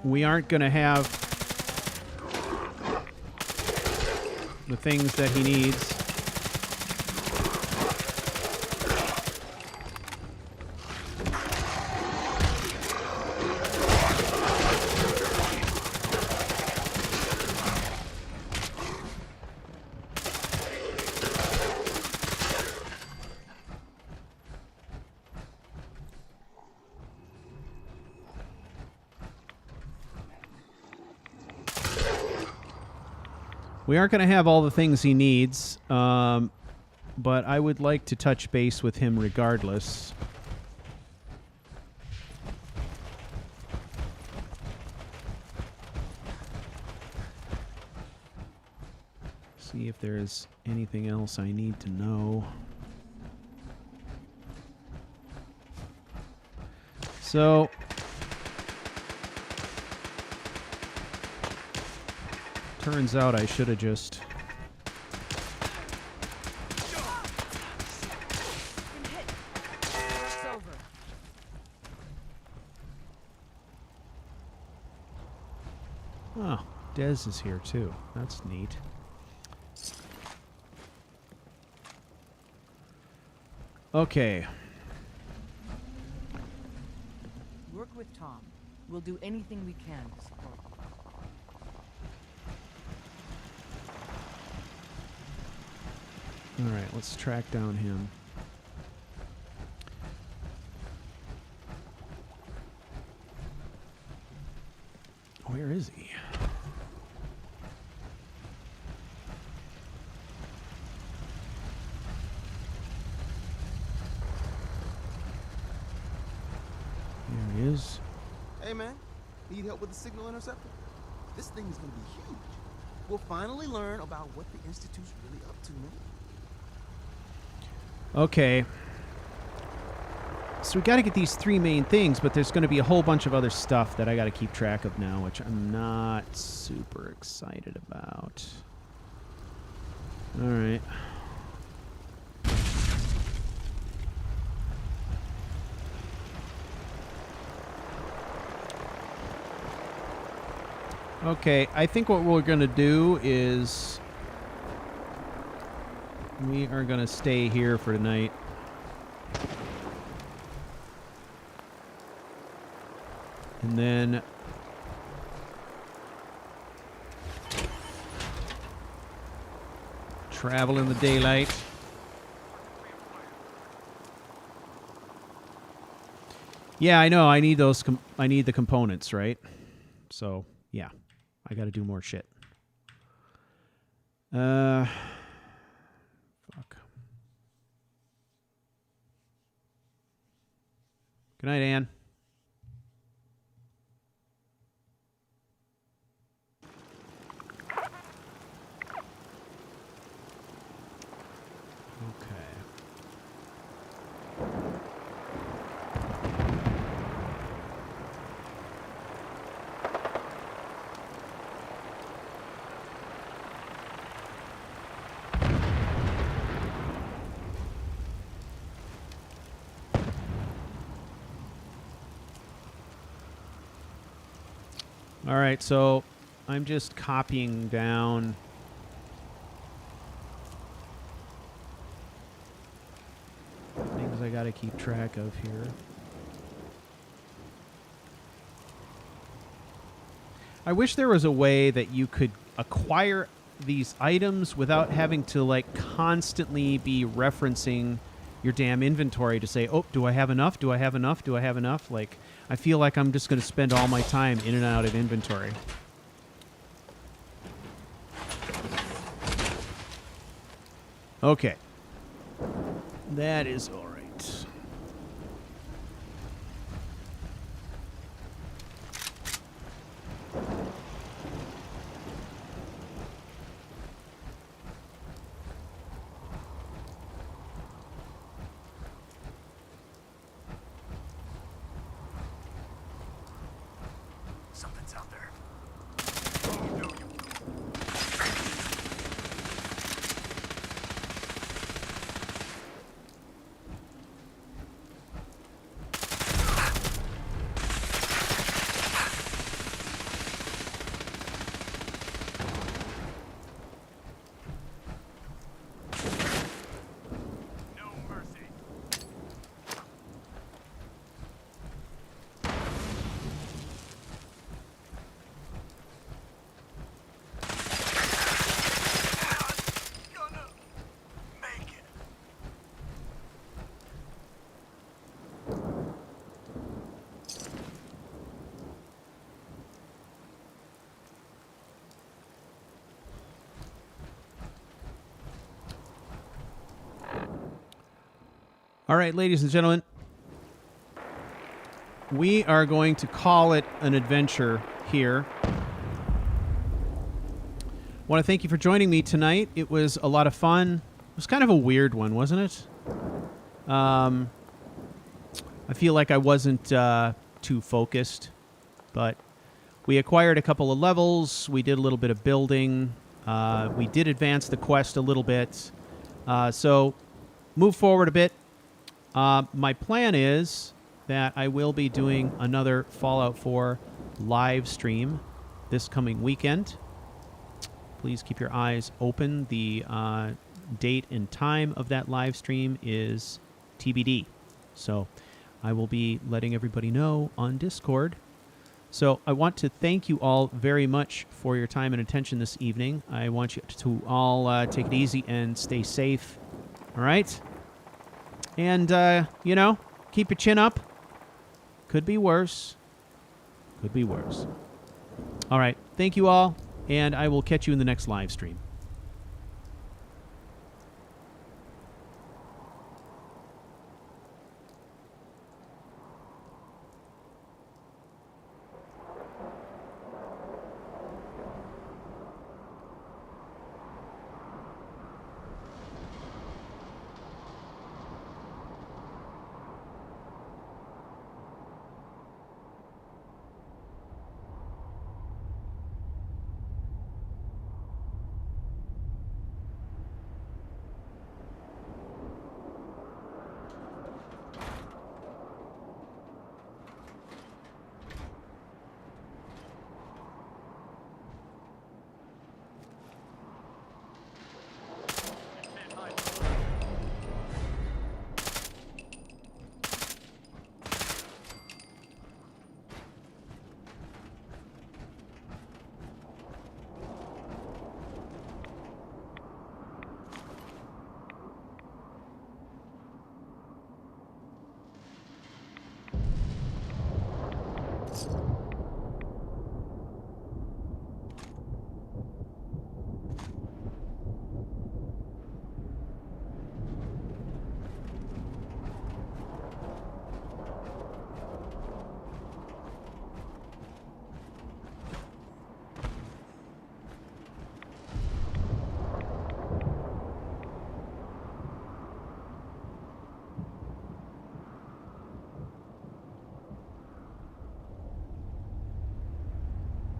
We aren't going to have the things that he needs. We aren't going to have all the things he needs, but I would like to touch base with him regardless. See if there's anything else I need to know. So... turns out I should have just... Oh, Dez is here too. That's neat. Okay. Work with Tom. We'll do anything we can to support you. All right, let's track down him. Where is he? There he is. Hey, man. Need help with the signal interceptor? This thing is going to be huge. We'll finally learn about what the Institute's really up to, man. Okay. So we got to get these 3 main things, but there's going to be a whole bunch of other stuff that I got to keep track of now, which I'm not super excited about. All right. Okay, I think what we're going to do is we are going to stay here for tonight. And then travel in the daylight. Yeah, I know. I need those. I need the components, right? So, yeah. I got to do more shit. Fuck. Good night, Ann. All right, so I'm just copying down things I got to keep track of here. I wish there was a way that you could acquire these items without having to like constantly be referencing your damn inventory to say, oh, do I have enough? Do I have enough? Do I have enough? Like, I feel like I'm just going to spend all my time in and out of inventory. Okay. That is all right. Something's out there. No mercy. Gonna make it. All right, ladies and gentlemen, we are going to call it an adventure here. Want to thank you for joining me tonight. It was a lot of fun. It was kind of a weird one, wasn't it? I feel like I wasn't too focused, but we acquired a couple of levels. We did a little bit of building. We did advance the quest a little bit. So move forward a bit. My plan is that I will be doing another Fallout 4 live stream this coming weekend. Please keep your eyes open. The date and time of that live stream is TBD. So I will be letting everybody know on Discord. So I want to thank you all very much for your time and attention this evening. I want you to all take it easy and stay safe. All right? And, you know, keep your chin up. Could be worse. Could be worse. All right. Thank you all, and I will catch you in the next live stream.